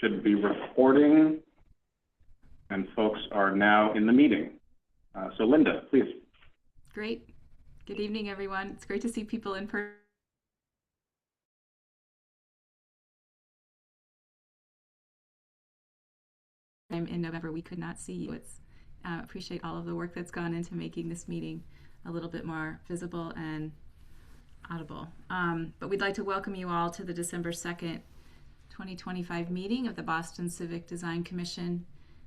should be recording, and folks are now in the meeting. So Linda, please. Great. Good evening, everyone. It's great to see people in person. In November, we could not see you. Appreciate all of the work that's gone into making this meeting a little bit more visible and audible. But we'd like to welcome you all to the December 2nd, 2025 meeting of the Boston Civic Design Commission.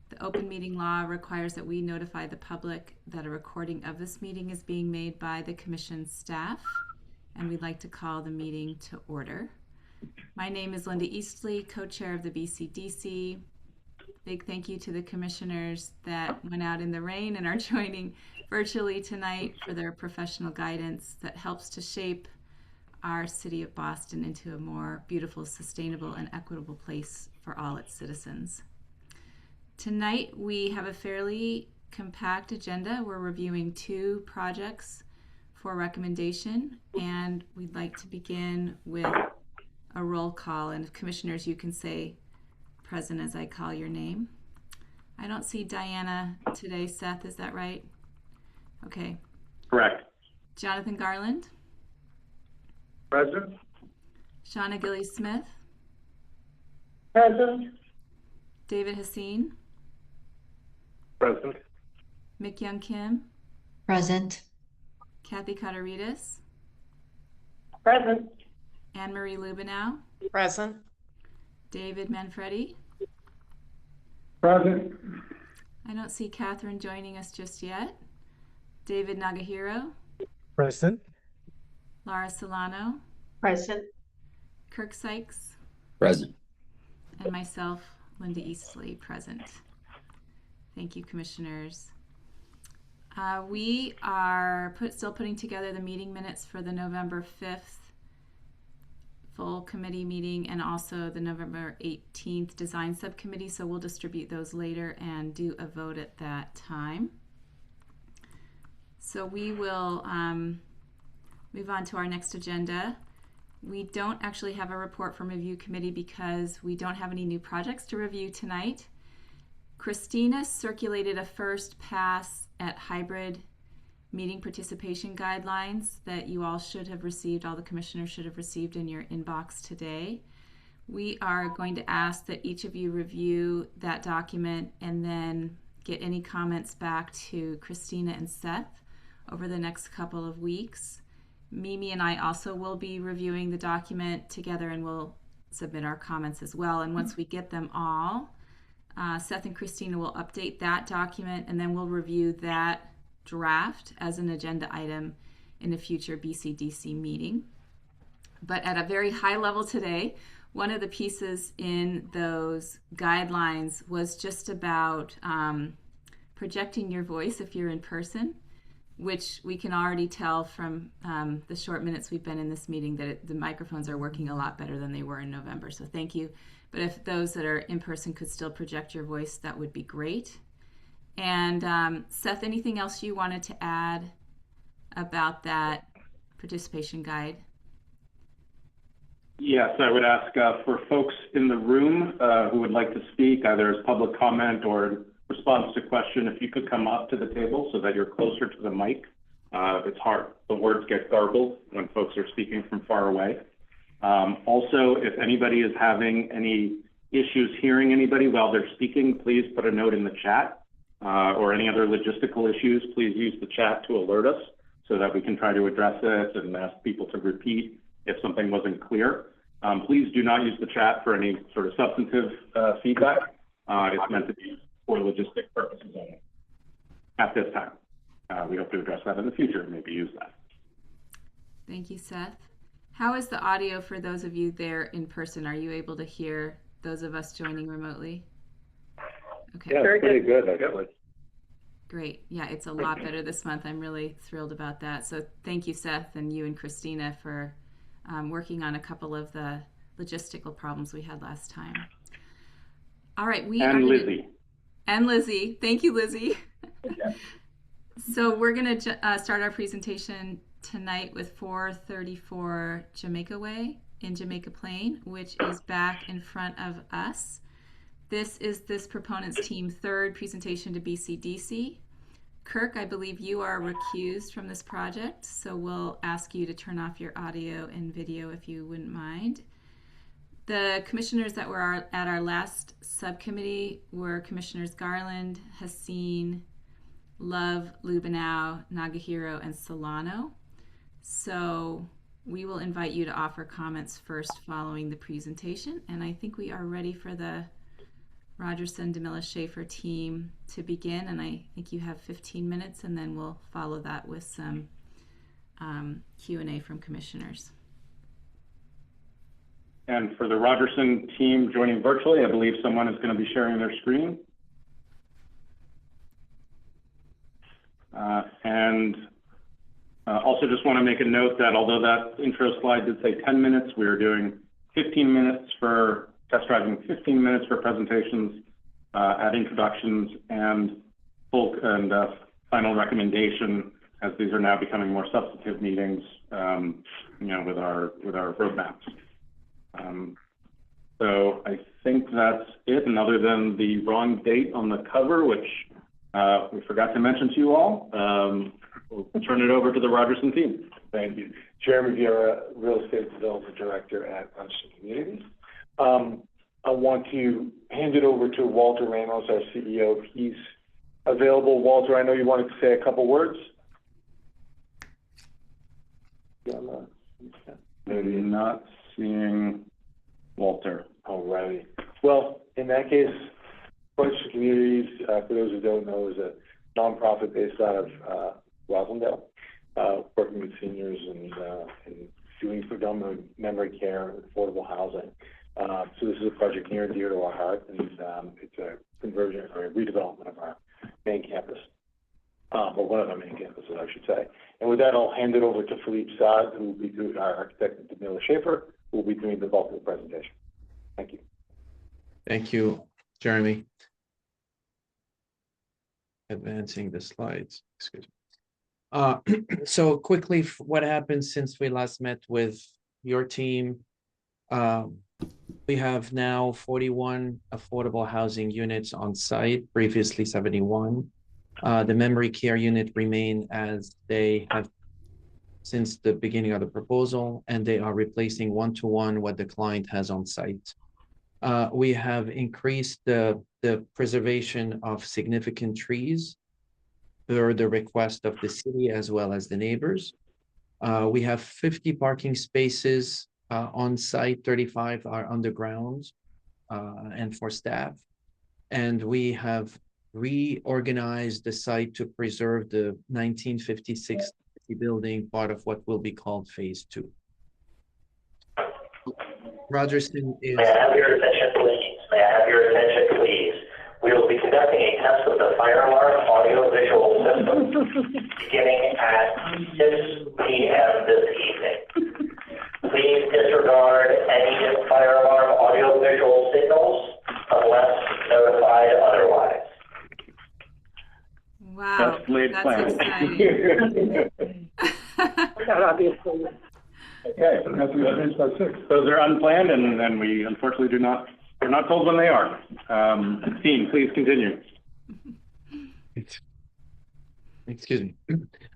The open meeting law requires that we notify the public that a recording of this meeting is being made by the Commission staff, and we'd like to call the meeting to order. My name is Linda Eastley, co-chair of the BCDC. Big thank you to the commissioners that went out in the rain and are joining virtually tonight for their professional guidance that helps to shape our city of Boston into a more beautiful, sustainable, and equitable place for all its citizens. Tonight, we have a fairly compact agenda. We're reviewing 2 projects for recommendation, and we'd like to begin with a roll call. And if commissioners, you can say present as I call your name. I don't see Diana today. Seth, is that right? Okay. Correct. Jonathan Garland. Present. Shauna Gillies-Smith. Present. David Hassine. Present. Mick Young Kim. Present. Kathy Kotaritis. Present. Anne Marie Lubenow. Present. David Manfredi. Present. I don't see Catherine joining us just yet. David Nagahiro. Present. Laura Solano. Present. Kirk Sykes. Present. And myself, Linda Eastley, present. Thank you, commissioners. We are still putting together the meeting minutes for the November 5th full committee meeting and also the November 18th design subcommittee, so we'll distribute those later and do a vote at that time. So we will move on to our next agenda. We don't actually have a report from review committee because we don't have any new projects to review tonight. Christina circulated a first pass at hybrid meeting participation guidelines that you all should have received, all the commissioners should have received in your inbox today. We are going to ask that each of you review that document and then get any comments back to Christina and Seth over the next couple of weeks. Mimi and I also will be reviewing the document together and we'll submit our comments as well. And once we get them all, Seth and Christina will update that document and then we'll review that draft as an agenda item in a future BCDC meeting. But at a very high level today, one of the pieces in those guidelines was just about projecting your voice if you're in person, which we can already tell from the short minutes we've been in this meeting that the microphones are working a lot better than they were in November. So thank you. But if those that are in person could still project your voice, that would be great. And Seth, anything else you wanted to add about that participation guide? Yes, I would ask for folks in the room who would like to speak, either as public comment or response to question, if you could come up to the table so that you're closer to the mic. It's hard. The words get garbled when folks are speaking from far away. Also, if anybody is having any issues hearing anybody while they're speaking, please put a note in the chat. Or any other logistical issues, please use the chat to alert us so that we can try to address it and ask people to repeat if something wasn't clear. Please do not use the chat for any sort of substantive feedback. It's meant to be for logistic purposes only at this time. We hope to address that in the future and maybe use that. Thank you, Seth. How is the audio for those of you there in person? Are you able to hear those of us joining remotely? Okay. Yeah, pretty good, actually. Great. Yeah, it's a lot better this month. I'm really thrilled about that. So thank you, Seth, and you and Christina for working on a couple of the logistical problems we had last time. All right. Lizzie. And Lizzie. Thank you, Lizzie. Yeah. So we're going to start our presentation tonight with 434 Jamaicaway in Jamaica Plain, which is back in front of us. This is this proponent's team third presentation to BCDC. Kirk, I believe you are recused from this project, so we'll ask you to turn off your audio and video if you wouldn't mind. The commissioners that were at our last subcommittee were Commissioners Garland, Haseen, Love, Lubenow, Nagahiro, and Solano. So we will invite you to offer comments first following the presentation, and I think we are ready for the Rogerson-Beaufort team to begin, and I think you have 15 minutes, and then we'll follow that with some Q&A from commissioners. And for the Rogerson team joining virtually, I believe someone is going to be sharing their screen. Also just want to make a note that although that intro slide did say 10 minutes, we are doing 15 minutes for test driving, 15 minutes for presentations, at introductions, and final recommendation, as these are now becoming more substantive meetings, with our roadmaps. So I think that's it. And other than the wrong date on the cover, which we forgot to mention to you all, we'll turn it over to the Rogerson team. Thank you. Jeremy Vieira, Real Estate Development Director at Rogerson Communities. I want to hand it over to Walter Ramos, our CEO. He's available. Walter, I know you wanted to say a couple words. Maybe not seeing Walter. All righty. Well, in that case, Rogerson Communities, for those who don't know, is a nonprofit based out of Rosendale, working with seniors and doing predominant memory care and affordable housing. So this is a project near and dear to our heart, and it's a conversion or a redevelopment of our main campus, or one of our main campuses, I should say. And with that, I'll hand it over to Philippe Saad, who will be doing our architect, Jamila Schaefer, who will be doing the bulk of the presentation. Thank you. Thank you, Jeremy. Advancing the slides, excuse me. So quickly, what happened since we last met with your team? We have now 41 affordable housing units on site, previously 71. The memory care unit remain as they have since the beginning of the proposal, and they are replacing one-to-one what the client has on site. We have increased the preservation of significant trees per the request of the city as well as the neighbors. We have 50 parking spaces on site, 35 are underground and for staff. And we have reorganized the site to preserve the 1956 building, part of what will be called phase 2. Rogerson is... May I have your attention, please? May I have your attention, please? We will be conducting a test of the fire alarm audio-visual system beginning at 6 p.m. this evening. Please disregard any fire alarm audio-visual signals unless notified otherwise. Wow, that's exciting. Obviously. Okay, those are unplanned, and we unfortunately we're not told when they are. Team, please continue. Excuse me.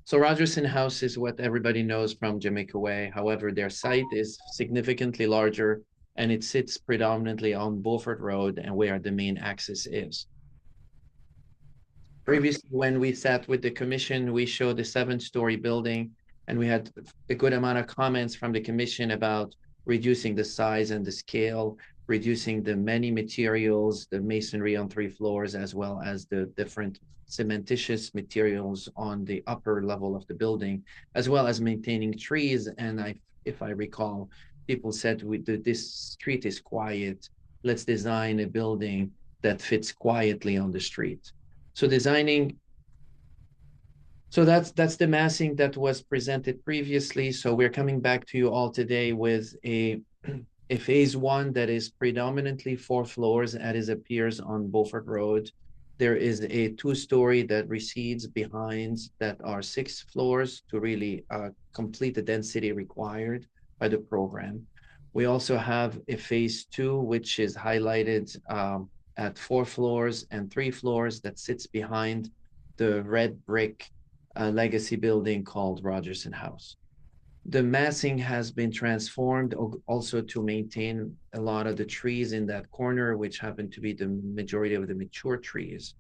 So Rogerson House is what everybody knows from Jamaicaway. However, their site is significantly larger, and it sits predominantly on Beaufort Road and where the main access is. Previously, when we sat with the commission, we showed a 7-story building, and we had a good amount of comments from the commission about reducing the size and the scale, reducing the many materials, the masonry on 3 floors, as well as the different cementitious materials on the upper level of the building, as well as maintaining trees. And if I recall, people said, this street is quiet. Let's design a building that fits quietly on the street. So that's the massing that was presented previously. So we're coming back to you all today with a phase 1 that is predominantly 4 floors, as appears on Beaufort Road. There is a 2-story that recedes behind that are 6 floors to really complete the density required by the program. We also have a phase 2, which is highlighted at 4 floors and 3 floors that sits behind the red brick legacy building called Rogerson House. The massing has been transformed also to maintain a lot of the trees in that corner, which happen to be the majority of the mature trees.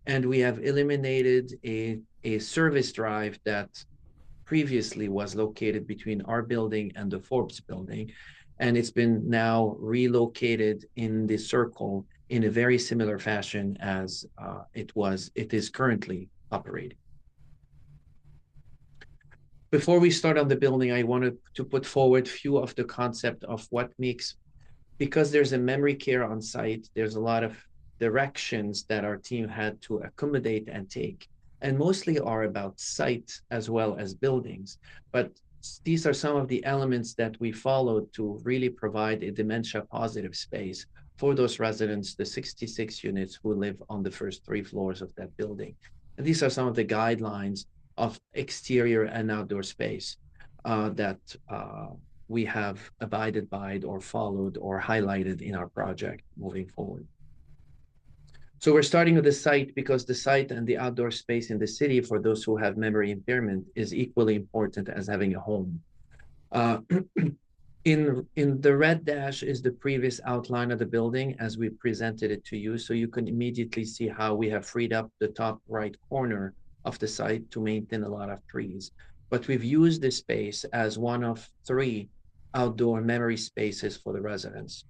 And we have eliminated a service drive that previously was located between our building and the Forbes building. And it's been now relocated in the circle in a very similar fashion as it is currently operating. Before we start on the building, I wanted to put forward a few of the concept of what makes, because there's a memory care on site, there's a lot of directions that our team had to accommodate and take, and mostly are about site as well as buildings. But these are some of the elements that we followed to really provide a dementia positive space for those residents, the 66 units who live on the first 3 floors of that building. And these are some of the guidelines of exterior and outdoor space that we have abided by or followed or highlighted in our project moving forward. So we're starting with the site because the site and the outdoor space in the city for those who have memory impairment is equally important as having a home. In the red dash is the previous outline of the building as we presented it to you. So you can immediately see how we have freed up the top right corner of the site to maintain a lot of trees. But we've used this space as one of 3 outdoor memory spaces for the residents.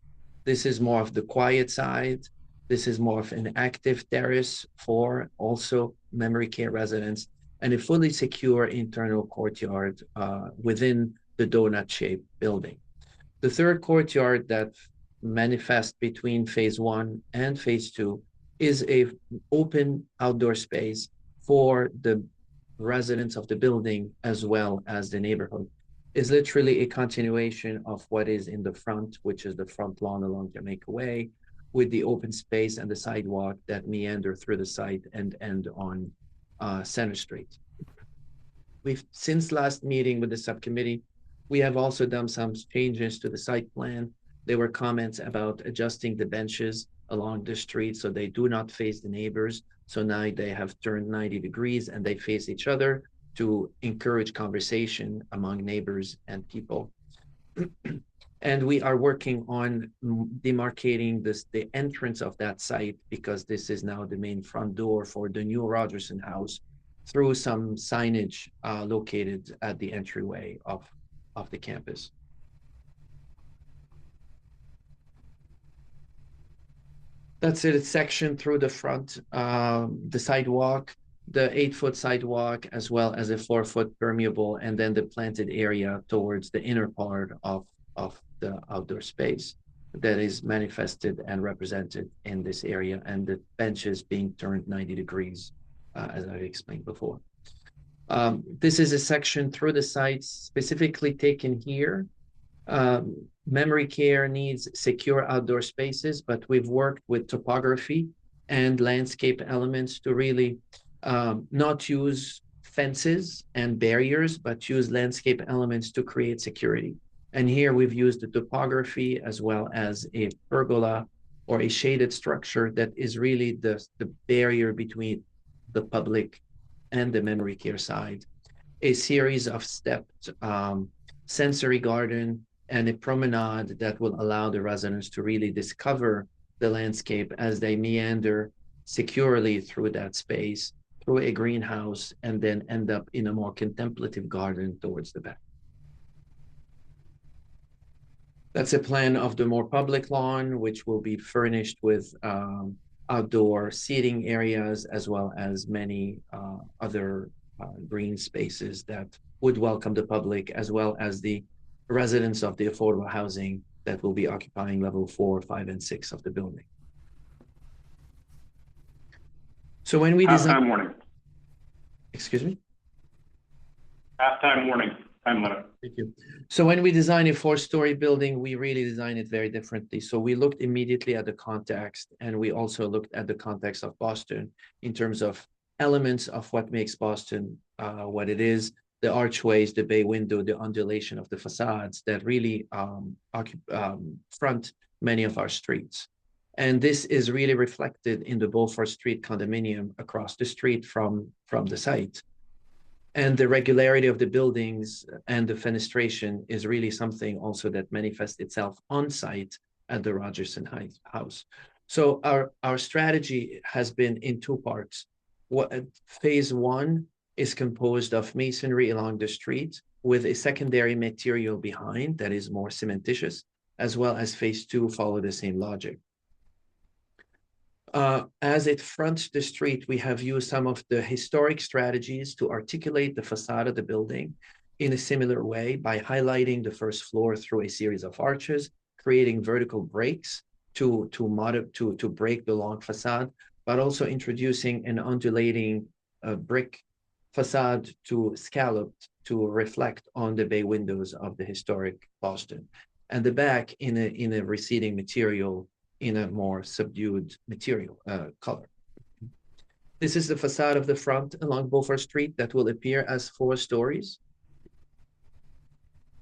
This is more of the quiet side. This is more of an active terrace for also memory care residents, and a fully secure internal courtyard within the donut-shaped building. The third courtyard that manifests between phase 1 and phase 2 is an open outdoor space for the residents of the building as well as the neighborhood. Is literally a continuation of what is in the front, which is the front lawn along Jamaicaway, with the open space and the sidewalk that meander through the site and end on Center Street. We've, since last meeting with the subcommittee, we have also done some changes to the site plan. There were comments about adjusting the benches along the street so they do not face the neighbors. So now they have turned 90 degrees and they face each other to encourage conversation among neighbors and people. And we are working on demarcating the entrance of that site, because this is now the main front door for the new Rogerson House, through some signage located at the entryway of the campus. That's it, it's section through the front, the sidewalk, the 8-foot sidewalk, as well as a 4-foot permeable, and then the planted area towards the inner part of the outdoor space that is manifested and represented in this area, and the benches being turned 90 degrees, as I explained before. This is a section through the site specifically taken here. Memory care needs secure outdoor spaces, but we've worked with topography and landscape elements to really not use fences and barriers, but use landscape elements to create security. And here we've used the topography as well as a pergola or a shaded structure that is really the barrier between the public and the memory care side. A series of stepped sensory garden and a promenade that will allow the residents to really discover the landscape as they meander securely through that space, through a greenhouse, and then end up in a more contemplative garden towards the back. That's a plan of the more public lawn, which will be furnished with outdoor seating areas, as well as many other green spaces that would welcome the public, as well as the residents of the affordable housing that will be occupying level 4, 5, and 6 of the building. So when we design— Halftime warning. Excuse me? Halftime warning, time limit. Thank you. So when we design a 4-story building, we really design it very differently. So we looked immediately at the context, and we also looked at the context of Boston in terms of elements of what makes Boston what it is, the archways, the bay window, the undulation of the facades that really front many of our streets. And this is really reflected in the Beaufort Street condominium across the street from the site. And the regularity of the buildings and the fenestration is really something also that manifests itself on site at the Rogerson House. So our strategy has been in two parts. Phase one is composed of masonry along the street with a secondary material behind that is more cementitious, as well as phase two follow the same logic. As it fronts the street, we have used some of the historic strategies to articulate the facade of the building in a similar way by highlighting the first floor through a series of arches, creating vertical breaks to break the long facade, but also introducing an undulating brick facade to scalloped to reflect on the bay windows of the historic Boston, and the back in a receding material in a more subdued material color. This is the facade of the front along Beaufort Street that will appear as 4 stories.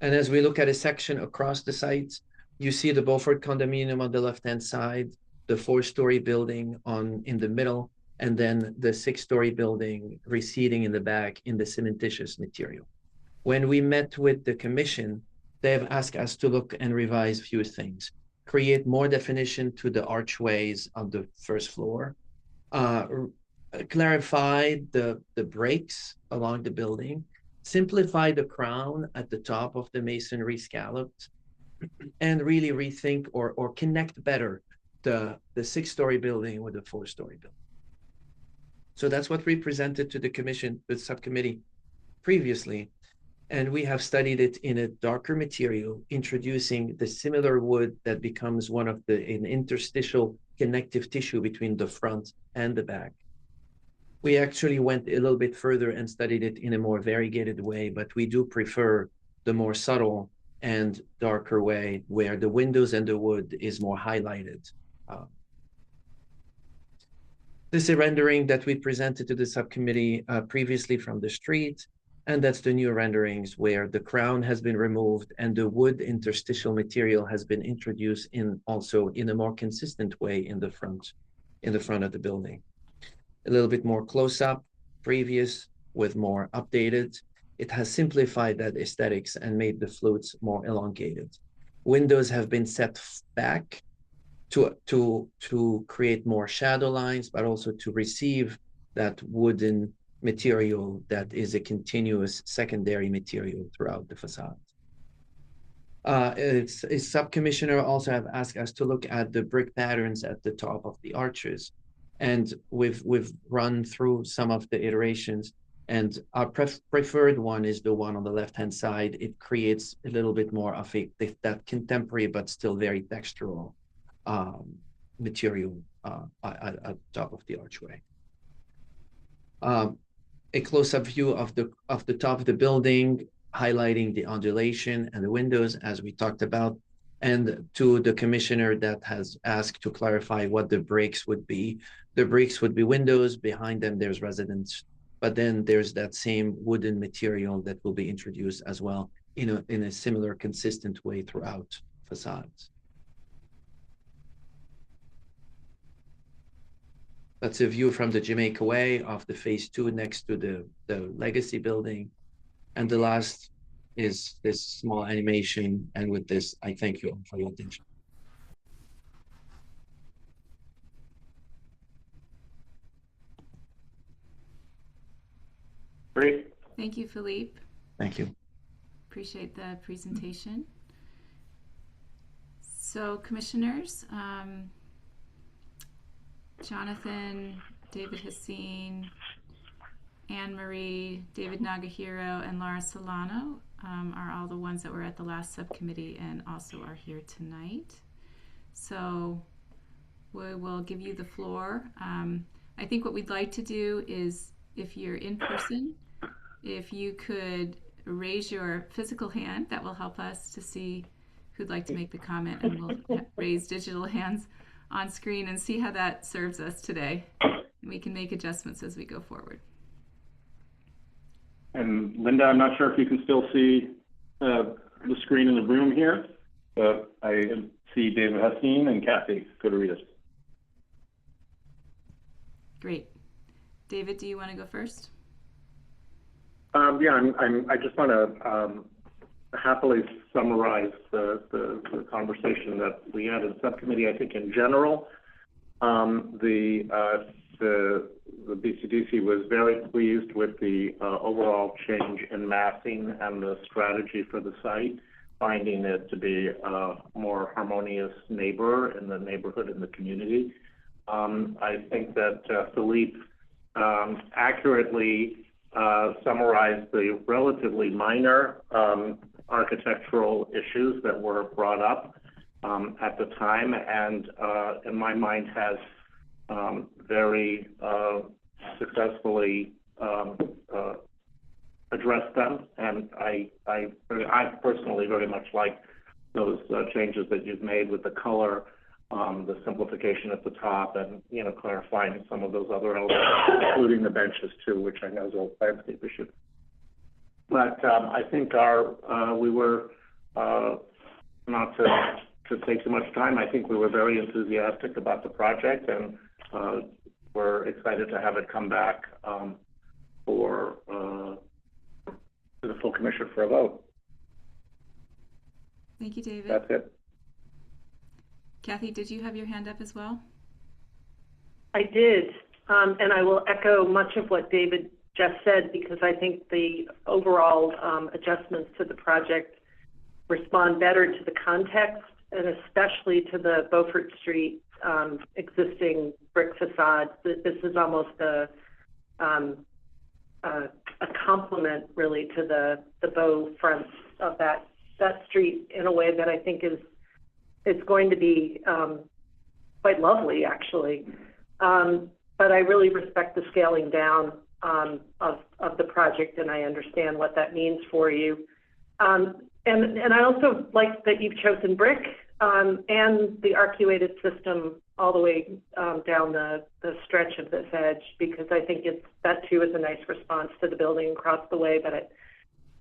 And as we look at a section across the site, you see the Beaufort condominium on the left-hand side, the 4-story building in the middle, and then the 6-story building receding in the back in the cementitious material. When we met with the commission, they have asked us to look and revise a few things. Create more definition to the archways of the first floor, clarify the breaks along the building, simplify the crown at the top of the masonry scalloped, and really rethink or connect better the 6-story building with the 4-story building. So that's what we presented to the commission, the subcommittee previously. And we have studied it in a darker material, introducing the similar wood that becomes an interstitial connective tissue between the front and the back. We actually went a little bit further and studied it in a more variegated way, but we do prefer the more subtle and darker way where the windows and the wood is more highlighted. This is a rendering that we presented to the subcommittee previously from the street. And that's the new renderings where the crown has been removed and the wood interstitial material has been introduced also in a more consistent way in the front of the building. A little bit more close up, previous with more updated. It has simplified that aesthetics and made the flutes more elongated. Windows have been set back to create more shadow lines, but also to receive that wooden material that is a continuous secondary material throughout the facade. A sub-commissioner also have asked us to look at the brick patterns at the top of the arches. And we've run through some of the iterations, and our preferred one is the one on the left-hand side. It creates a little bit more of that contemporary, but still very textural material at the top of the archway. A close-up view of the top of the building, highlighting the undulation and the windows as we talked about, and to the commissioner that has asked to clarify what the breaks would be. The breaks would be windows, behind them there's residents, but then there's that same wooden material that will be introduced as well in a similar consistent way throughout facades. That's a view from the Jamaicaway of the phase 2 next to the legacy building. And the last is this small animation. And with this, I thank you all for your attention. Great. Thank you, Philippe. Thank you. Appreciate the presentation. So, commissioners, Jonathan, David Hassine, Anne Marie, David Nagahiro, and Laura Solano are all the ones that were at the last subcommittee and also are here tonight. So we will give you the floor. I think what we'd like to do is, if you're in person, if you could raise your physical hand, that will help us to see who'd like to make the comment, and we'll raise digital hands on screen and see how that serves us today. We can make adjustments as we go forward. And Linda, I'm not sure if you can still see the screen in the room here, but I see David Hassine and Kathy Koudarides. Great. David, do you want to go first? Yeah, I just want to happily summarize the conversation that we had in subcommittee. I think in general, the BCDC was very pleased with the overall change in massing and the strategy for the site, finding it to be a more harmonious neighbor in the neighborhood and the community. I think that Philippe accurately summarized the relatively minor architectural issues that were brought up at the time, and in my mind has very successfully addressed them. And I personally very much like those changes that you've made with the color, the simplification at the top, and clarifying some of those other elements, including the benches too, which I know is a landscape issue. But I think we were not to take too much time. I think we were very enthusiastic about the project, and we're excited to have it come back for to the full commission for a vote. Thank you, David. That's it. Kathy, did you have your hand up as well? I did, and I will echo much of what David just said, because I think the overall adjustments to the project respond better to the context, and especially to the Beaufort Street existing brick facade. This is almost a complement, really, to the bow front of that street in a way that I think is going to be quite lovely, actually. But I really respect the scaling down of the project, and I understand what that means for you. And I also like that you've chosen brick and the arcuated system all the way down the stretch of this edge, because I think that too is a nice response to the building across the way. But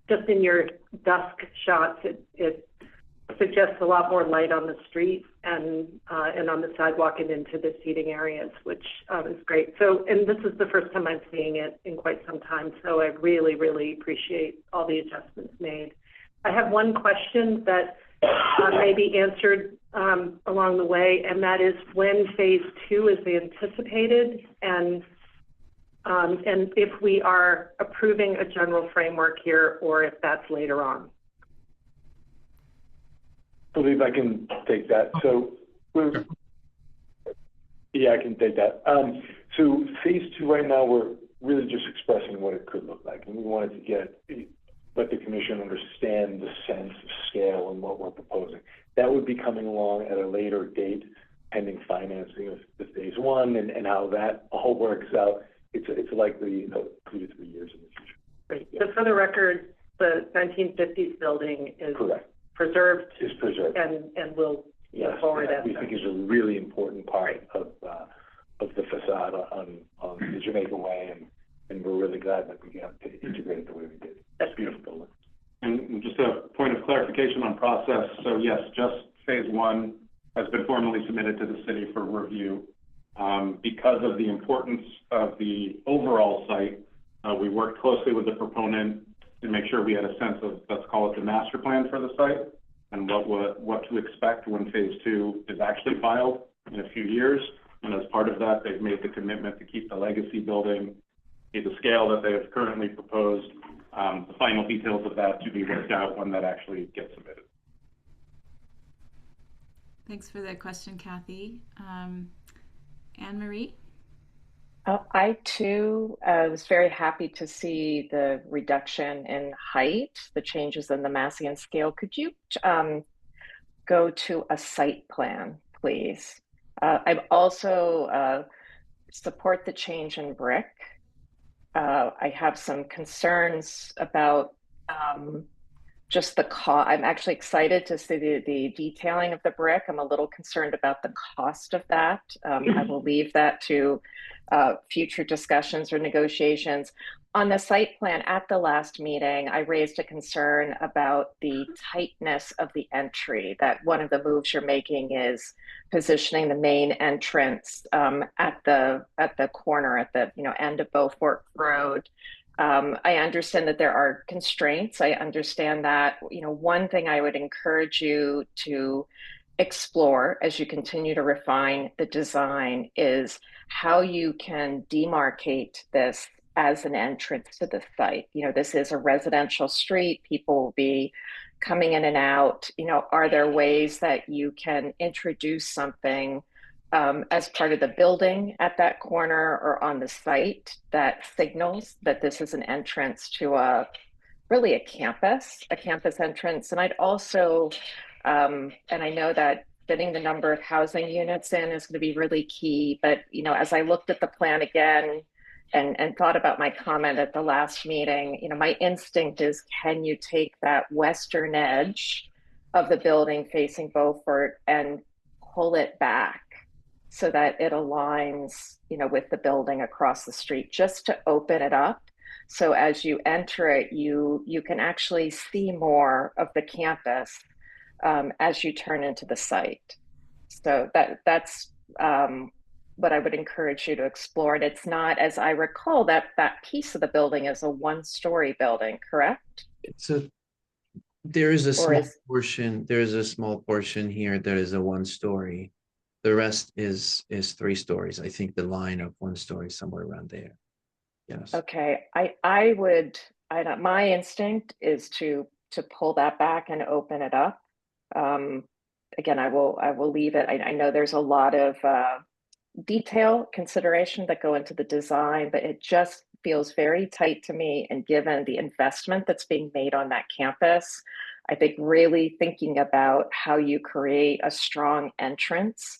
just in your dusk shots, it suggests a lot more light on the street and on the sidewalk and into the seating areas, which is great. So, and this is the first time I'm seeing it in quite some time, so I really, really appreciate all the adjustments made. I have one question that may be answered along the way, and that is when phase 2 is anticipated, and if we are approving a general framework here, or if that's later on. I believe I can take that. So, yeah, I can take that. So phase 2 right now, we're really just expressing what it could look like, and we wanted to let the commission understand the sense of scale and what we're proposing. That would be coming along at a later date, pending financing of the phase 1 and how that all works out. It's likely 2 to 3 years in the future. Great. Yeah. So for the record, the 1950s building is correct. Preserved. Is preserved. And will move forward. Yes, we think is a really important part of the facade on the Jamaicaway, and we're really glad that we got to integrate it the way we did. That's a beautiful building. And just a point of clarification on process. So yes, just phase 1 has been formally submitted to the city for review. Because of the importance of the overall site, we worked closely with the proponent to make sure we had a sense of, let's call it the master plan for the site, and what to expect when phase 2 is actually filed in a few years. And as part of that, they've made the commitment to keep the legacy building at the scale that they have currently proposed. The final details of that to be worked out when that actually gets submitted. Thanks for the question, Kathy. Anne-Marie? I too was very happy to see the reduction in height, the changes in the massing and scale. Could you go to a site plan, please? I also support the change in brick. I have some concerns about just the cost. I'm actually excited to see the detailing of the brick. I'm a little concerned about the cost of that. I will leave that to future discussions or negotiations. On the site plan at the last meeting, I raised a concern about the tightness of the entry, that one of the moves you're making is positioning the main entrance at the corner, at the end of Beaufort Road. I understand that there are constraints. I understand that, one thing I would encourage you to explore as you continue to refine the design is how you can demarcate this as an entrance to the site. This is a residential street. People will be coming in and out. Are there ways that you can introduce something as part of the building at that corner or on the site that signals that this is an entrance to really a campus entrance? And I'd also, and I know that fitting the number of housing units in is going to be really key, but as I looked at the plan again, and thought about my comment at the last meeting, my instinct is, can you take that western edge of the building facing Beaufort and pull it back so that it aligns, with the building across the street, just to open it up. So as you enter it, you can actually see more of the campus as you turn into the site. So that's what I would encourage you to explore. And it's not, as I recall, that piece of the building is a one-story building, correct? There is a small portion here that is a one-story. The rest is 3 stories. I think the line of 1 story somewhere around there. Yes. Okay. My instinct is to pull that back and open it up. Again, I will leave it. I know there's a lot of detail consideration that go into the design, but it just feels very tight to me. And given the investment that's being made on that campus, I think really thinking about how you create a strong entrance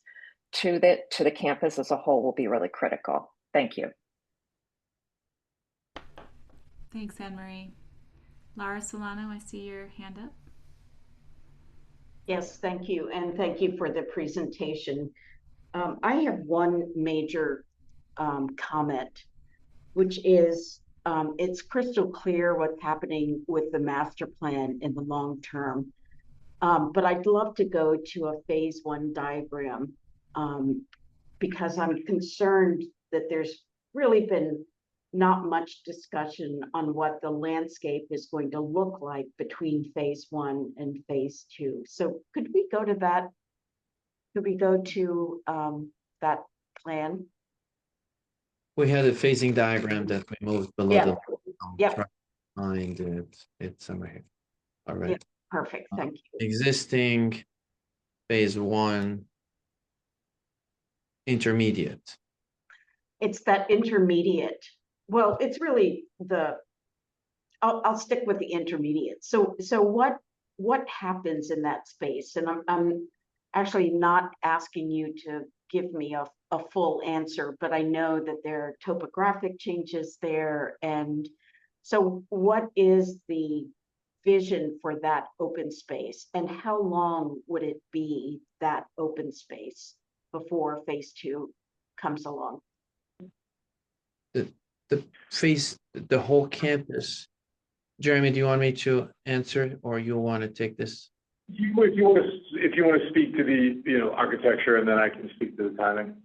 to the campus as a whole will be really critical. Thank you. Thanks, Anne Marie. Laura Solano, I see your hand up. Yes, thank you. And thank you for the presentation. I have one major comment, which is it's crystal clear what's happening with the master plan in the long term. But I'd love to go to a phase 1 diagram because I'm concerned that there's really been not much discussion on what the landscape is going to look like between phase 1 and phase 2. So could we go to that? Could we go to that plan? We had a phasing diagram that we moved below Yeah. the. Yep. Find it. It's somewhere here. All right. Yep. Perfect. Thank you. Existing phase 1 intermediate. It's that intermediate. Well, it's really I'll stick with the intermediate. So what happens in that space? And I'm actually not asking you to give me a full answer, but I know that there are topographic changes there. And so what is the vision for that open space? And how long would it be that open space before phase 2 comes along? The whole campus. Jeremy, do you want me to answer, or you want to take this? If you want to speak to the architecture, and then I can speak to the timing.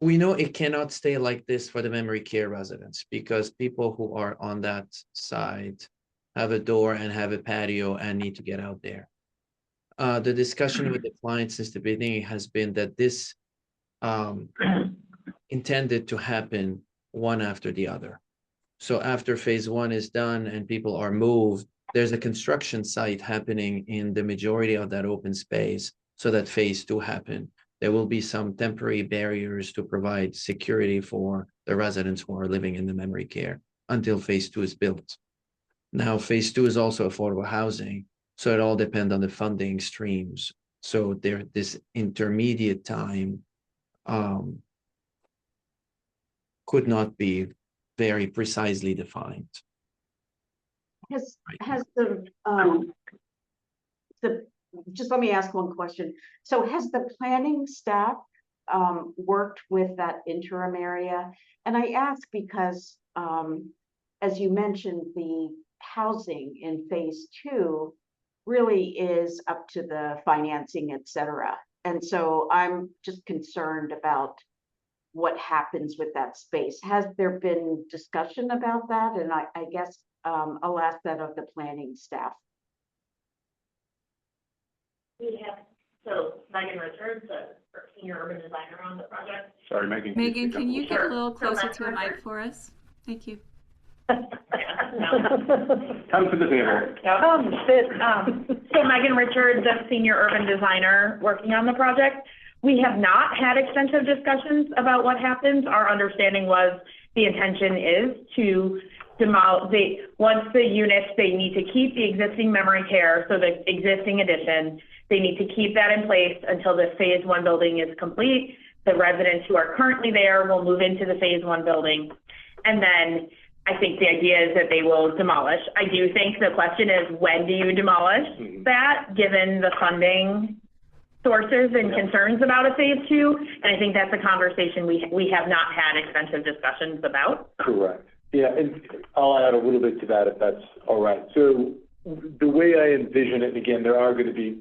We know it cannot stay like this for the memory care residents, because people who are on that side have a door and have a patio and need to get out there. The discussion with the client since the beginning has been that this intended to happen one after the other. So after phase 1 is done and people are moved, there's a construction site happening in the majority of that open space so that phase 2 happen. There will be some temporary barriers to provide security for the residents who are living in the memory care until phase 2 is built. Now, phase 2 is also affordable housing, so it all depends on the funding streams. So this intermediate time could not be very precisely defined. Has just let me ask one question. So has the planning staff worked with that interim area? And I ask because as you mentioned, the housing in phase 2 really is up to the financing, et cetera. And so I'm just concerned about what happens with that space. Has there been discussion about that? And I guess I'll ask that of the planning staff. We have, so Megan Richards, the senior urban designer on the project. Sorry, Megan. Megan, can you get a little Sure. closer to a mic for us? Thank you. Come to the table. So Megan Richards, the senior urban designer working on the project. We have not had extensive discussions about what happens. Our understanding was the intention is to demolish, once the units, they need to keep the existing memory care, so the existing addition, they need to keep that in place until the phase 1 building is complete. The residents who are currently there will move into the phase 1 building. And then I think the idea is that they will demolish. I do think the question is, when do you demolish that, given the funding sources and concerns about a phase 2? And I think that's a conversation we have not had extensive discussions about. Correct. Yeah, and I'll add a little bit to that if that's all right. So the way I envision it, again, there are going to be,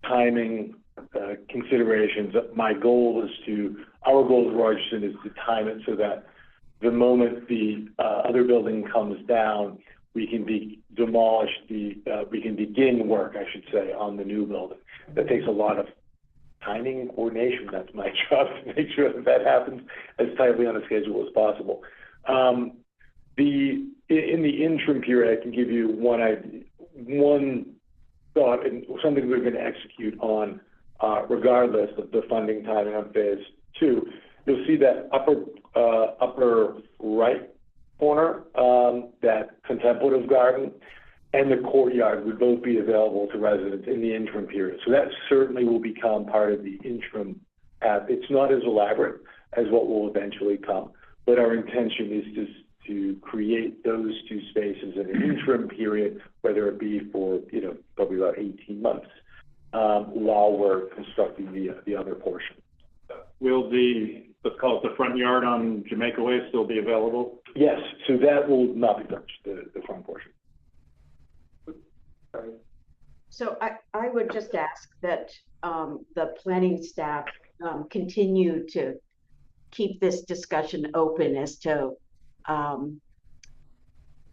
timing considerations. Our goal as Rogerson is to time it so that the moment the other building comes down, we can begin work, I should say, on the new building. That takes a lot of timing and coordination. That's my job, to make sure that happens as tightly on a schedule as possible. In the interim period, I can give you one thought and something we're going to execute on, regardless of the funding timing on phase 2. You'll see that upper right corner, that contemplative garden, and the courtyard would both be available to residents in the interim period. So that certainly will become part of the interim path. It's not as elaborate as what will eventually come, but our intention is to create those 2 spaces in an interim period, whether it be for, probably about 18 months, while we're constructing the other portion. Will let's call it the front yard on Jamaicaway still be available? Yes, so that will not be touched, the front portion. Sorry. So I would just ask that the planning staff continue to keep this discussion open as to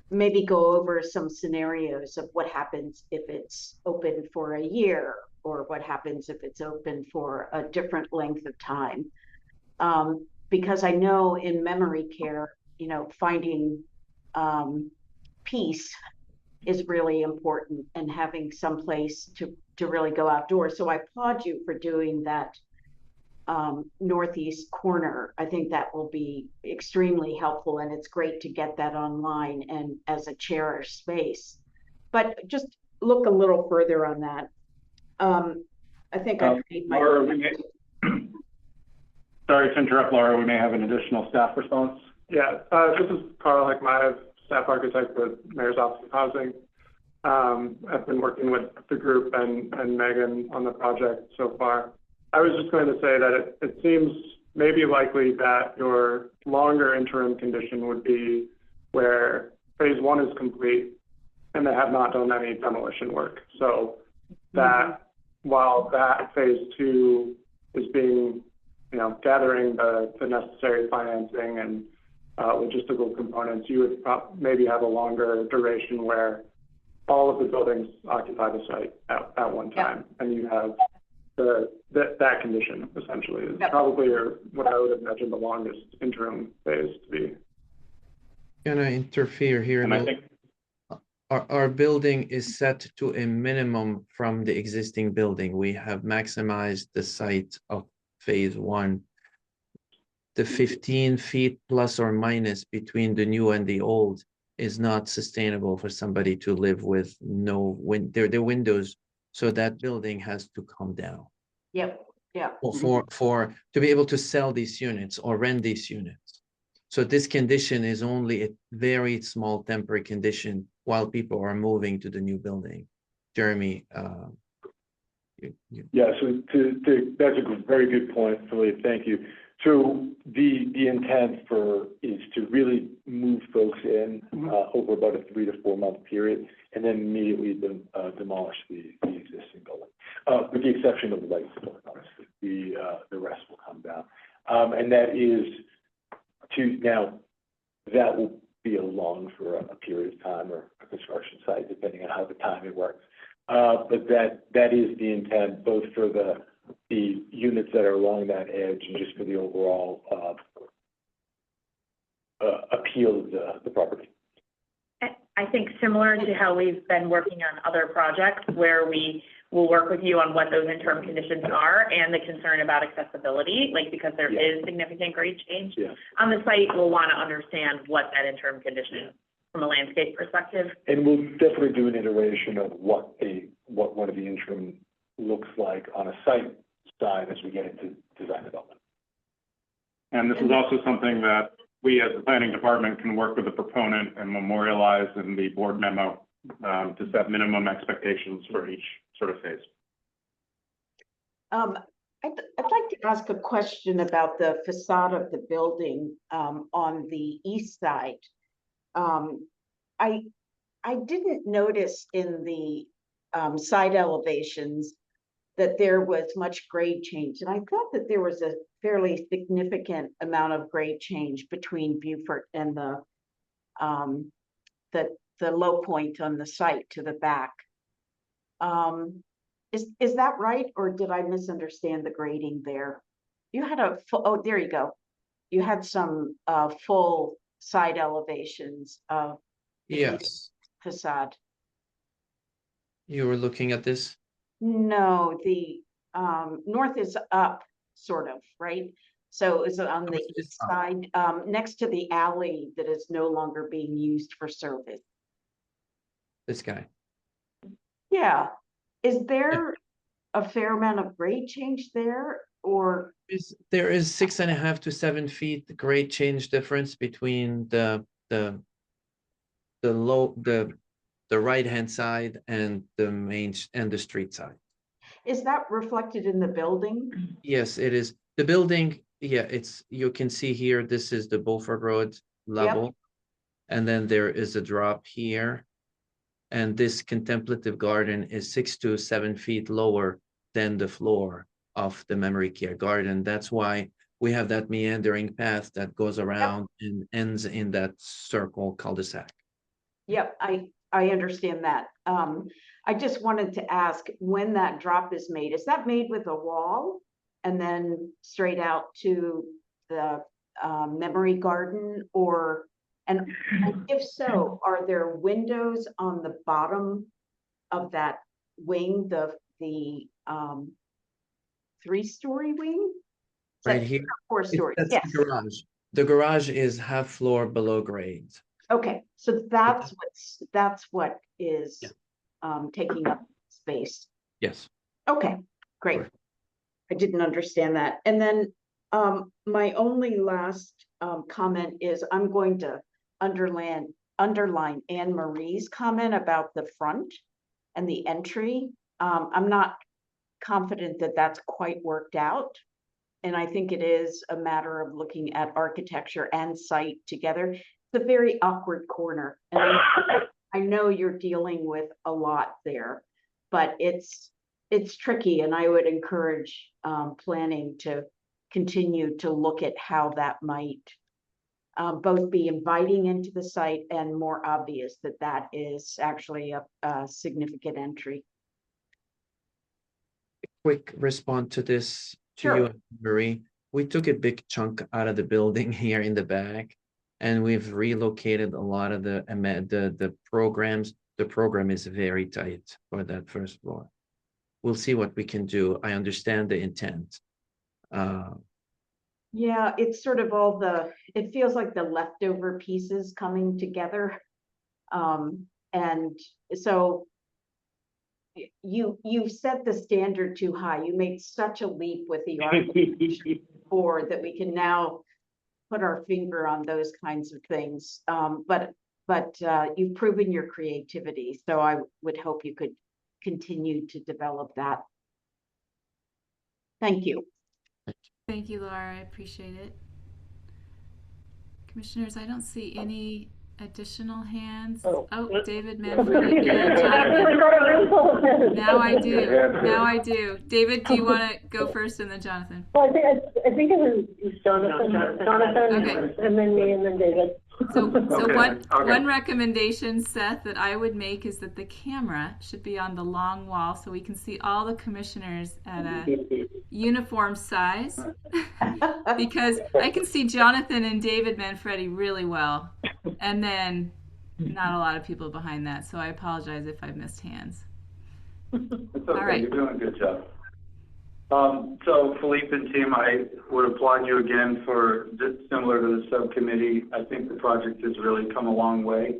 maybe go over some scenarios of what happens if it's open for a year, or what happens if it's open for a different length of time. Because I know in memory care, finding peace is really important, and having some place to really go outdoors. So I applaud you for doing that northeast corner. I think that will be extremely helpful, and it's great to get that online and as a cherished space. But just look a little further on that. I think I've made my... Laura, sorry to interrupt, Laura. We may have an additional staff response. Yeah, this is Carl Heckmeyer, staff architect with Mayor's Office of Housing. I've been working with the group and Megan on the project so far. I was just going to say that it seems maybe likely that your longer interim condition would be where phase 1 is complete and they have not done any demolition work. So that while that phase 2 is being, gathering the necessary financing and logistical components, you would maybe have a longer duration where all of the buildings occupy the site at one time, and you have that condition essentially is probably what I would imagine the longest interim phase to be. Can I interfere here? And I think our building is set to a minimum from the existing building. We have maximized the site of phase 1. The 15 feet plus or minus between the new and the old is not sustainable for somebody to live with no their windows. So that building has to come down. Yep. Yeah. For to be able to sell these units or rent these units. So this condition is only a very small temporary condition while people are moving to the new building. Jeremy, Yeah, so that's a very good point, Philippe. Thank you. So the intent is to really move folks in over about a 3 to 4 month period, and then immediately demolish the existing building, with the exception of the lights building. Honestly, the rest will come down, and that is that will be alone for a period of time, or a construction site, depending on how the timing works. But that is the intent, both for the units that are along that edge and just for the overall appeal of the property. I think similar to how we've been working on other projects where we will work with you on what those interim conditions are and the concern about accessibility, like because there is significant grade change on the site, we'll want to understand what that interim condition is from a landscape perspective. And we'll definitely do an iteration of what one of the interim looks like on a site side as we get into design development. And this is also something that we as the planning department can work with the proponent and memorialize in the board memo to set minimum expectations for each sort of phase. I'd like to ask a question about the facade of the building on the east side. I didn't notice in the side elevations that there was much grade change, and I thought that there was a fairly significant amount of grade change between Beaufort and the low point on the site to the back. Is that right, or did I misunderstand the grading there? You had oh, there you go. You had some full side elevations of the facade. You were looking at this? No, the north is up, sort of, right? So is it on the east side, next to the alley that is no longer being used for service? This guy. Yeah. Is there a fair amount of grade change there, or? There is 6.5 to 7 feet grade change difference between the right-hand side and the main and the street side. Is that reflected in the building? Yes, it is. The building, you can see here, this is the Beaufort Road level. And then there is a drop here. And this contemplative garden is 6 to 7 feet lower than the floor of the memory care garden. That's why we have that meandering path that goes around and ends in that circle cul-de-sac. Yep, I understand that. I just wanted to ask, when that drop is that made with a wall and then straight out to the memory garden, or, and if so, are there windows on the bottom of that wing, the 3-story wing? Right here, 4-story, that's yes. the garage. The garage is half floor below grade. Okay, so that's what is taking up space. Yes. Okay, great. Sure. I didn't understand that. And then my only last comment is I'm going to underline Anne Marie's comment about the front and the entry. I'm not confident that that's quite worked out. And I think it is a matter of looking at architecture and site together. It's a very awkward corner. And I know you're dealing with a lot there, but it's tricky, and I would encourage planning to continue to look at how that might both be inviting into the site and more obvious that that is actually a significant entry. Quick response to this, Sure. to you, Marie. We took a big chunk out of the building here in the back, and we've relocated a lot of the programs. The program is very tight for that first floor. We'll see what we can do. I understand the intent. Yeah, it's sort of it feels like the leftover pieces coming together. And so you've set the standard too high. You made such a leap with the architecture board that we can now put our finger on those kinds of things. But you've proven your creativity. So I would hope you could continue to develop that. Thank you. Thank you, Laura. I appreciate it. Commissioners, I don't see any additional hands. Oh, David Manfredi. Now I do. Now I do. David, do you want to go first and then Jonathan? Well, I think it was Jonathan, Okay. and then me, and then David. So Okay. one recommendation, Seth, that I would make is that the camera should be on the long wall so we can see all the commissioners at a uniform size. Because I can see Jonathan and David Manfredi really well, and then not a lot of people behind that. So I apologize if I've missed hands. It's okay. All right. You're doing a good job. So Philippe and team, I would applaud you again for similar to the subcommittee. I think the project has really come a long way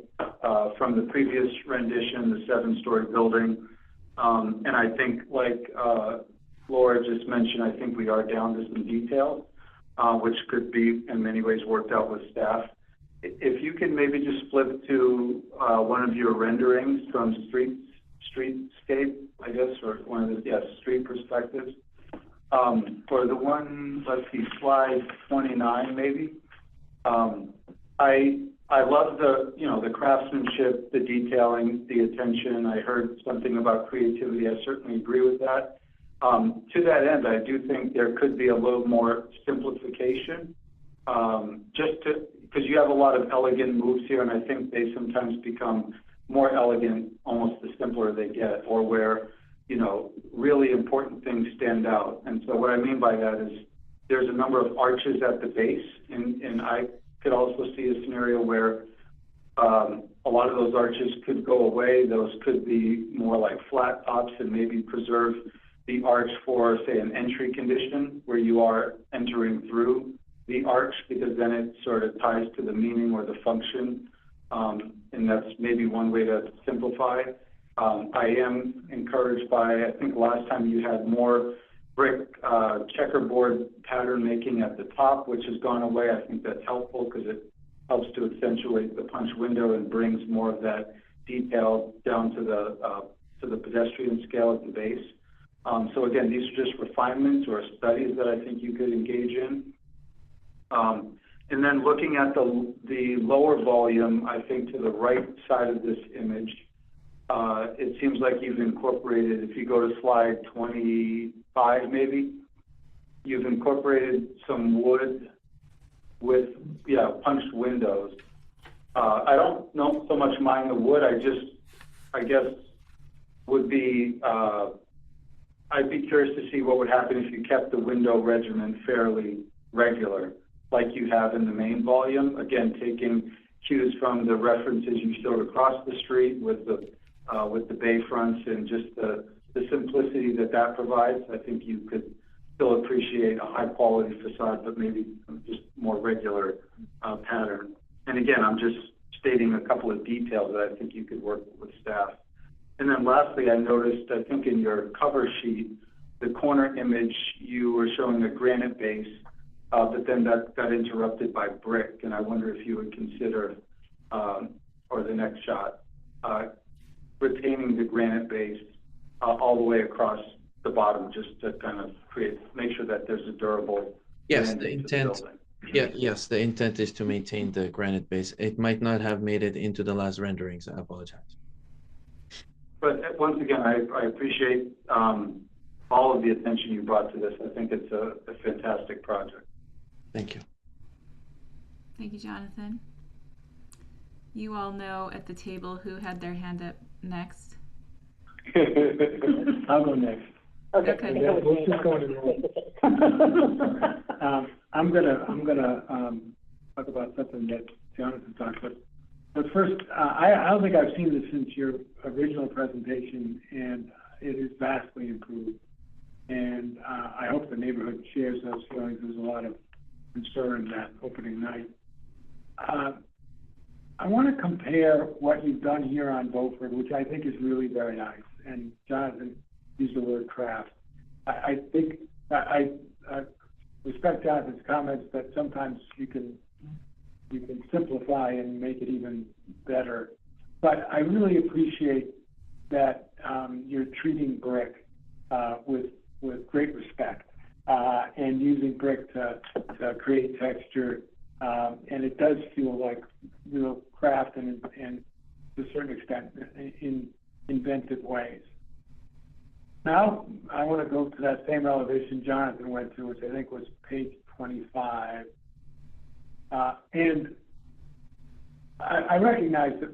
from the previous rendition, the 7-story building. And I think, like Laura just mentioned, I think we are down to some details, which could be in many ways worked out with staff. If you can maybe just flip to one of your renderings from streetscape, I guess, or one of the street perspectives. For the one, let's see, slide 29 maybe. I love the craftsmanship, the detailing, the attention. I heard something about creativity. I certainly agree with that. To that end, I do think there could be a little more simplification, because you have a lot of elegant moves here, and I think they sometimes become more elegant almost the simpler they get, or where really important things stand out. And so what I mean by that is there's a number of arches at the base, and I could also see a scenario where a lot of those arches could go away. Those could be more like flat tops and maybe preserve the arch for, say, an entry condition where you are entering through the arch, because then it sort of ties to the meaning or the function. And that's maybe one way to simplify. I am encouraged by, I think last time you had more brick checkerboard pattern making at the top, which has gone away. I think that's helpful because it helps to accentuate the punch window and brings more of that detail down to the pedestrian scale at the base. So again, these are just refinements or studies that I think you could engage in. And then looking at the lower volume, I think to the right side of this image, it seems like you've incorporated, if you go to slide 25 maybe, you've incorporated some wood with, punched windows. I don't know so much mind the wood, I guess would be, I'd be curious to see what would happen if you kept the window regimen fairly regular, like you have in the main volume. Again, taking cues from the references you showed across the street with the bay fronts and just the simplicity that provides. I think you could still appreciate a high quality facade, but maybe just more regular pattern. And again, I'm just stating a couple of details that I think you could work with staff. And then lastly, I noticed, I think in your cover sheet, the corner image, you were showing a granite base, but then that got interrupted by brick. And I wonder if you would consider, or the next shot, retaining the granite base all the way across the bottom, just to kind of make sure that there's a durable. Yes, the intent. Yes, the intent is to maintain the granite base. It might not have made it into the last renderings. I apologize. But once again, I appreciate all of the attention you brought to this. I think it's a fantastic project. Thank you. Thank you, Jonathan. You all know at the table who had their hand up next. I'll go next. Okay. We'll just go to I'm gonna talk about something that Jonathan talked about. But first, I don't think I've seen this since your original presentation, and it is vastly improved. And I hope the neighborhood shares those feelings. There's a lot of concern that opening night. I want to compare what you've done here on Beaufort, which I think is really very nice. And Jonathan used the word craft. I think I respect Jonathan's comments that sometimes you can simplify and make it even better. But I really appreciate that you're treating brick with great respect. and using brick to create texture. And it does feel like real craft and to a certain extent in inventive ways. Now, I want to go to that same elevation Jonathan went to, which I think was page 25. And I recognize that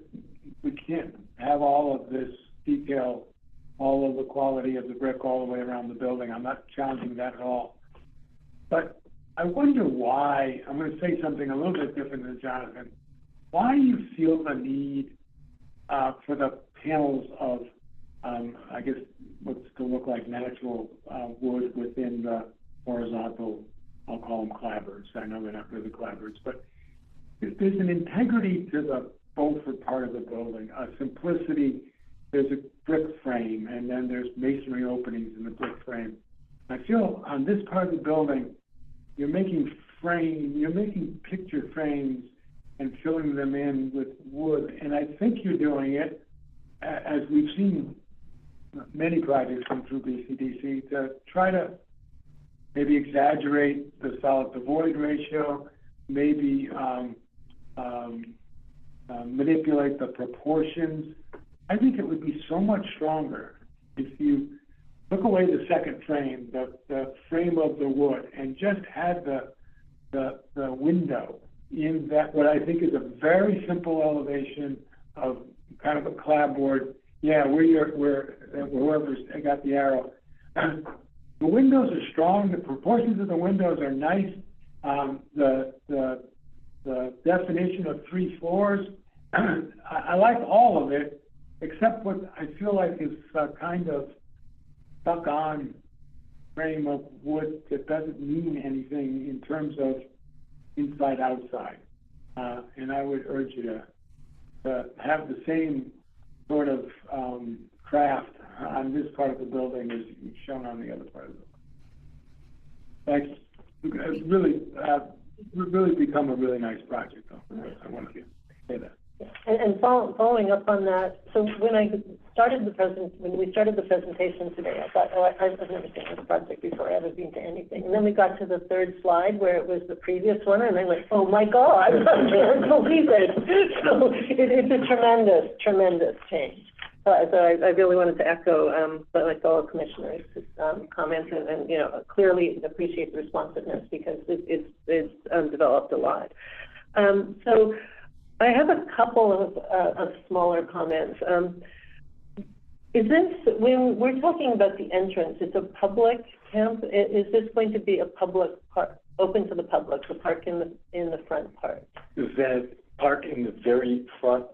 we can't have all of this detail, all of the quality of the brick all the way around the building. I'm not challenging that at all. But I wonder why, I'm going to say something a little bit different than Jonathan, why you feel the need for the panels of, I guess, what's to look like natural wood within the horizontal, I'll call them clapboards. I know they're not really clapboards, but there's an integrity to the Beaufort part of the building, a simplicity. There's a brick frame, and then there's masonry openings in the brick frame. I feel on this part of the building, you're making picture frames and filling them in with wood, and I think you're doing it, as we've seen many projects come through BCDC, to try to maybe exaggerate the solid to void ratio, maybe manipulate the proportions. I think it would be so much stronger if you took away the second frame, the frame of the wood, and just had the window in that, what I think is a very simple elevation of kind of a clapboard. Yeah, whoever's got the arrow. The windows are strong. The proportions of the windows are nice. The definition of 3 floors, I like all of it, except what I feel like is kind of stuck on frame of wood that doesn't mean anything in terms of inside outside. And I would urge you to have the same sort of craft on this part of the building as shown on the other part of the building. It's really become a really nice project, though. I want to say that. And following up on that, so when we started the presentation today, I thought, I've never seen this project before. I haven't been to anything. And then we got to the third slide where it was the previous one, and I went, oh my God, I can't believe it. So it's a tremendous change. So I really wanted to echo my fellow commissioners' comments and clearly appreciate the responsiveness because it's developed a lot. So I have a couple of smaller comments. When we're talking about the entrance, it's a public camp. Is this going to be a public park, open to the public, the park in the front part? That park in the very front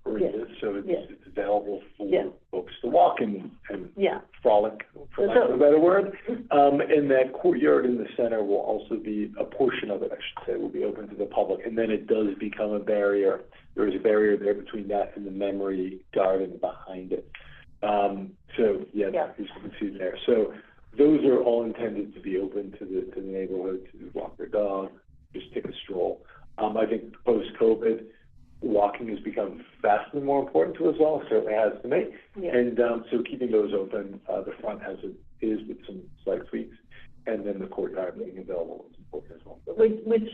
area, so it's available for folks to walk and frolic, for lack of a better word. And that courtyard in the center will also be, a portion of it, I should say, will be open to the public. And then it does become a barrier. There is a barrier there between that and the memory garden behind it. As you can see there. So those are all intended to be open to the neighborhood, to walk their dog, just take a stroll. I think post-COVID, walking has become vastly more important to us all. Certainly has to me. Yeah. And so keeping those open, the front is with some slight tweaks, and then the courtyard being available is important as well. Which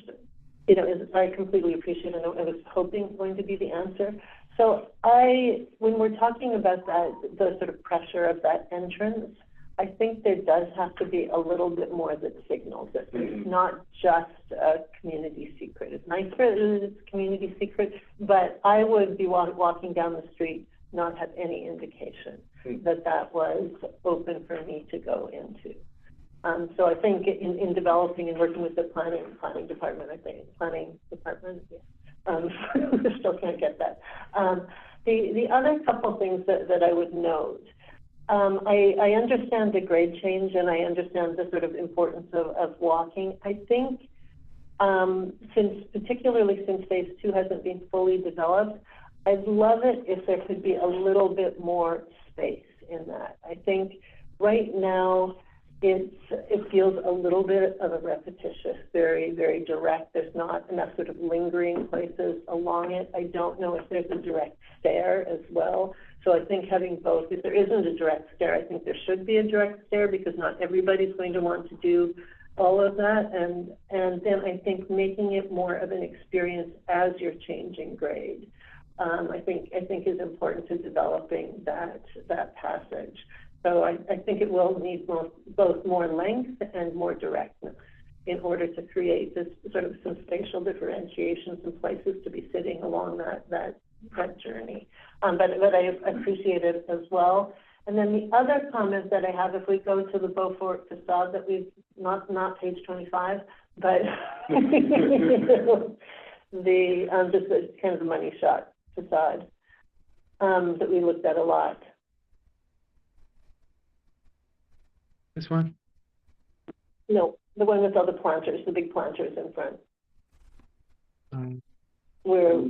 I completely appreciate, and I was hoping going to be the answer. So when we're talking about that, the sort of pressure of that entrance, I think there does have to be a little bit more that signals that it's not just a community secret. It's nice for it's a community secret, but I would be walking down the street, not have any indication that was open for me to go into. So I think in developing and working with the planning department, still can't get that. The other couple things that I would note. I understand the grade change and I understand the sort of importance of walking. I think particularly since phase 2 hasn't been fully developed, I'd love it if there could be a little bit more space in that. I think right now it feels a little bit of a repetitious, very, very direct. There's not enough sort of lingering places along it. I don't know if there's a direct stair as well. So So I think having both, if there isn't a direct stair, I think there should be a direct stair because not everybody's going to want to do all of that. And then I think making it more of an experience as you're changing grade, I think is important to developing that passage. So I think it will need both more length and more directness in order to create this sort of some spatial differentiations and places to be sitting along that journey. But I appreciate it as well. And then the other comment that I have, if we go to the Beaufort facade that we've, not page 25, but just the kind of the money shot facade that we looked at a lot. This one? No, the one with all the planters, the big planters in front. Where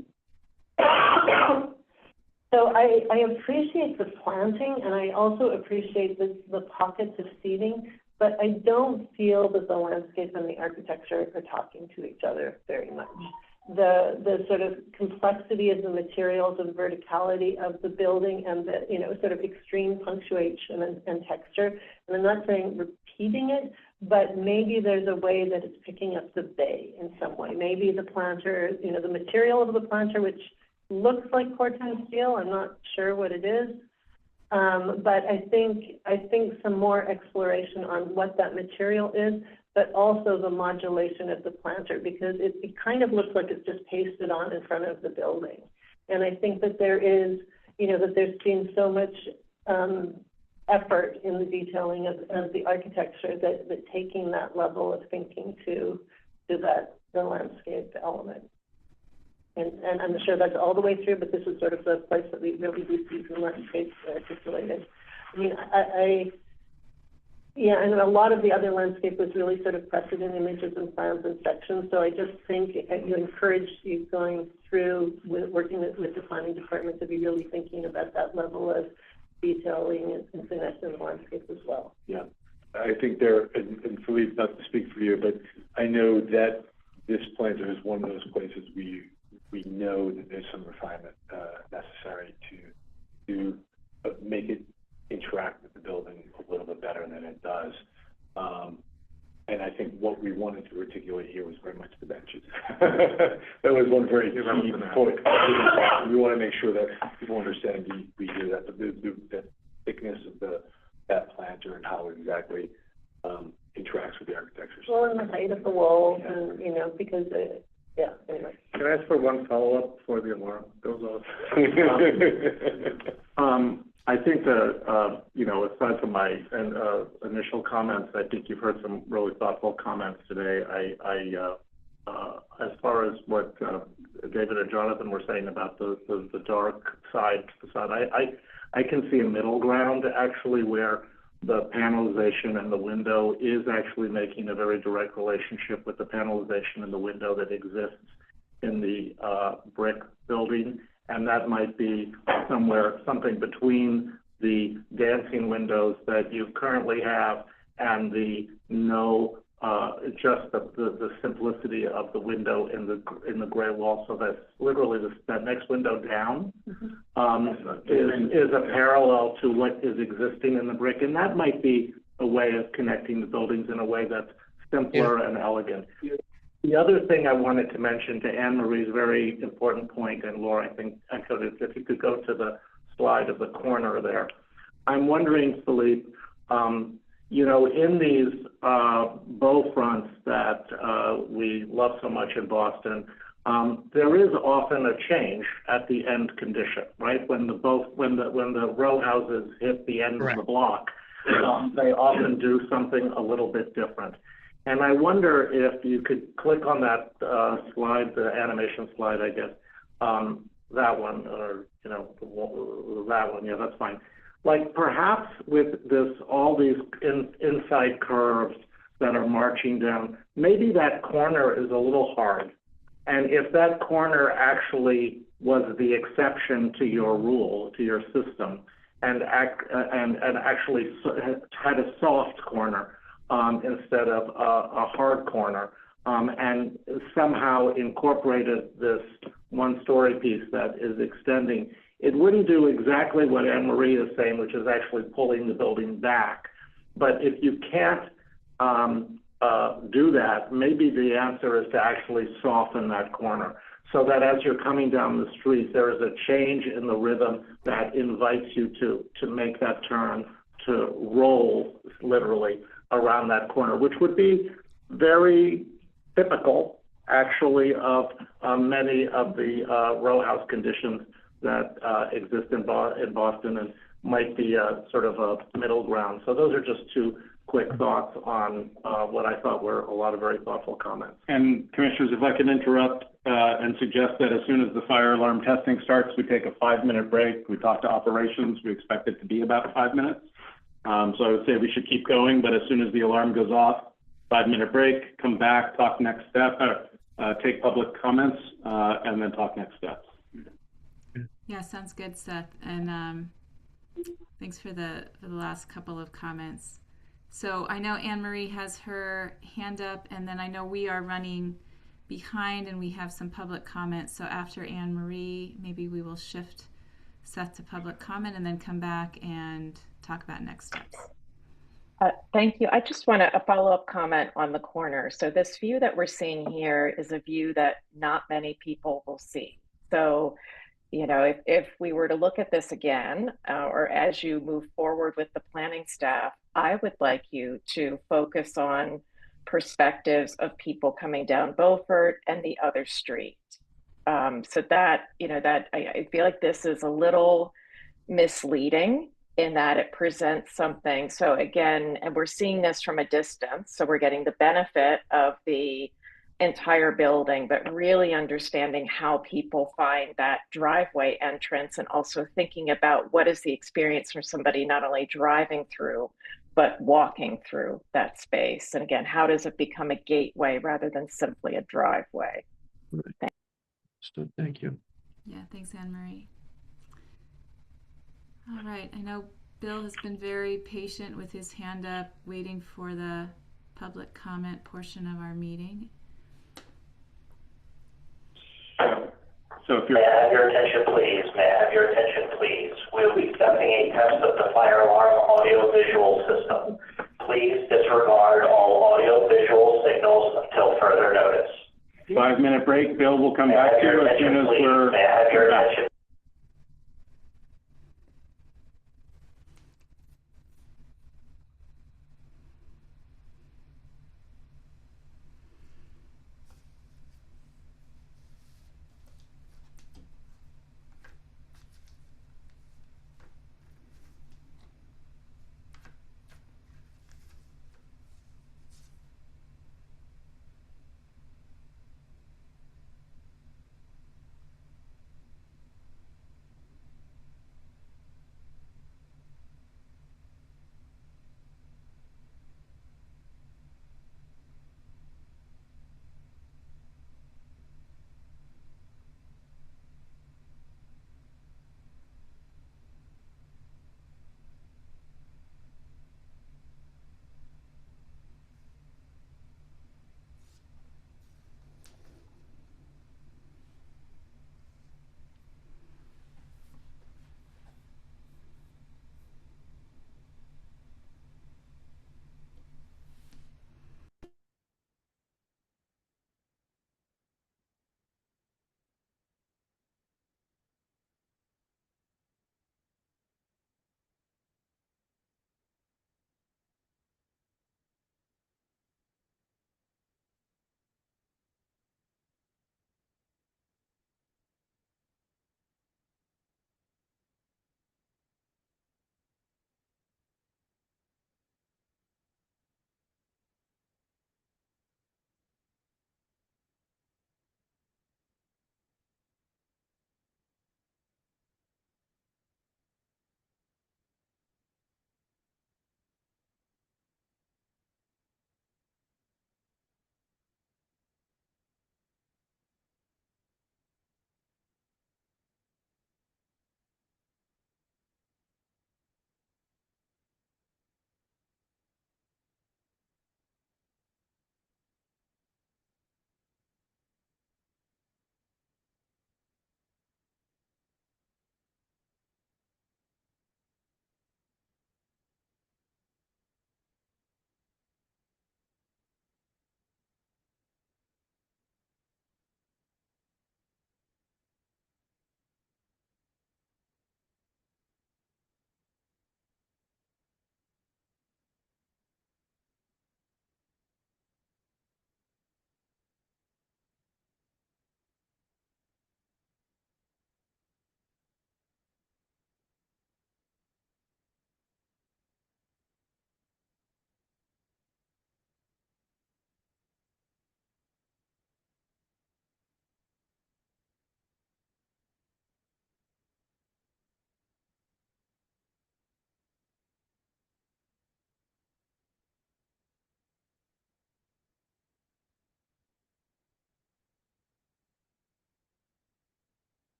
so I appreciate the planting, and I also appreciate the pockets of seating, but I don't feel that the landscape and the architecture are talking to each other very much. The sort of complexity of the materials and verticality of the building and the, sort of extreme punctuation and texture. And I'm not saying repeating it, but maybe there's a way that it's picking up the bay in some way. Maybe the planter, the material of the planter, which looks like Corten steel, I'm not sure what it is. But I think some more exploration on what that material is, but also the modulation of the planter, because it kind of looks like it's just pasted on in front of the building. And I think that there is, that there's been so much effort in the detailing of the architecture that taking that level of thinking to the landscape element. And I'm sure that's all the way through, but this is sort of the place that we really do see the landscape articulated. I mean, and a lot of the other landscape was really sort of precedent images and plans and sections. So I just think you encourage you going through working with the planning department to be really thinking about that level of detailing and finesse in the landscape as well. Yeah, I think and Philippe, not to speak for you, but I know that this planter is one of those places we know that there's some refinement necessary to make it interact with the building a little bit better than it does. And I think what we wanted to articulate here was very much the benches. That was one very key point. We want to make sure that people understand we do that, the thickness of that planter and how it exactly interacts with the architecture. Well, and the height of the walls, and because yeah, anyway. Can I ask for one follow-up before the alarm goes off? I think that, aside from my initial comments, I think you've heard some really thoughtful comments today. As far as what David and Jonathan were saying about the dark side facade, I can see a middle ground actually where the panelization and the window is actually making a very direct relationship with the panelization and the window that exists in the brick building. And that might be something between the dancing windows that you currently have and the just the simplicity of the window in the gray wall. So that's literally that next window down is a parallel to what is existing in the brick, and that might be a way of connecting the buildings in a way that's simpler and elegant. The other thing I wanted to mention to Anne Marie's very important point, and Laura, I think echoed it, if you could go to the slide of the corner there. I'm wondering, Philippe, in these bow fronts that we love so much in Boston, there is often a change at the end condition, right? When the row houses hit the end of the block, they often do something a little bit different. And I wonder if you could click on that slide, the animation slide, I guess, that one, or that one. Yeah, that's fine. Like perhaps with all these inside curves that are marching down, maybe that corner is a little hard. And if that corner actually was the exception to your rule, to your system, and actually had a soft corner instead of a hard corner, and somehow incorporated this one-story piece that is extending It wouldn't do exactly what Anne Marie is saying, which is actually pulling the building back. But if you can't do that, maybe the answer is to actually soften that corner so that as you're coming down the street, there is a change in the rhythm that invites you to make that turn, to roll literally around that corner, which would be very typical actually of many of the row house conditions that exist in Boston and might be sort of a middle ground. So those are just two quick thoughts on what I thought were a lot of very thoughtful comments. And Commissioners, if I can interrupt and suggest that as soon as the fire alarm testing starts, we take a 5-minute break. We talk to operations. We expect it to be about 5 minutes. So I would say we should keep going, but as soon as the alarm goes off, 5-minute break, come back, talk next step, take public comments, and then talk next steps. Yeah, sounds good, Seth. And thanks for the last couple of comments. So I know Anne Marie has her hand up, and then I know we are running behind and we have some public comments. So after Anne Marie, maybe we will shift Seth to public comment and then come back and talk about next steps. Thank you. I just want a follow-up comment on the corner. So this view that we're seeing here is a view that not many people will see. So, you know, if we were to look at this again, or as you move forward with the planning staff, I would like you to focus on perspectives of people coming down Beaufort and the other street. So that, you know, that I feel like this is a little misleading in that it presents something. So again, and we're seeing this from a distance, so we're getting the benefit of the entire building, but really understanding how people find that driveway entrance and also thinking about what is the experience for somebody not only driving through, but walking through that space. And again, how does it become a gateway rather than simply a driveway? Right. Thank you. Yeah, thanks, Anne Marie. All right, I know Bill has been very patient with his hand up, waiting for the public comment portion of our meeting. So if May I have your attention, please? May I have your attention, please? We'll be conducting a test of the fire alarm audio-visual system. Please disregard all audio-visual signals until further notice. 5-minute break. Bill will come back to you as soon as we're May I have your back. attention?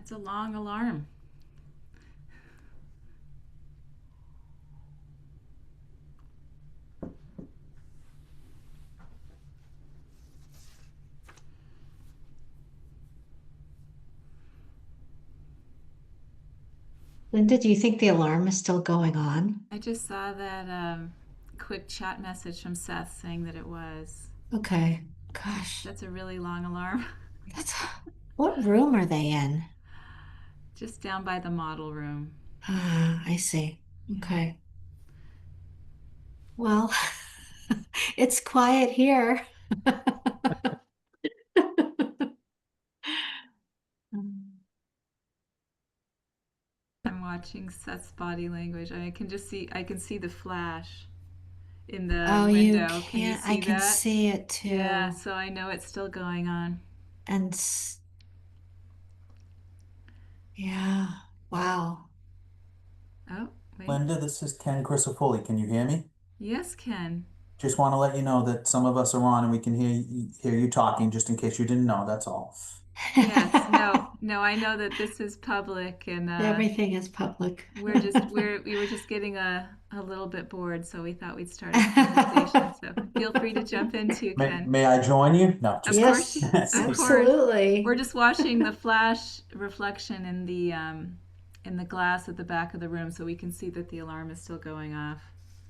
That's a long alarm. Linda, do you think the alarm is still going on? I just saw that quick chat message from Seth saying that it was. Okay. Gosh, That's a really long alarm. what room are they in? Just down by the model room. I see. Okay. Well, it's quiet here. I'm watching Seth's body language. I can see the flash in the Oh, window. you Can you can't. see I can that? see it too. Yeah, so I know it's still going on. And yeah, wow. Oh, wait. Linda, this is Ken Crisafulli. Can you hear me? Yes, Ken. Just want to let you know that some of us are on and we can hear you talking, just in case you didn't know, that's all. Yes, no, I know that this is public and Everything is public. we were just getting a little bit bored, so we thought we'd start a conversation. So feel free to jump in too, Ken. May I join you? No, just Of course, Yes, of course. absolutely. We're just watching the flash reflection in the glass at the back of the room, so we can see that the alarm is still going off.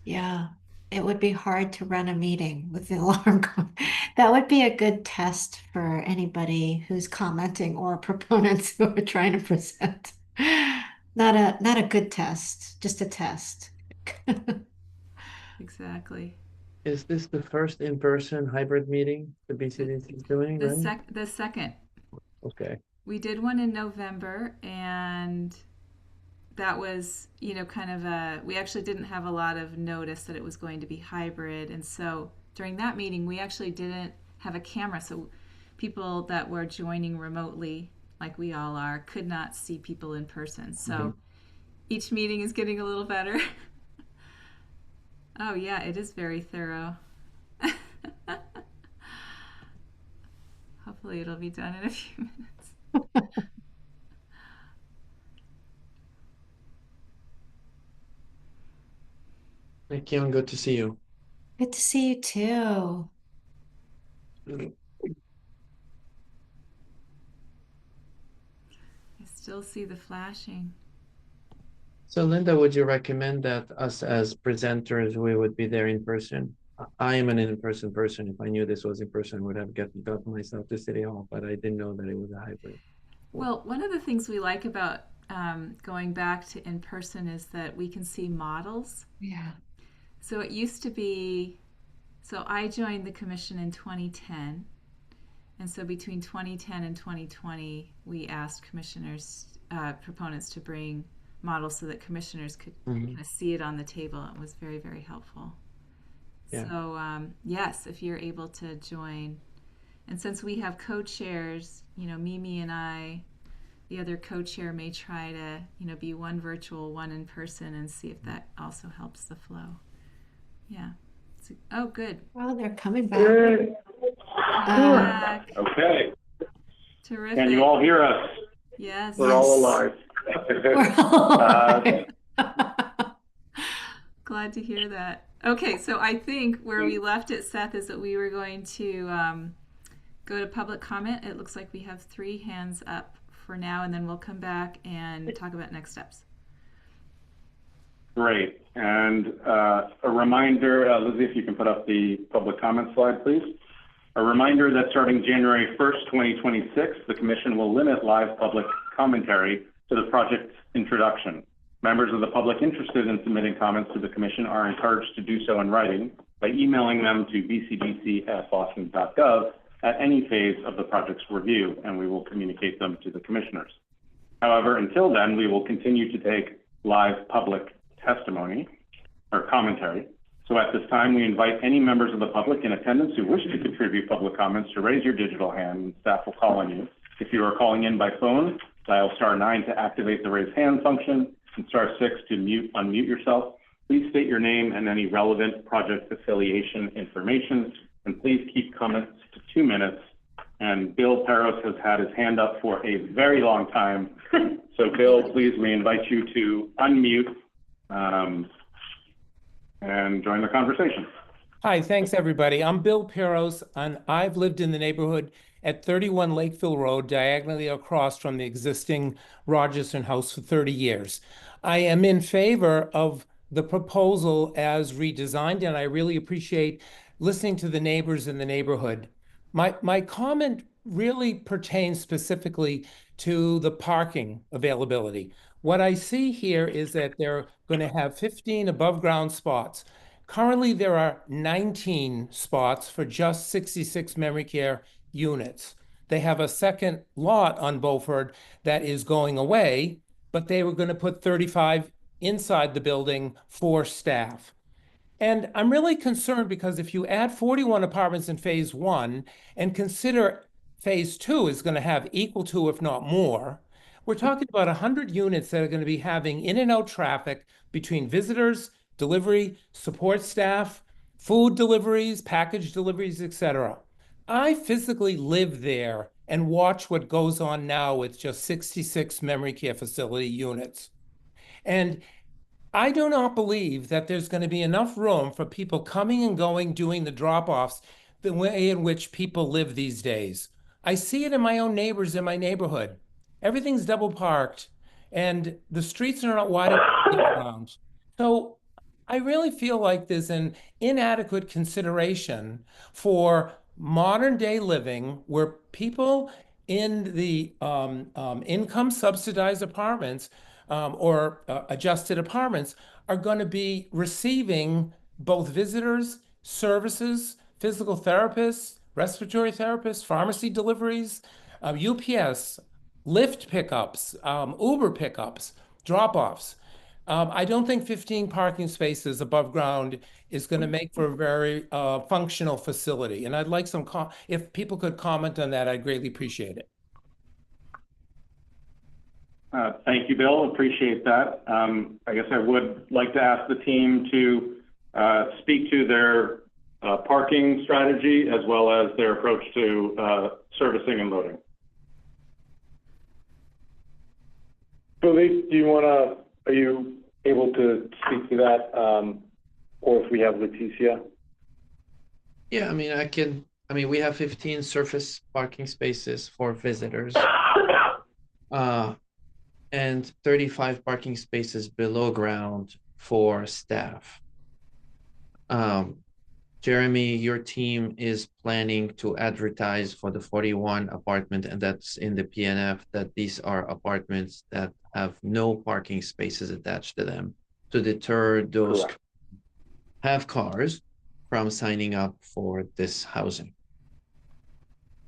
Yeah, it would be hard to run a meeting with the alarm going. That would be a good test for anybody who's commenting or proponents who are trying to present. Not a good test, just a test. Exactly. Is this the first in-person hybrid meeting the BCDC is doing, right? The second. Okay. We did one in November, and that was, kind of we actually didn't have a lot of notice that it was going to be hybrid. And so during that meeting, we actually didn't have a camera. So people that were joining remotely, like we all are, could not see people in person. So each meeting is getting a little better. Oh, yeah, it is very thorough. Hopefully it'll be done in a few minutes. Thank you, and good to see you. Good to see you too. I still see the flashing. So Linda, would you recommend that us as presenters, we would be there in person? I am an in-person person. If I knew this was in person, I would have gotten myself to City Hall, but I didn't know that it was a hybrid. Well, one of the things we like about going back to in-person is that we can see models. Yeah. So it used to be, so I joined the commission in 2010. And so between 2010 and 2020, we asked commissioners, proponents to bring models so that commissioners could kind of see it on the table. It was very, very helpful. Yeah. So yes, if you're able to join. And since we have co-chairs, Mimi and I, the other co-chair may try to, be one virtual, one in person, and see if that also helps the flow. Yeah. Oh, good. Oh, they're coming back. Okay. Terrific. Can you all hear us? Yes. We're all alive. Glad to hear that. Okay, so I think where we left it, Seth, is that we were going to go to public comment. It looks like we have 3 hands up for now, and then we'll come back and talk about next steps. Great. And a reminder, Lizzie, if you can put up the public comment slide, please. A reminder that starting January 1st, 2026, the Commission will limit live public commentary to the project's introduction. Members of the public interested in submitting comments to the Commission are encouraged to do so in writing by emailing them to bcdc@boston.gov at any phase of the project's review, and we will communicate them to the Commissioners. However, until then, we will continue to take live public testimony or commentary. So at this time, we invite any members of the public in attendance who wish to contribute public comments to raise your digital hand, and staff will call on you. If you are calling in by phone, dial *9 to activate the raise hand function and *6 to unmute yourself. Please state your name and any relevant project affiliation information, and please keep comments to 2 minutes And Bill Peros has had his hand up for a very long time. So Bill, please, we invite you to unmute and join the conversation. Hi, thanks everybody. I'm Bill Peros, and I've lived in the neighborhood at 31 Lakeville Road, diagonally across from the existing Rogerson house for 30 years. I am in favor of the proposal as redesigned, and I really appreciate listening to the neighbors in the neighborhood. My comment really pertains specifically to the parking availability. What I see here is that they're going to have 15 above ground spots. Currently, there are 19 spots for just 66 memory care units. They have a second lot on Beaufort that is going away, but they were going to put 35 inside the building for staff. And I'm really concerned because if you add 41 apartments in phase 1 and consider phase 2 is going to have equal to, if not more, we're talking about 100 units that are going to be having in and out traffic between visitors, delivery, support staff, food deliveries, package deliveries, etc. I physically live there and watch what goes on now with just 66 memory care facility units. And I do not believe that there's going to be enough room for people coming and going, doing the drop-offs the way in which people live these days. I see it in my own neighbors in my neighborhood. Everything's double parked and the streets are not wide around. So I really feel like there's an inadequate consideration for modern day living where people in the income subsidized apartments or adjusted apartments are going to be receiving both visitors, services, physical therapists, respiratory therapists, pharmacy deliveries, UPS, Lyft pickups, Uber pickups, drop-offs. I don't think 15 parking spaces above ground is going to make for a very functional facility. And I'd like some, if people could comment on that, I'd greatly appreciate it. Thank you, Bill. Appreciate that. I guess I would like to ask the team to speak to their parking strategy as well as their approach to servicing and loading. Billy, are you able to speak to that? Or if we have Leticia? Yeah, I mean, we have 15 surface parking spaces for visitors. And 35 parking spaces below ground for staff. Jeremy, your team is planning to advertise for the 41 apartment, and that's in the PNF, that these are apartments that have no parking spaces attached to them to deter those who have cars from signing up for this housing.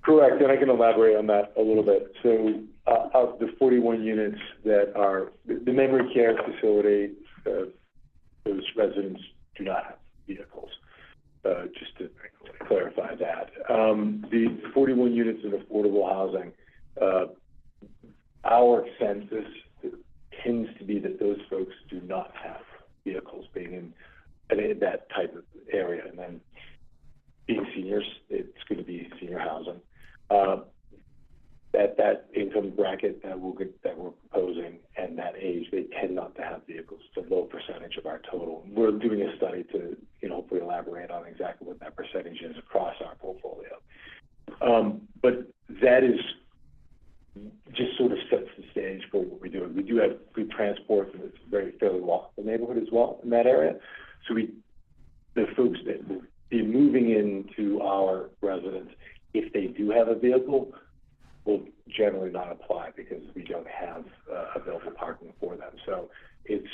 Correct, and I can elaborate on that a little bit. So of the 41 units that are the memory care facility, those residents do not have vehicles, just to clarify that. The 41 units in affordable housing, our census tends to be that those folks do not have vehicles being in that type of area. And then being seniors, it's going to be senior housing. That income bracket that we're proposing and that age, they tend not to have vehicles. It's a low percentage of our total. We're doing a study to hopefully elaborate on exactly what that percentage is across our portfolio. But that is just sort of sets the stage for what we do. We do have good transport, and it's fairly walkable neighborhood as well in that area. So the folks that will be moving into our residence, if they do have a vehicle, will generally not apply because we don't have available parking for them. So it's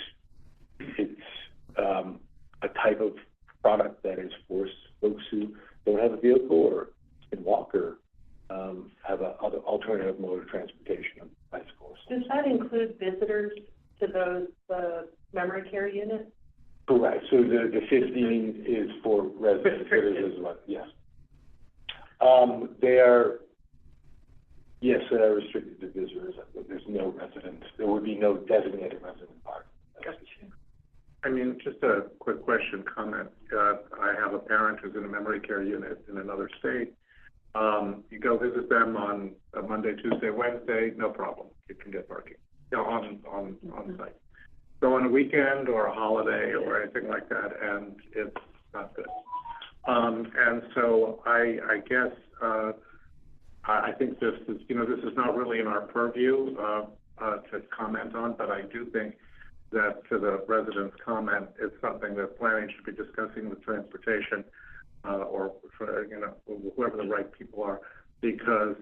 a type of product that is for folks who don't have a vehicle or can walk or have other alternative mode of transportation, bicycles. Does that include visitors to those memory care units? Correct. So the 15 is for residents as well. Yes. They are. Yes, they are restricted to visitors. There's no residents. There would be no designated resident park. I mean, just a quick comment. I have a parent who's in a memory care unit in another state, You go visit them on a Monday, Tuesday, Wednesday, no problem. You can get parking, you know, on site. Go on a weekend or a holiday or anything like that, and it's not good. And so I guess I think this is, you know, this is not really in our purview to comment on, but I do think that to the residents' comment, it's something that planning should be discussing with transportation or for, you know, whoever the right people are, because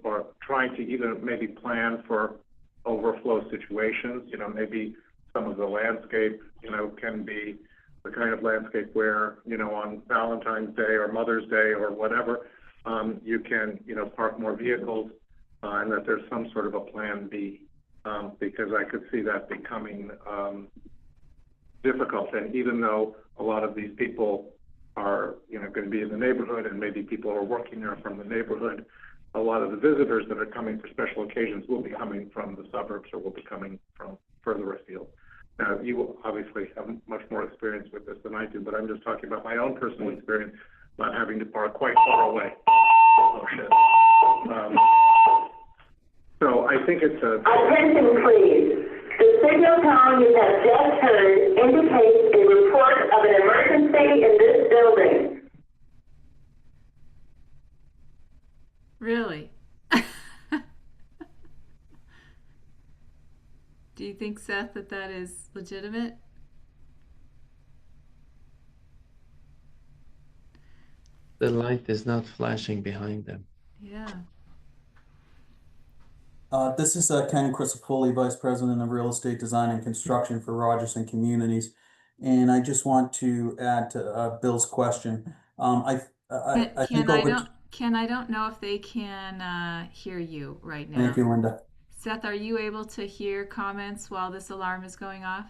or trying to either maybe plan for overflow situations. You know, maybe some of the landscape, you know, can be the kind of landscape where, you know, on Valentine's Day or Mother's Day or whatever, you can, you know, park more vehicles, and that there's some sort of a plan B, because I could see that becoming difficult. And even though a lot of these people are, you know, going to be in the neighborhood, and maybe people are working there from the neighborhood, a lot of the visitors that are coming for special occasions will be coming from the suburbs or will be coming from further afield. Now, you will obviously have much more experience with this than I do, but I'm just talking about my own personal experience about having to park quite far away. Oh, shit. So I think it's a... Attention, please. The signal tone you have just heard indicates a report of an emergency in this building. Really? Do you think, Seth, that is legitimate? The light is not flashing behind them. Yeah. This is Ken Crisafulli, Vice President of Real Estate Design and Construction for Rogerson Communities. And I just want to add to Bill's question. I think Ken, I don't know if they can hear you right now. Thank you, Linda. Seth, are you able to hear comments while this alarm is going off?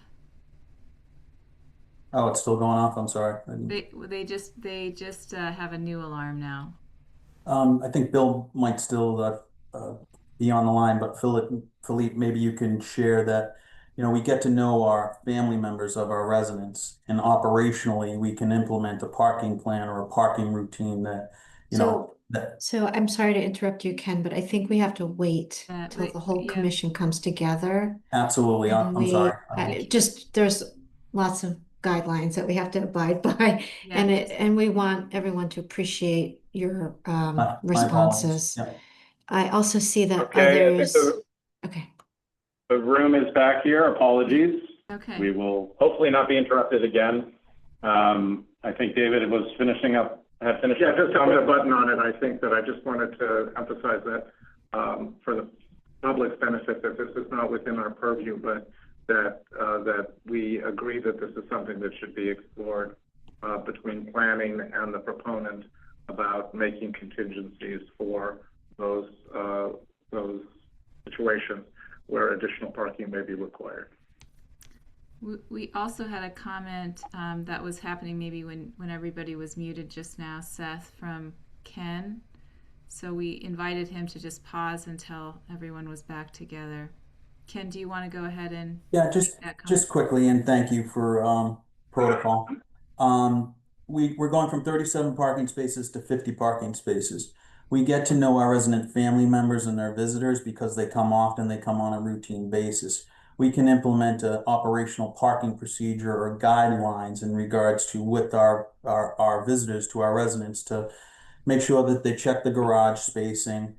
Oh, it's still going off. I'm sorry. They just have a new alarm now. I think Bill might still be on the line, but Philippe, maybe you can share that, you know, we get to know our family members of our residents, and operationally we can implement a parking plan or a parking routine that, you know. So I'm sorry to interrupt you, Ken, but I think we have to wait till the whole commission comes together. Absolutely. I'm sorry. There's lots of guidelines that we have to abide by, and we want everyone to appreciate your responses. I also see that others. Okay. The room is back here. Apologies. Okay. We will hopefully not be interrupted again. I think David had finished up. Just to put a button on it, I think that I just wanted to emphasize that for the public's benefit, that this is not within our purview, but that we agree that this is something that should be explored between planning and the proponent about making contingencies for those situations where additional parking may be required. We also had a comment that was happening maybe when everybody was muted just now, Seth, from Ken. So we invited him to just pause until everyone was back together. Ken, do you want to go ahead and... Yeah, just quickly, and thank you for protocol. We're going from 37 parking spaces to 50 parking spaces. We get to know our resident family members and their visitors because they come often, they come on a routine basis. We can implement an operational parking procedure or guidelines in regards to with our visitors to our residents to make sure that they check the garage spacing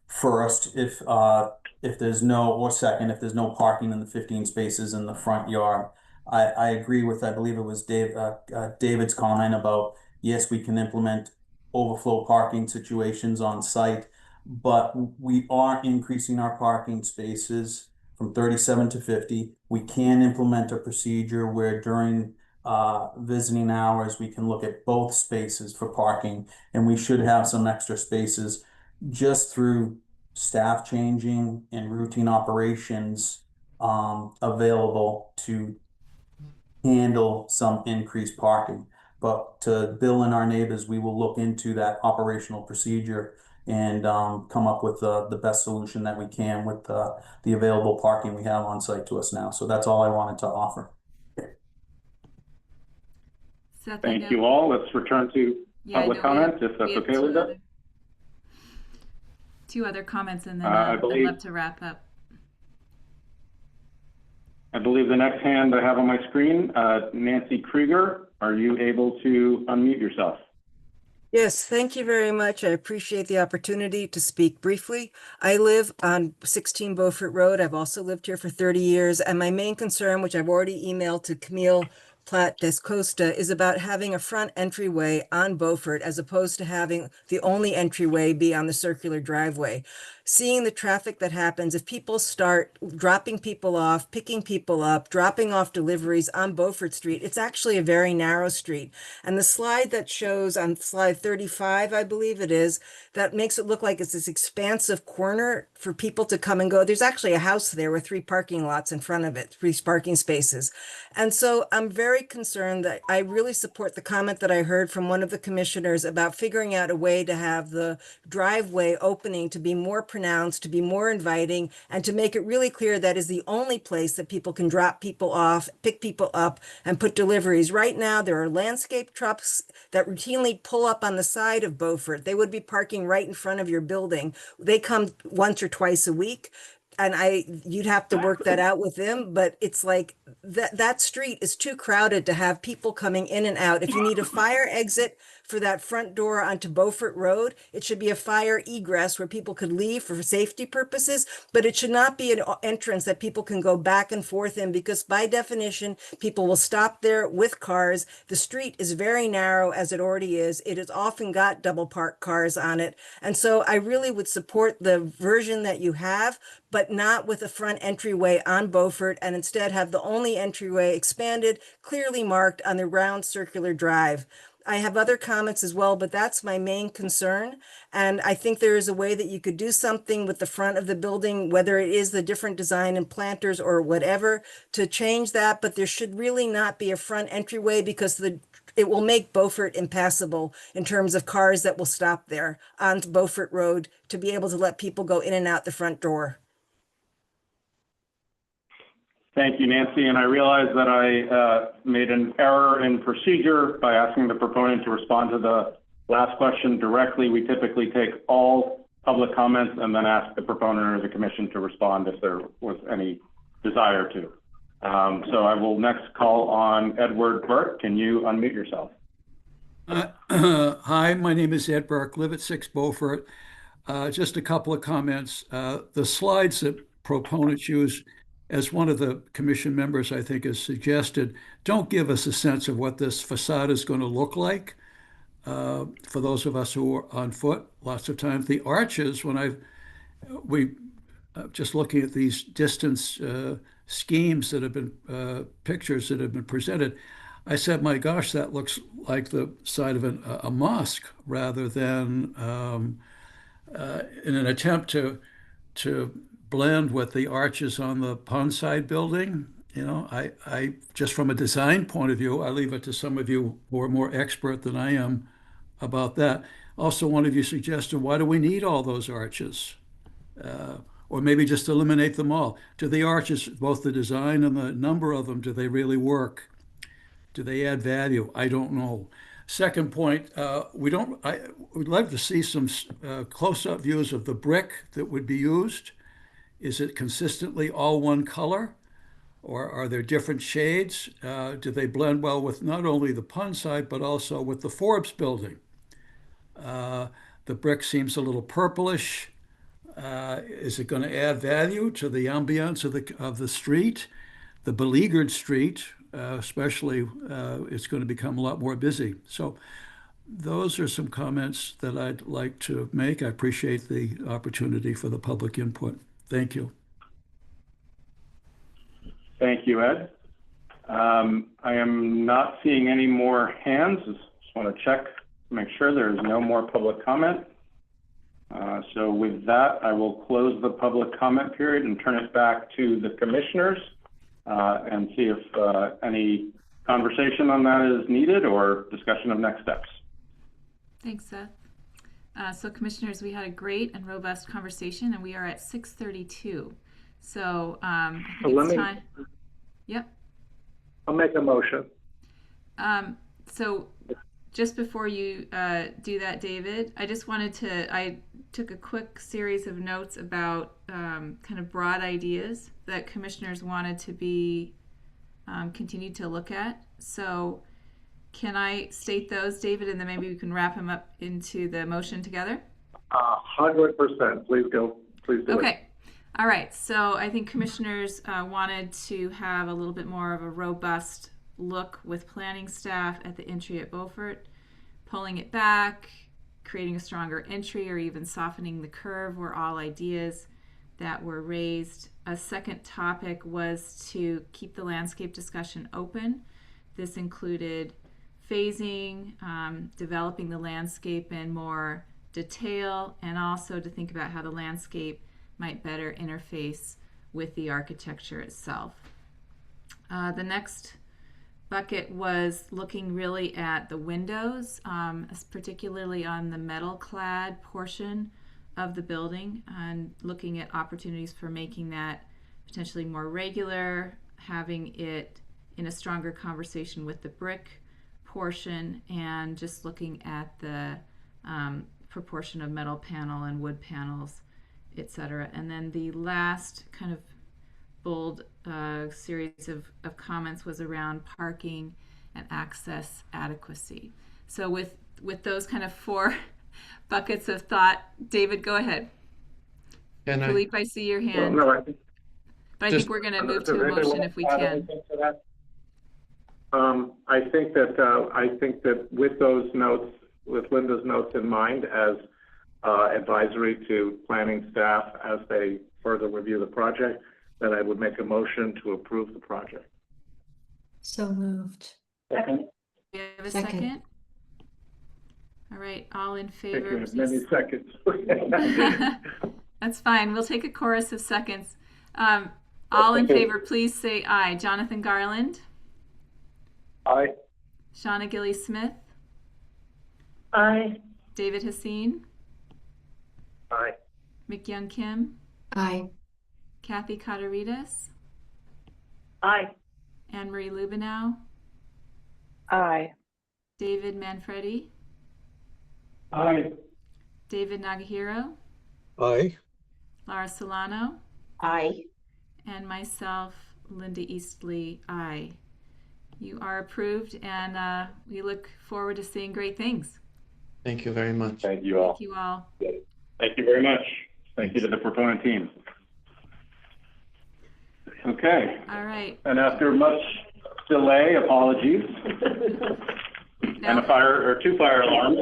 first if there's no, or second, if there's no parking in the 15 spaces in the front yard. I agree with, I believe it was David's comment about, yes, we can implement overflow parking situations on site, but we are increasing our parking spaces from 37 to 50. We can implement a procedure where during visiting hours, we can look at both spaces for parking, and we should have some extra spaces just through staff changing and routine operations available to handle some increased parking. But to Bill and our neighbors, we will look into that operational procedure and come up with the best solution that we can with the available parking we have on site to us now. So that's all I wanted to offer. Seth, Thank you all. Let's return to Yeah, public comment, if that's okay, Linda? Two other comments, and then I I'd believe- love to wrap up. I believe the next hand I have on my screen, Nancy Krieger, are you able to unmute yourself? Yes, thank you very much. I appreciate the opportunity to speak briefly. I live on 16 Beaufort Road. I've also lived here for 30 years. And my main concern, which I've already emailed to Camille Platt Descosta, is about having a front entryway on Beaufort as opposed to having the only entryway be on the circular driveway. Seeing the traffic that happens, if people start dropping people off, picking people up, dropping off deliveries on Beaufort Street, it's actually a very narrow street. And the slide that shows on slide 35, I believe it is, that makes it look like it's this expansive corner for people to come and go. There's actually a house there with 3 parking lots in front of it, 3 parking spaces. And so I'm very concerned that I really support the comment that I heard from one of the commissioners about figuring out a way to have the driveway opening to be more pronounced, to be more inviting, and to make it really clear that is the only place that people can drop people off, pick people up, and put deliveries. Right now, there are landscape trucks that routinely pull up on the side of Beaufort. They would be parking right in front of your building. They come once or twice a week. And you'd have to work that out with them, but it's like that street is too crowded to have people coming in and out. If you need a fire exit for that front door onto Beaufort Road, it should be a fire egress where people could leave for safety purposes, but it should not be an entrance that people can go back and forth in, because by definition, people will stop there with cars. The street is very narrow as it already is. It has often got double parked cars on it. And so I really would support the version that you have, but not with a front entryway on Beaufort, and instead have the only entryway expanded, clearly marked on the round circular drive. I have other comments as well, but that's my main concern. And I think there is a way that you could do something with the front of the building, whether it is the different design and planters or whatever, to change that. But there should really not be a front entryway, because it will make Beaufort impassable in terms of cars that will stop there on Beaufort Road to be able to let people go in and out the front door. Thank you, Nancy. And I realize that I made an error in procedure by asking the proponent to respond to the last question directly. We typically take all public comments and then ask the proponent or the commission to respond if there was any desire to. So I will next call on Edward Burke. Can you unmute yourself? Hi, my name is Ed Burke, live at 6 Beaufort. Just a couple of comments. The slides that proponents use, as one of the commission members, I think, has suggested, don't give us a sense of what this facade is going to look like. For those of us who are on foot, lots of times the arches, just looking at these distance schemes that have been, pictures that have been presented, I said, my gosh, that looks like the side of a mosque, rather than in an attempt to blend with the arches on the pondside building. You know, I just from a design point of view, I leave it to some of you who are more expert than I am about that. Also, one of you suggested, why do we need all those arches? Or maybe just eliminate them all. Do the arches, both the design and the number of them, do they really work? Do they add value? I don't know. Second point, we'd like to see some close-up views of the brick that would be used. Is it consistently all one color, or are there different shades? Do they blend well with not only the pond side, but also with the Forbes building? The brick seems a little purplish. Is it going to add value to the ambiance of the street? The beleaguered street, especially, it's going to become a lot more busy. So those are some comments that I'd like to make. I appreciate the opportunity for the public input. Thank you. Thank you, Ed. I am not seeing any more hands. Just want to check, make sure there's no more public comment. So with that, I will close the public comment period and turn it back to the commissioners and see if any conversation on that is needed or discussion of next steps. Thanks, Seth. So commissioners, we had a great and robust conversation, and we are at 6:32. So I think it's time. Yep. I'll make a motion. So just before you do that, David, I just wanted to, I took a quick series of notes about kind of broad ideas that commissioners wanted to be continued to look at. So can I state those, David, and then maybe we can wrap them up into the motion together? 100%. Please go. Please do it. Okay. All right. So I think commissioners wanted to have a little bit more of a robust look with planning staff at the entry at Beaufort, pulling it back, creating a stronger entry, or even softening the curve were all ideas that were raised. A second topic was to keep the landscape discussion open. This included phasing, developing the landscape in more detail, and also to think about how the landscape might better interface with the architecture itself. The next bucket was looking really at the windows, particularly on the metal-clad portion of the building, and looking at opportunities for making that potentially more regular, having it in a stronger conversation with the brick portion, and just looking at the proportion of metal panel and wood panels, etc. And then the last kind of bold series of comments was around parking and access adequacy. So with those kind of 4 buckets of thought, David, go ahead. Philippe, I see your hand. Well, no, but I think we're going to move to a motion if we can. I think that with those notes, with Linda's notes in mind as advisory to planning staff as they further review the project, that I would make a motion to approve the project. So moved. Do we have a second? All right, all in favor? Taking many seconds. That's fine. We'll take a chorus of seconds. All in favor, please say aye. Jonathan Garland? Aye. Shauna Gilly-Smith? Aye. David Haseen? Aye. McYoung Kim? Aye. Kathy Kotarides? Aye. Anne Marie Lubenow? Aye. David Manfredi? Aye. David Nagahiro? Aye. Laura Solano? Aye. And myself, Linda Eastley, aye. You are approved, and we look forward to seeing great things. Thank you very much. Thank you all. Thank you all. Thank you very much. Thank you to the proponent team. Okay. All right. And after much delay, apologies, and a fire or 2 fire alarms,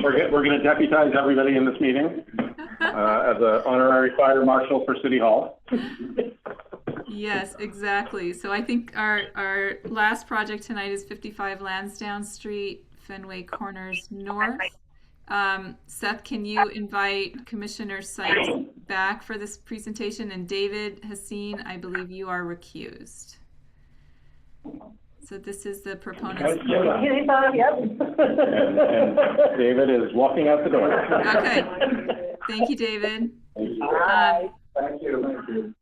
we're going to deputize everybody in this meeting as an honorary fire marshal for City Hall. Yes, exactly. So I think our last project tonight is 55 Lansdowne Street, Fenway Corners North. Seth, can you invite Commissioner Sykes back for this presentation? And David Haseen, I believe you are recused. So this is the proponent's. Yep. And David is walking out the door. Okay. Thank you, David. Thank you. Thank you.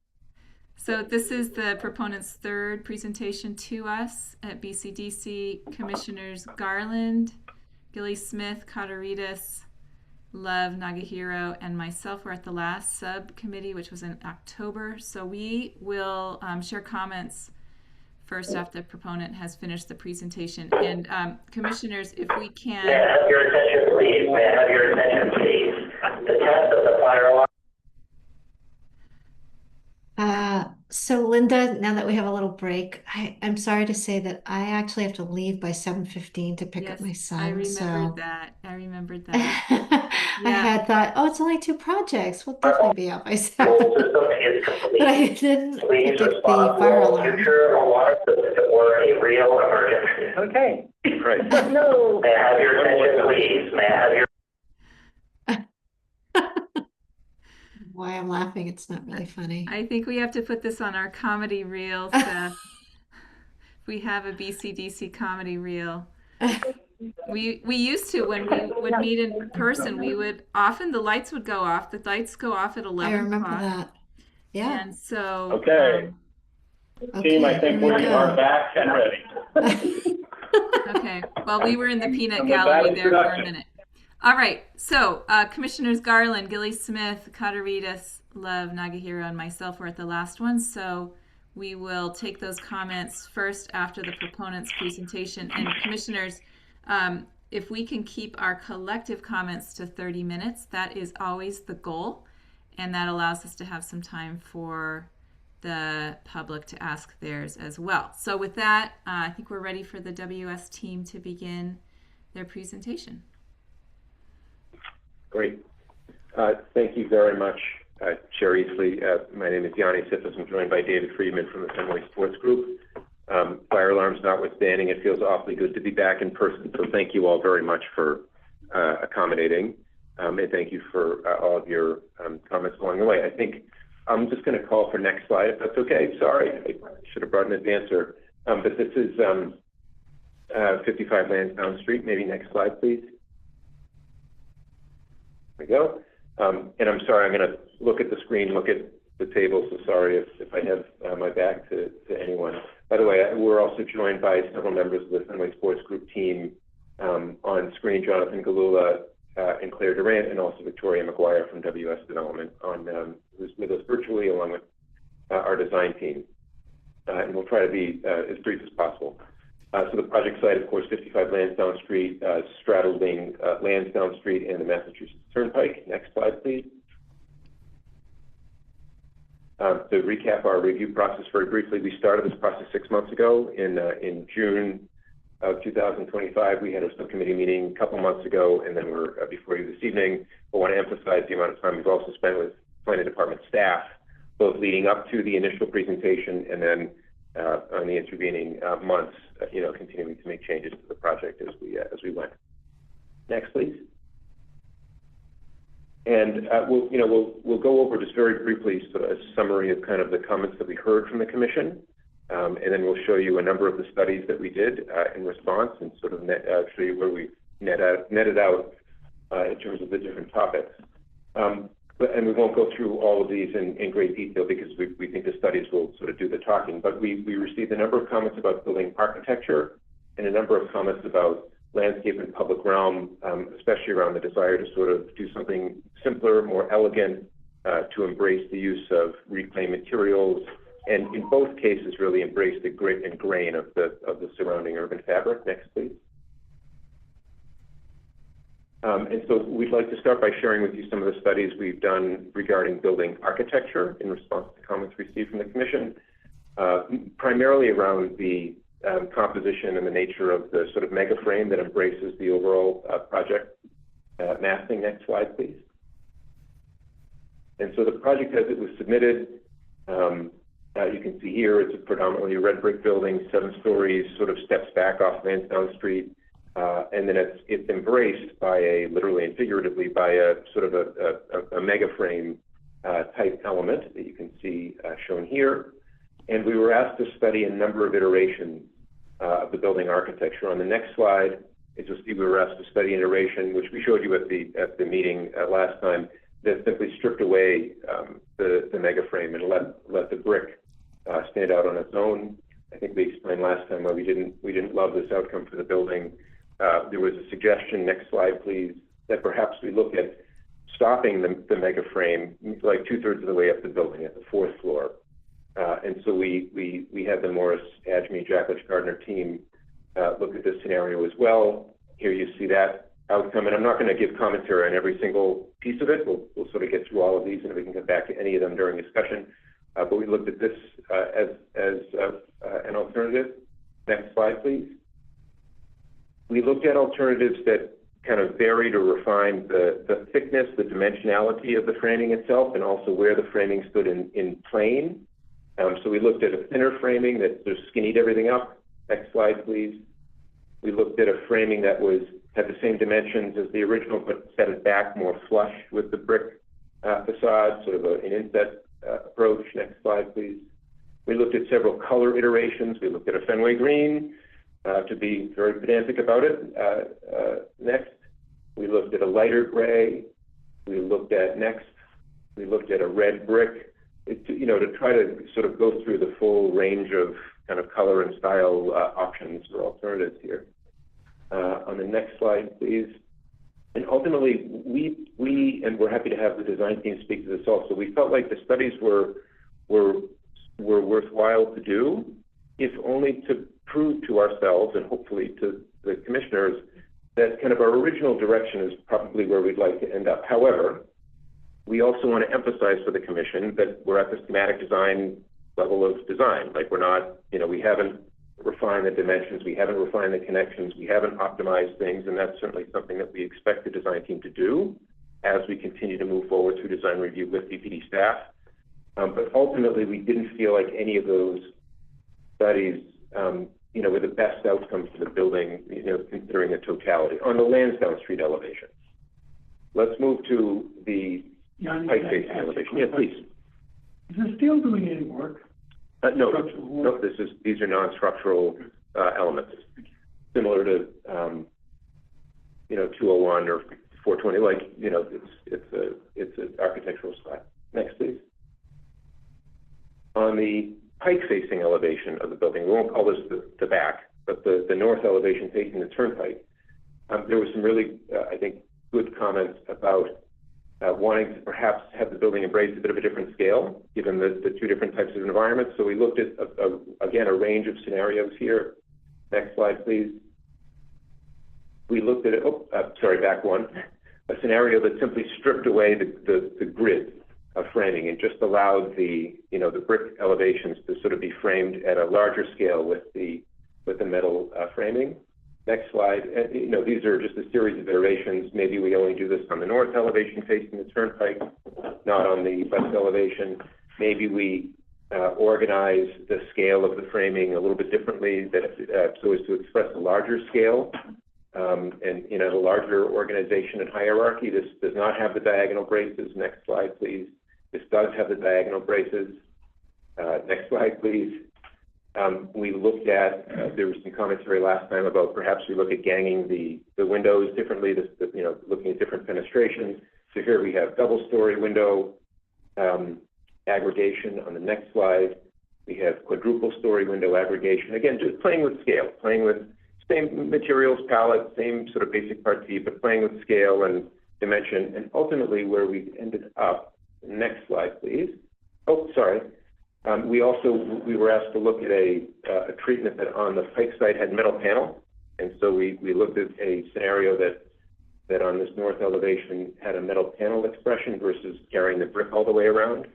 So this is the proponent's 3rd presentation to us at BCDC. Commissioners Garland, Gilly-Smith, Kotarides, Love, Nagahiro, and myself were at the last subcommittee, which was in October. So we will share comments first after the proponent has finished the presentation. And commissioners, if we can. May I have your attention, please? May I have your attention, please? The test of the fire alarm. So Linda, now that we have a little break, I'm sorry to say that I actually have to leave by 7:15 to pick up my son. I remembered that. I had thought, oh, it's only 2 projects. We'll definitely be out by 7. But I didn't predict the fire alarm. Future alarm or a real emergency. Okay. Great. No. May I have your attention, please? May I have your Why I'm laughing, it's not really funny. I think we have to put this on our comedy reel, Seth. We have a BCDC comedy reel. We used to, when we would meet in person, we would often, the lights would go off. The lights go off at 11 I remember o'clock. that. Yeah. And so. Okay. Team, I think we are back and ready. Okay, well, we were in the peanut And with that gallery there for a introduction. minute. All right, so Commissioners Garland, Gilly Smith, Kateritas, Love, Nagahiro, and myself were at the last one. So we will take those comments first after the proponent's presentation. And Commissioners, if we can keep our collective comments to 30 minutes, that is always the goal. And that allows us to have some time for the public to ask theirs as well. So with that, I think we're ready for the WS team to begin their presentation. Great. Thank you very much, Chair Easley. My name is Yanni Siffis. I'm joined by David Friedman from the Fenway Sports Group. Fire alarms notwithstanding, it feels awfully good to be back in person. So thank you all very much for accommodating. And thank you for all of your comments along the way. I think I'm just going to call for next slide, if that's okay. Sorry, I should have brought an advancer. But this is 55 Lansdowne Street. Maybe next slide, please. There we go. And I'm sorry, I'm going to look at the screen, look at the table, so sorry if I have my back to anyone. By the way, we're also joined by several members of the Fenway Sports Group team on screen, Jonathan Galula and Claire Durant, and also Victoria McGuire from WS Development, who's with us virtually along with our design team. And we'll try to be as brief as possible. So the project site, of course, 55 Lansdowne Street, straddling Lansdowne Street and the Massachusetts Turnpike. Next slide, please. To recap our review process very briefly, we started this process 6 months ago. In June of 2025, we had a subcommittee meeting a couple months ago, and then we're before you this evening. I want to emphasize the amount of time we've also spent with planning department staff, both leading up to the initial presentation and then on the intervening months, continuing to make changes to the project as we went. Next, please. And we'll go over just very briefly sort of a summary of kind of the comments that we heard from the commission, and then we'll show you a number of the studies that we did in response, and sort of show you where we netted out in terms of the different topics. And we won't go through all of these in great detail because we think the studies will sort of do the talking. But we received a number of comments about building architecture and a number of comments about landscape and public realm, especially around the desire to sort of do something simpler, more elegant, to embrace the use of reclaimed materials, and in both cases really embrace the grit and grain of the surrounding urban fabric. Next, please. And so we'd like to start by sharing with you some of the studies we've done regarding building architecture in response to comments received from the Commission, primarily around the composition and the nature of the sort of mega frame that embraces the overall project massing. Next slide, please. And so the project as it was submitted, you can see here, it's a predominantly red brick building, 7 stories, sort of steps back off Lansdowne Street. And then it's embraced by literally and figuratively, by a sort of a mega frame type element that you can see shown here. And we were asked to study a number of iterations of the building architecture. On the next slide, as you'll see, we were asked to study an iteration, which we showed you at the meeting last time, that simply stripped away the mega frame and let the brick stand out on its own. I think we explained last time why we didn't love this outcome for the building. There was a suggestion, next slide please, that perhaps we look at stopping the mega frame like 2/3 of the way up the building at the 4th floor. And so we had the Morris, Adjmi, Jackledge Gardner team look at this scenario as well. Here you see that outcome, and I'm not going to give commentary on every single piece of it. We'll sort of get through all of these, and we can get back to any of them during discussion. But we looked at this as an alternative. Next slide, please. We looked at alternatives that kind of varied or refined the thickness, the dimensionality of the framing itself, and also where the framing stood in plane. So we looked at a thinner framing that just skinnied everything up. Next slide, please. We looked at a framing that had the same dimensions as the original, but set it back more flush with the brick facade, sort of an inset approach. Next slide, please. We looked at several color iterations. We looked at a Fenway green, to be very pedantic about it. Next, we looked at a lighter gray. We looked at a red brick, to try to sort of go through the full range of kind of color and style options or alternatives here. On the next slide, please. And ultimately, and we're happy to have the design team speak to this also, we felt like the studies were worthwhile to do, if only to prove to ourselves and hopefully to the commissioners that kind of our original direction is probably where we'd like to end up. However, we also want to emphasize for the commission that we're at the schematic design level of design. Like we're not, we haven't refined the dimensions, we haven't refined the connections, we haven't optimized things, and that's certainly something that we expect the design team to do as we continue to move forward through design review with DPD staff. But ultimately, we didn't feel like any of those studies, were the best outcomes for the building, considering the totality. On the Lansdowne Street elevation. Let's move to the height facing elevation. Yeah, please. Is the steel doing any work? No, these are non-structural elements, similar to 201 or 420. Like it's an architectural style. Next, please. On the pike-facing elevation of the building, we won't call this the back, but the north elevation facing the turnpike. There was some really, I think, good comments about wanting to perhaps have the building embrace a bit of a different scale, given the two different types of environments. So we looked at, again, a range of scenarios here. Next slide, please. We looked at, back one, a scenario that simply stripped away the grid of framing and just allowed the brick elevations to sort of be framed at a larger scale with the metal framing. Next slide. These are just a series of iterations. Maybe we only do this on the north elevation facing the turnpike, not on the west elevation. Maybe we organize the scale of the framing a little bit differently so as to express a larger scale and a larger organization and hierarchy. This does not have the diagonal braces. Next slide, please. This does have the diagonal braces. Next slide, please. We looked at, there was some commentary last time about perhaps we look at ganging the windows differently, looking at different fenestrations. So here we have double-story window aggregation. On the next slide, we have quadruple-story window aggregation. Again, just playing with scale, playing with same materials palette, same sort of basic partie, but playing with scale and dimension. And ultimately, where we ended up, next slide, please. Oh, sorry. We were asked to look at a treatment that on the pike side had metal panel. And so we looked at a scenario that on this north elevation had a metal panel expression versus carrying the brick all the way around.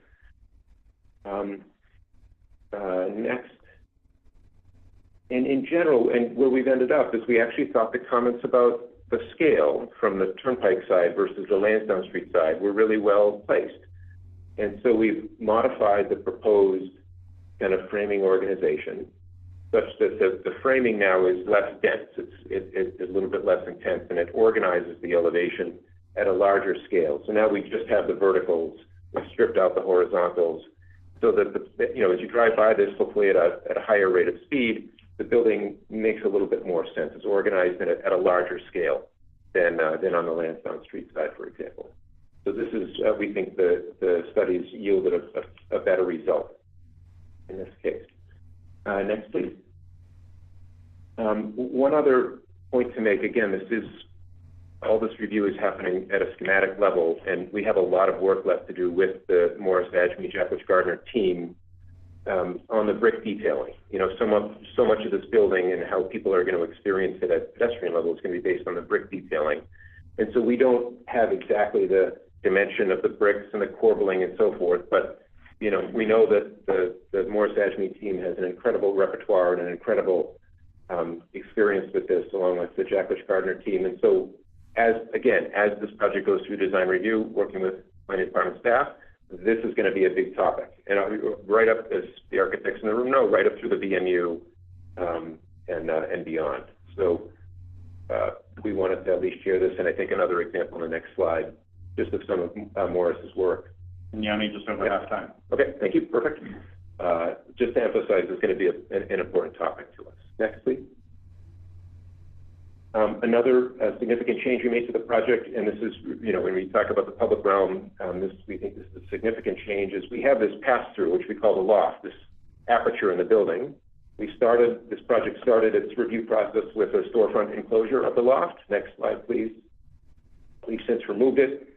Next. And in general, and where we've ended up is we actually thought the comments about the scale from the turnpike side versus the Lansdowne Street side were really well placed. And so we've modified the proposed kind of framing organization such that the framing now is less dense. It's a little bit less intense, and it organizes the elevation at a larger scale. So now we just have the verticals. We've stripped out the horizontals so that, as you drive by this, hopefully at a higher rate of speed, the building makes a little bit more sense. It's organized at a larger scale than on the Lansdowne Street side, for example. So this is, we think the studies yielded a better result in this case. Next, please. One other point to make, again, all this review is happening at a schematic level, and we have a lot of work left to do with the Morris Adjmi Jacklich Gardner team on the brick detailing. So much of this building and how people are going to experience it at pedestrian level is going to be based on the brick detailing. And so we don't have exactly the dimension of the bricks and the corbelling and so forth, but we know that the Morris Adjmi team has an incredible repertoire and an incredible experience with this, along with the Jacklich Gardner team. And so, as this project goes through design review, working with planning department staff, this is going to be a big topic, and right up, as the architects in the room know, right up through the BMU and beyond. So we wanted to at least share this, and I think another example on the next slide, just of some of Morris's work. Yanni, just over half time. Okay, thank you. Perfect. Just to emphasize, it's going to be an important topic to us. Next, please. Another significant change we made to the project, and this is, when we talk about the public realm, we think this is a significant change, is we have this pass-through, which we call the loft, this aperture in the building, This project started its review process with a storefront enclosure of the loft. Next slide, please. We've since removed it,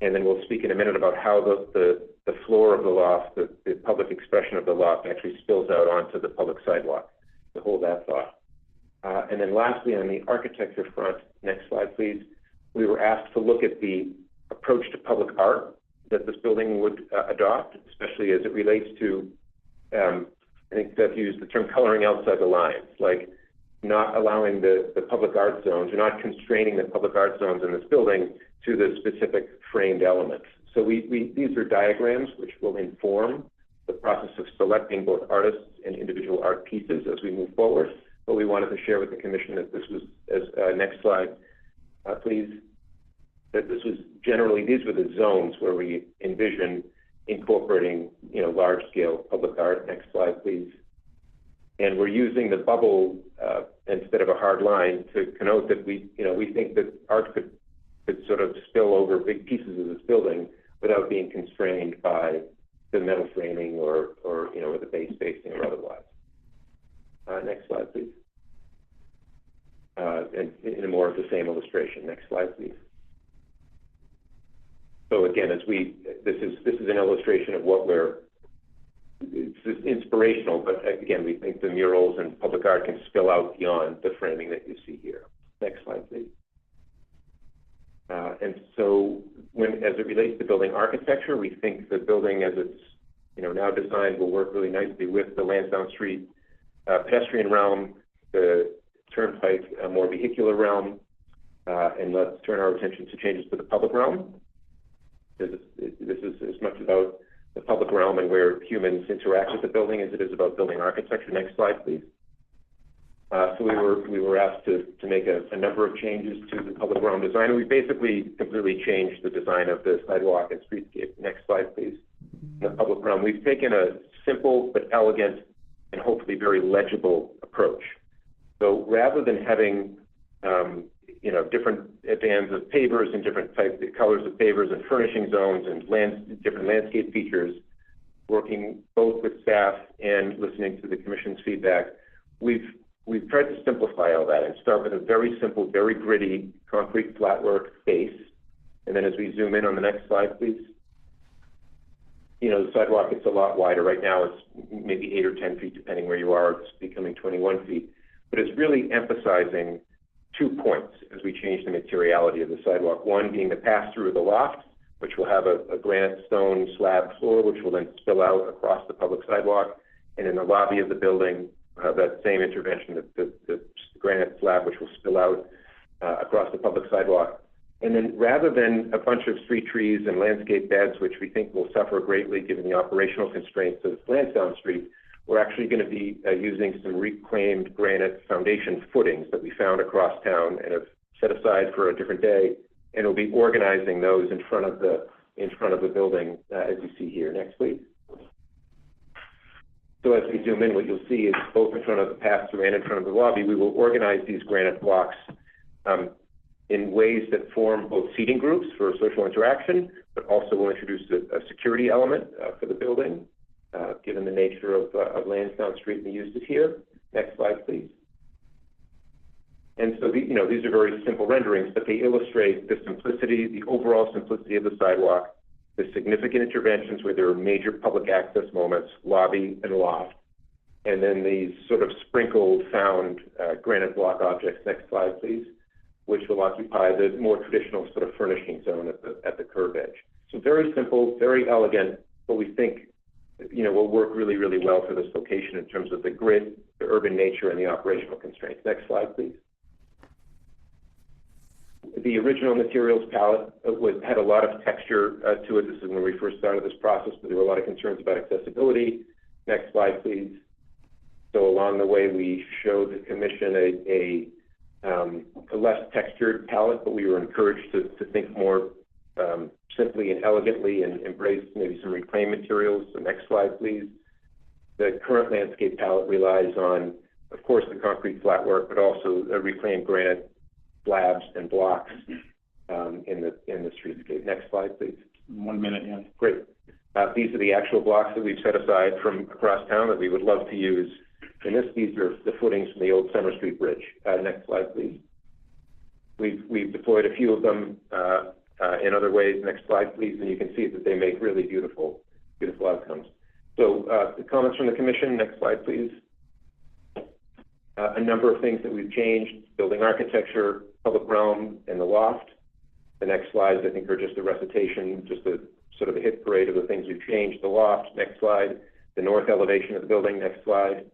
and then we'll speak in a minute about how the floor of the loft, the public expression of the loft actually spills out onto the public sidewalk, to hold that thought. And then lastly, on the architecture front, next slide, please. We were asked to look at the approach to public art that this building would adopt, especially as it relates to, I think Seth used the term coloring outside the lines, like not allowing the public art zones, or not constraining the public art zones in this building to the specific framed elements. So these are diagrams which will inform the process of selecting both artists and individual art pieces as we move forward. But we wanted to share with the commission that this was, next slide, please, that this was generally, these were the zones where we envision incorporating, large-scale public art. Next slide, please. And we're using the bubble instead of a hard line to connote that we think that art could sort of spill over big pieces of this building without being constrained by the metal framing or the base spacing or otherwise. Next slide, please. And in more of the same illustration. Next slide, please. So again, this is an illustration of what it's inspirational, but again, we think the murals and public art can spill out beyond the framing that you see here. Next slide, please. And so as it relates to building architecture, we think the building as it's now designed will work really nicely with the Lansdowne Street pedestrian realm, the turnpike more vehicular realm, and let's turn our attention to changes to the public realm. This is as much about the public realm and where humans interact with the building as it is about building architecture. Next slide, please. So we were asked to make a number of changes to the public realm design. We basically completely changed the design of the sidewalk and streetscape. Next slide, please. In the public realm, we've taken a simple but elegant and hopefully very legible approach. So rather than having different bands of pavers and different colors of pavers and furnishing zones and different landscape features, working both with staff and listening to the commission's feedback, we've tried to simplify all that and start with a very simple, very gritty concrete flatwork base. And then as we zoom in on the next slide, please. The sidewalk gets a lot wider. Right now it's maybe 8 or 10 feet, depending where you are. It's becoming 21 feet. But it's really emphasizing 2 points as we change the materiality of the sidewalk. One being the pass-through of the loft, which will have a granite stone slab floor, which will then spill out across the public sidewalk. And in the lobby of the building, that same intervention, the granite slab, which will spill out across the public sidewalk. And then rather than a bunch of street trees and landscape beds, which we think will suffer greatly given the operational constraints of Lansdowne Street, we're actually going to be using some reclaimed granite foundation footings that we found across town and have set aside for a different day. And we'll be organizing those in front of the building as you see here. Next, please. So as we zoom in, what you'll see is both in front of the pass-through and in front of the lobby, we will organize these granite blocks in ways that form both seating groups for social interaction, but also will introduce a security element for the building, given the nature of Lansdowne Street and the uses here. Next slide, please. And so, these are very simple renderings, but they illustrate the simplicity, the overall simplicity of the sidewalk, the significant interventions where there are major public access moments, lobby and loft, and then these sort of sprinkled found granite block objects. Next slide, please, which will occupy the more traditional sort of furnishing zone at the curb edge. So very simple, very elegant, but we think will work really, really well for this location in terms of the grid, the urban nature, and the operational constraints. Next slide, please. The original materials palette had a lot of texture to it. This is when we first started this process, but there were a lot of concerns about accessibility. Next slide, please. So along the way, we showed the commission a less textured palette, but we were encouraged to think more simply and elegantly and embrace maybe some reclaimed materials. So next slide, please. The current landscape palette relies on, of course, the concrete flatwork, but also reclaimed granite slabs and blocks in the streetscape. Next slide, please. 1 minute, yeah. Great. These are the actual blocks that we've set aside from across town that we would love to use these are the footings from the old Summer Street Bridge. Next slide, please. We've deployed a few of them in other ways. Next slide, please, and you can see that they make really beautiful outcomes. So the comments from the commission. Next slide, please. A number of things that we've changed: building architecture, public realm, and the loft. The next slides, I think, are just a recitation, just a sort of a hit parade of the things we've changed. The loft. Next slide. The north elevation of the building. Next slide.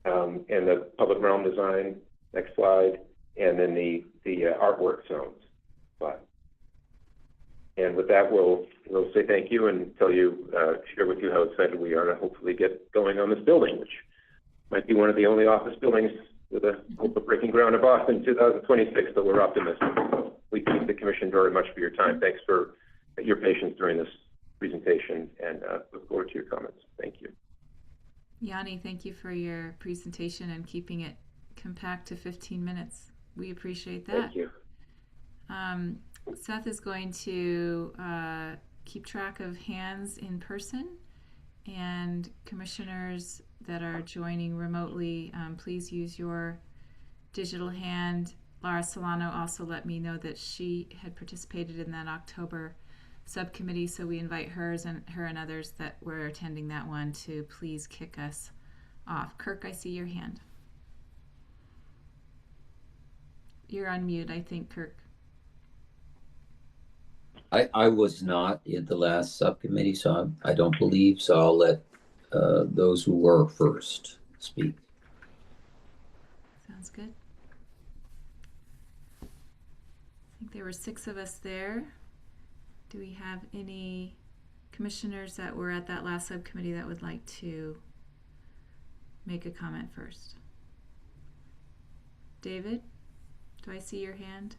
And the public realm design. Next slide. And then the artwork zones. Slide. And with that, we'll say thank you and share with you how excited we are to hopefully get going on this building, which might be one of the only office buildings with a hope of breaking ground in Boston in 2026, but we're optimistic. So we thank the commission very much for your time. Thanks for your patience during this presentation, and look forward to your comments. Thank you. Yanni, thank you for your presentation and keeping it compact to 15 minutes. We appreciate that. Thank you. Seth is going to keep track of hands in person, and commissioners that are joining remotely, please use your digital hand. Laura Solano also let me know that she had participated in that October subcommittee, so we invite her and others that were attending that one to please kick us off. Kirk, I see your hand. You're on mute, I think, Kirk. I was not in the last subcommittee, so I don't believe, so I'll let those who were first speak. Sounds good. I think there were 6 of us there. Do we have any commissioners that were at that last subcommittee that would like to make a comment first? David, do I see your hand?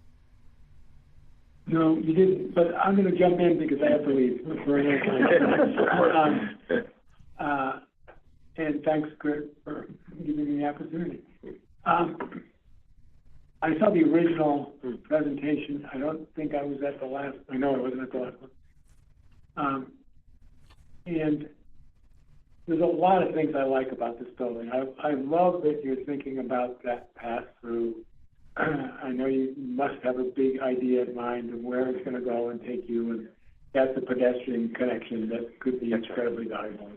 No, you didn't, but I'm going to jump in because I have to leave. And thanks, Chris, for giving me the opportunity. I saw the original presentation. I don't think I was at the last. I know I wasn't at the last one. And there's a lot of things I like about this building. I love that you're thinking about that pass through. I know you must have a big idea in mind of where it's going to go and take you, and that's a pedestrian connection that could be incredibly valuable.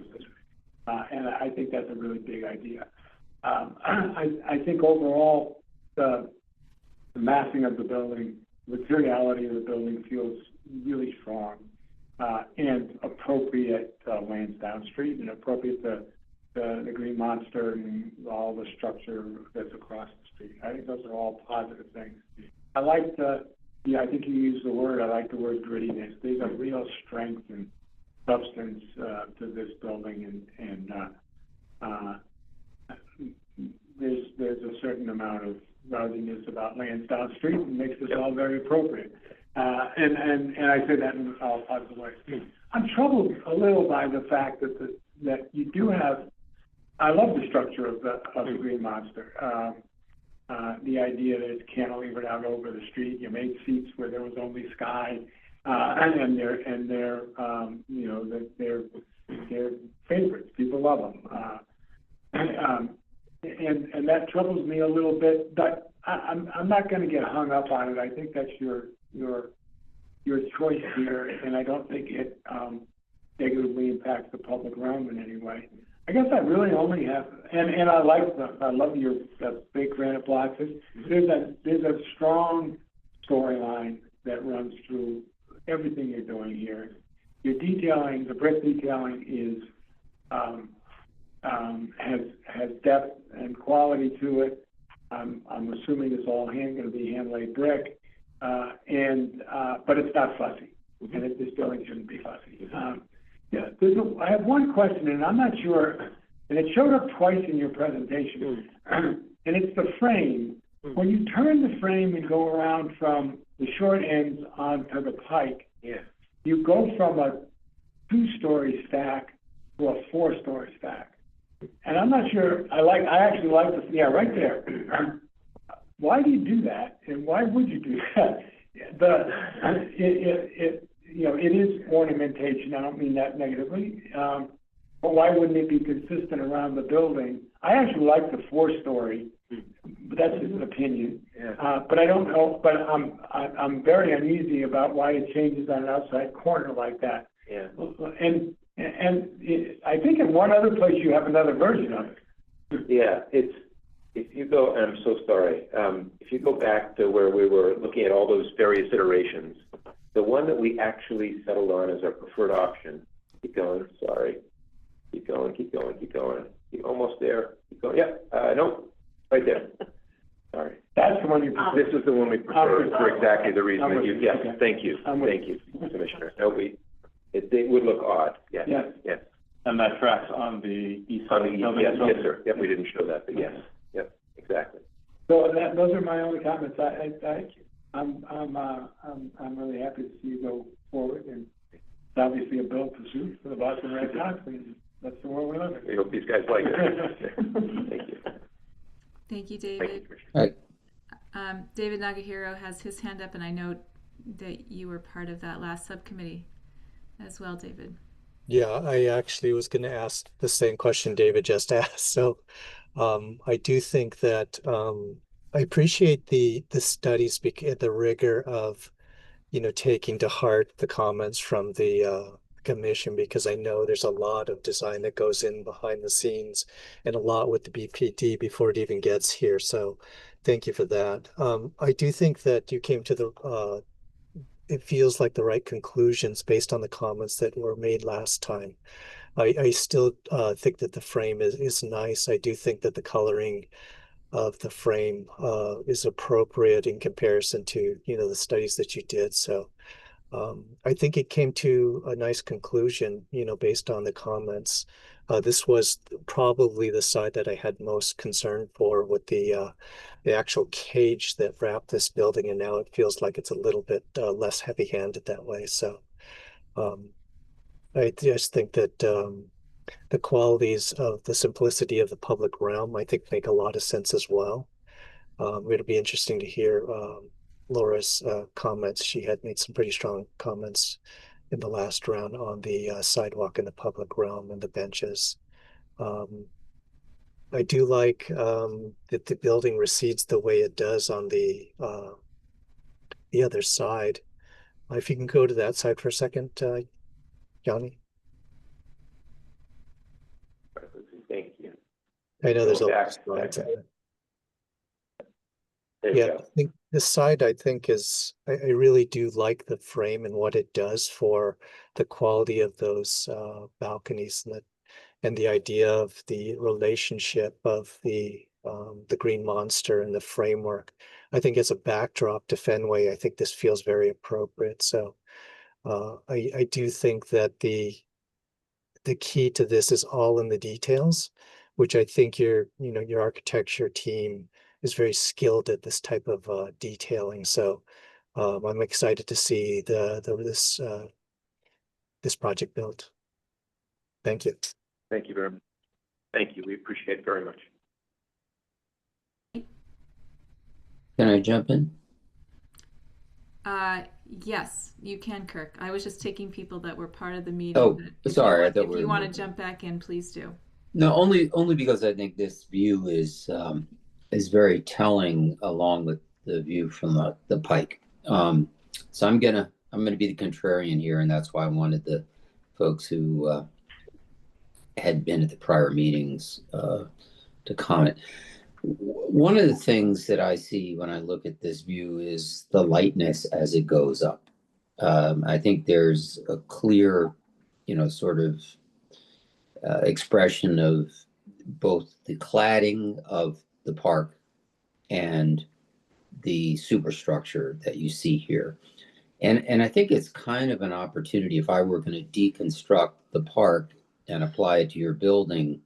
And I think that's a really big idea. I think overall, the massing of the building, the materiality of the building feels really strong and appropriate to Lansdowne Street and appropriate to the Green Monster and all the structure that's across the street. I think those are all positive things. I like I think you used the word, I like the word grittiness. There's a real strength and substance to this building, and there's a certain amount of rowdiness about Lansdowne Street and makes this all very appropriate. And I say that in all positive ways. I'm troubled a little by the fact that you do have. I love the structure of the Green Monster. The idea that it's cantilevered out over the street. You made seats where there was only sky, and they're favorites. People love them, and that troubles me a little bit. But I'm not going to get hung up on it. I think that's your choice here, and I don't think it negatively impacts the public realm in any way. I guess I really only have, and I love your big granite blocks. There's a strong storyline that runs through everything you're doing here. Your detailing, the brick detailing is has depth and quality to it. I'm assuming it's all going to be hand laid brick, but it's not fussy, and this building shouldn't be fussy. Yeah, I have one question, and I'm not sure, and it showed up twice in your presentation, and it's the frame. When you turn the frame and go around from the short ends onto the pike, you go from a 2-story stack to a 4-story stack. And I'm not sure, I actually like this, right there. Why do you do that, and why would you do that? It is ornamentation. I don't mean that negatively, but why wouldn't it be consistent around the building? I actually like the 4-story, but that's just an opinion. But I don't know, but I'm very uneasy about why it changes on an outside corner like that. Yeah. And I think in one other place you have another version of it. Yeah, if you go, and I'm so sorry, if you go back to where we were looking at all those various iterations, the one that we actually settled on as our preferred option, keep going, sorry, keep going, keep going, keep going, you're almost there, keep going, no, right there, sorry. That's the one you prefer. This is the one we prefer for exactly the reason that you, yes, okay. Thank you, Commissioner. No, it would look odd, yes. And that tracks on the east side of the building. Yes, sir. Yep, we didn't show that, but yes. Yep, exactly. So those are my only comments. I'm really happy to see you go forward, and it's obviously a build pursuit for the Boston Red Sox, and that's the world we live in. We hope these guys like it. Thank you. Thank you, David. All right. David Nagahiro has his hand up, and I know that you were part of that last subcommittee as well, David. Yeah, I actually was going to ask the same question David just asked. So I do think that I appreciate the studies, the rigor of, taking to heart the comments from the commission, because I know there's a lot of design that goes in behind the scenes and a lot with the BPD before it even gets here. So thank you for that. I do think that you came to the it feels like the right conclusions based on the comments that were made last time. I still think that the frame is nice. I do think that the coloring of the frame is appropriate in comparison to, the studies that you did. So I think it came to a nice conclusion, based on the comments. This was probably the side that I had most concern for, with the actual cage that wrapped this building, and now it feels like it's a little bit less heavy-handed that way. So I just think that the qualities of the simplicity of the public realm, I think, make a lot of sense as well. It'll be interesting to hear Laura's comments. She had made some pretty strong comments in the last round on the sidewalk in the public realm and the benches. I do like that the building recedes the way it does on the other side. If you can go to that side for a second, Yanni. Thank you. I know there's a lot of slides. Yeah, I think this side, I think, is, I really do like the frame and what it does for the quality of those balconies, and the idea of the relationship of the Green Monster and the framework. I think as a backdrop to Fenway, I think this feels very appropriate. So I do think that the key to this is all in the details, which I think your architecture team is very skilled at this type of detailing. So I'm excited to see this project built. Thank you. Thank you very much. Thank you. We appreciate it very much. Can I jump in? Yes, you can, Kirk. I was just taking people that were part of the meeting. Oh, sorry. If you want to jump back in, please do. No, only because I think this view is very telling, along with the view from the pike. So I'm gonna be the contrarian here, and that's why I wanted the folks who had been at the prior meetings to comment. One of the things that I see when I look at this view is the lightness as it goes up. I think there's a clear, sort of expression of both the cladding of the park and the superstructure that you see here. And I think it's kind of an opportunity, if I were going to deconstruct the park and apply it to your building,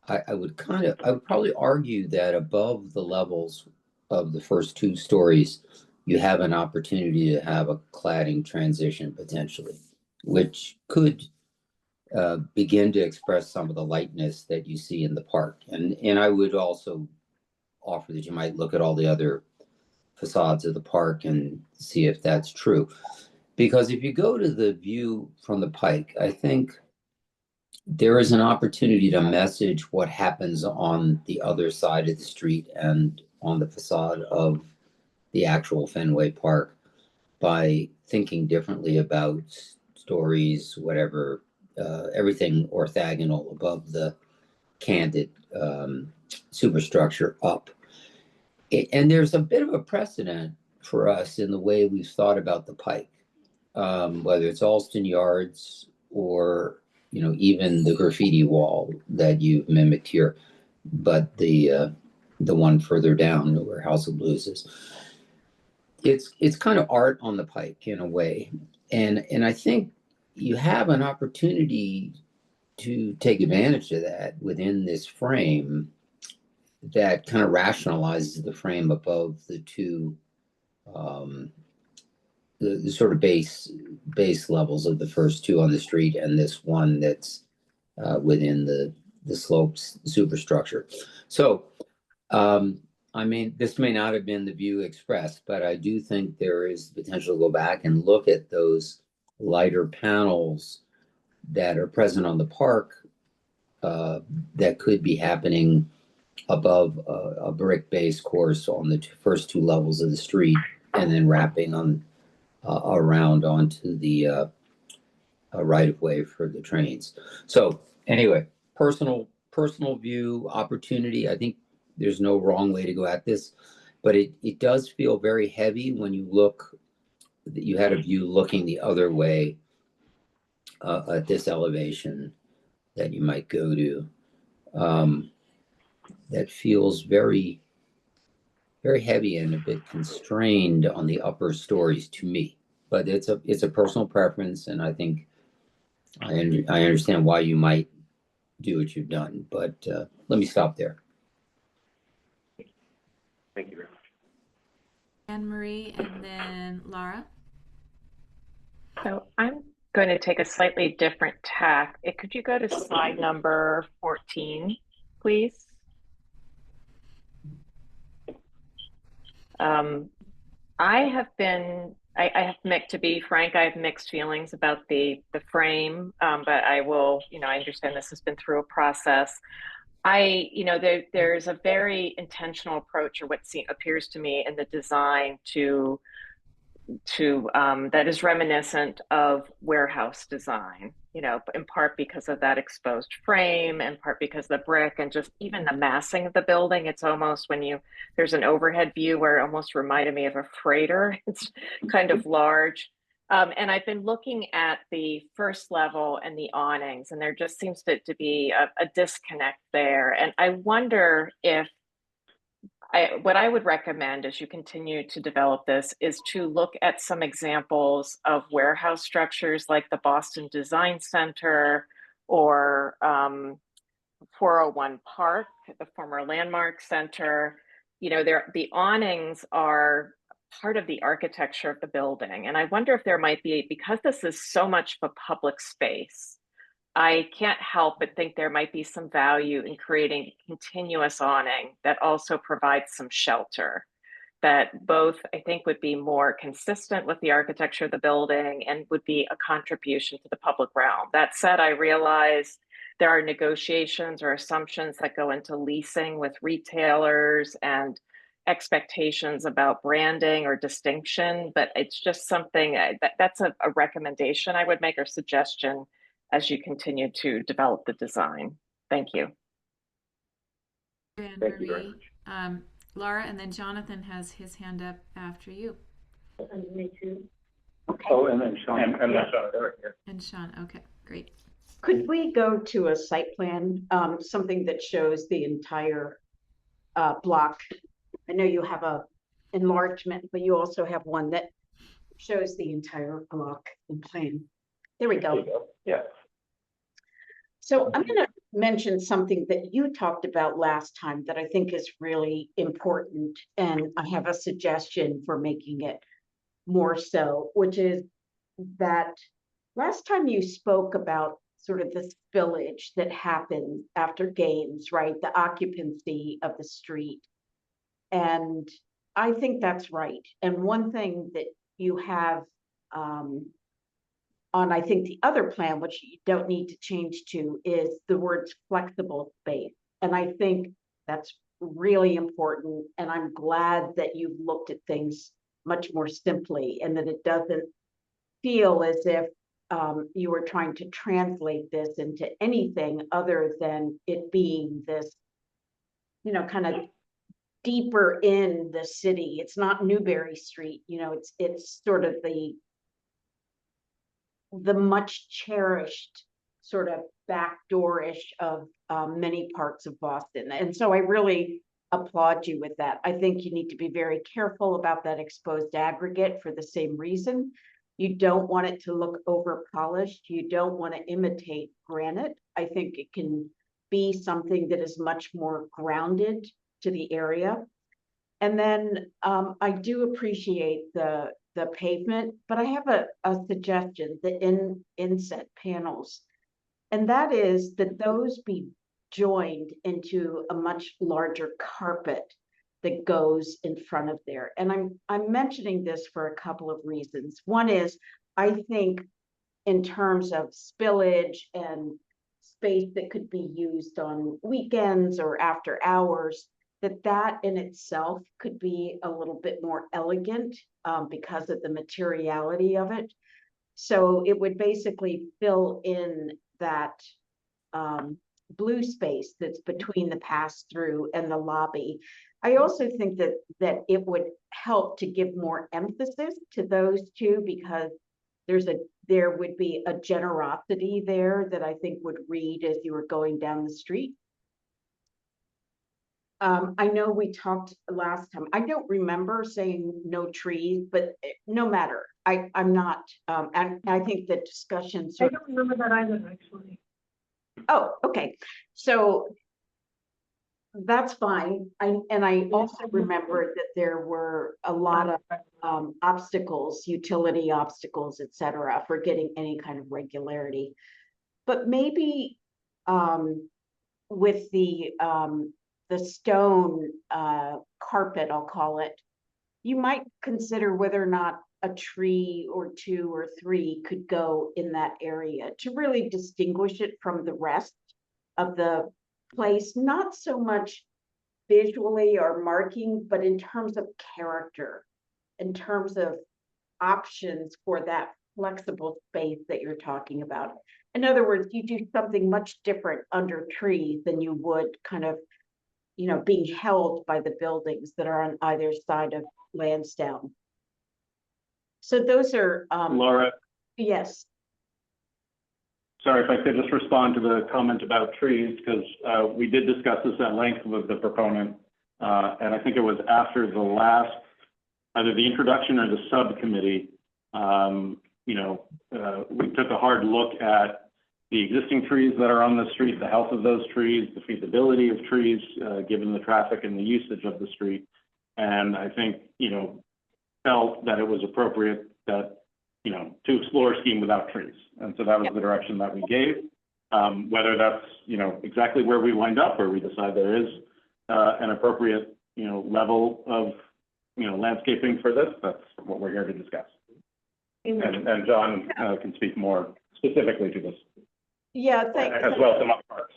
I would probably argue that above the levels of the first 2 stories, you have an opportunity to have a cladding transition potentially, which could begin to express some of the lightness that you see in the park. And I would also offer that you might look at all the other facades of the park and see if that's true. Because if you go to the view from the pike, I think there is an opportunity to message what happens on the other side of the street and on the facade of the actual Fenway Park by thinking differently about stories, whatever, everything orthogonal above the candid superstructure up. And there's a bit of a precedent for us in the way we've thought about the Pike, whether it's Alston Yards or even the graffiti wall that you've mimicked here, but the one further down where House of Blues is. It's kind of art on the Pike in a way, and I think you have an opportunity to take advantage of that within this frame that kind of rationalizes the frame above the two the sort of base levels of the first two on the street and this one that's within the slopes superstructure. So I mean, this may not have been the view expressed, but I do think there is potential to go back and look at those lighter panels that are present on the park that could be happening above a brick base course on the first two levels of the street, and then wrapping on around onto the right of way for the trains. So anyway, personal view, opportunity. I think there's no wrong way to go at this, but it does feel very heavy when you look, that you had a view looking the other way at this elevation that you might go to. That feels very, very heavy and a bit constrained on the upper stories to me. But it's a personal preference, and I think I understand why you might do what you've done. But let me stop there. Thank you very much. Anne-Marie and then Laura. So I'm going to take a slightly different tack. Could you go to slide number 14, please? To be frank, I have mixed feelings about the frame, but I will, I understand this has been through a process. There's a very intentional approach, or what appears to me in the design to that is reminiscent of warehouse design, in part because of that exposed frame, in part because of the brick and just even the massing of the building. It's almost there's an overhead view where it almost reminded me of a freighter. It's kind of large. And I've been looking at the first level and the awnings, and there just seems to be a disconnect there. And I wonder if what I would recommend as you continue to develop this is to look at some examples of warehouse structures like the Boston Design Center or 401 Park, the former Landmark Center. The awnings are part of the architecture of the building. And I wonder if there might be, because this is so much of a public space, I can't help but think there might be some value in creating continuous awning that also provides some shelter, that both I think would be more consistent with the architecture of the building and would be a contribution to the public realm. That said, I realize there are negotiations or assumptions that go into leasing with retailers and expectations about branding or distinction, but it's just something that's a recommendation I would make, or suggestion, as you continue to develop the design. Thank you. Thank you very much. Laura, and then Jonathan has his hand up after you. Me too. Okay. Oh, and then Sean. And then Sean. And Sean, okay, great. Could we go to a site plan, something that shows the entire block? I know you have a enlargement, but you also have one that shows the entire block in plan. There we go. Yeah. So I'm going to mention something that you talked about last time that I think is really important, and I have a suggestion for making it more so, which is that last time you spoke about sort of the spillage that happened after games, right? The occupancy of the street. And I think that's right. And one thing that you have I think the other plan, which you don't need to change to, is the words flexible space. And I think that's really important. And I'm glad that you've looked at things much more simply and that it doesn't feel as if you were trying to translate this into anything other than it being this, you know, kind of deeper in the city. It's not Newberry Street, you know, it's sort of the much cherished sort of backdoorish of many parts of Boston. And so I really applaud you with that. I think you need to be very careful about that exposed aggregate for the same reason. You don't want it to look over polished. You don't want to imitate granite. I think it can be something that is much more grounded to the area. And then I do appreciate the pavement, but I have a suggestion, the inset panels. And that is that those be joined into a much larger carpet that goes in front of there. And I'm mentioning this for a couple of reasons. One is, I think in terms of spillage and space that could be used on weekends or after hours, that in itself could be a little bit more elegant because of the materiality of it. So it would basically fill in that blue space that's between the pass-through and the lobby. I also think that it would help to give more emphasis to those two, because there would be a generosity there that I think would read as you were going down the street. I know we talked last time. I don't remember saying no trees, but no matter. I'm not, and I think the discussion. I don't remember that either, actually. Oh, okay. So that's fine. I also remember that there were a lot of obstacles, utility obstacles, et cetera, for getting any kind of regularity. But maybe with the stone carpet, I'll call it, you might consider whether or not a tree or two or three could go in that area to really distinguish it from the rest of the place, not so much visually or marking, but in terms of character, in terms of options for that flexible space that you're talking about. In other words, you do something much different under trees than you would kind of, you know, being held by the buildings that are on either side of Lansdowne. So those are Laura. Yes. Sorry, if I could just respond to the comment about trees, because we did discuss this at length with the proponent, and I think it was after the last, either the introduction or the subcommittee, we took a hard look at the existing trees that are on the street, the health of those trees, the feasibility of trees, given the traffic and the usage of the street. And I think, felt that it was appropriate that, to explore a scheme without trees. And so that was the direction that we gave. Whether that's, exactly where we wind up, or we decide there is an appropriate, level of, landscaping for this, that's what we're here to discuss. And John can speak more specifically to this. Yeah, thanks. As well as some other parts.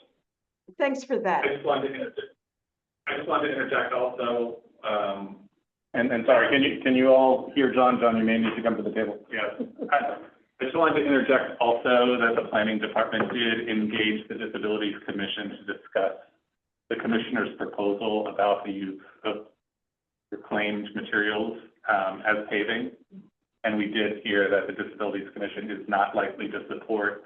Thanks for that. I just wanted to interject also, and sorry, can you all hear John? John, you may need to come to the table. Yes. I just wanted to interject also that the planning department did engage the Disabilities Commission to discuss the commissioner's proposal about the use of reclaimed materials as paving. And we did hear that the Disabilities Commission is not likely to support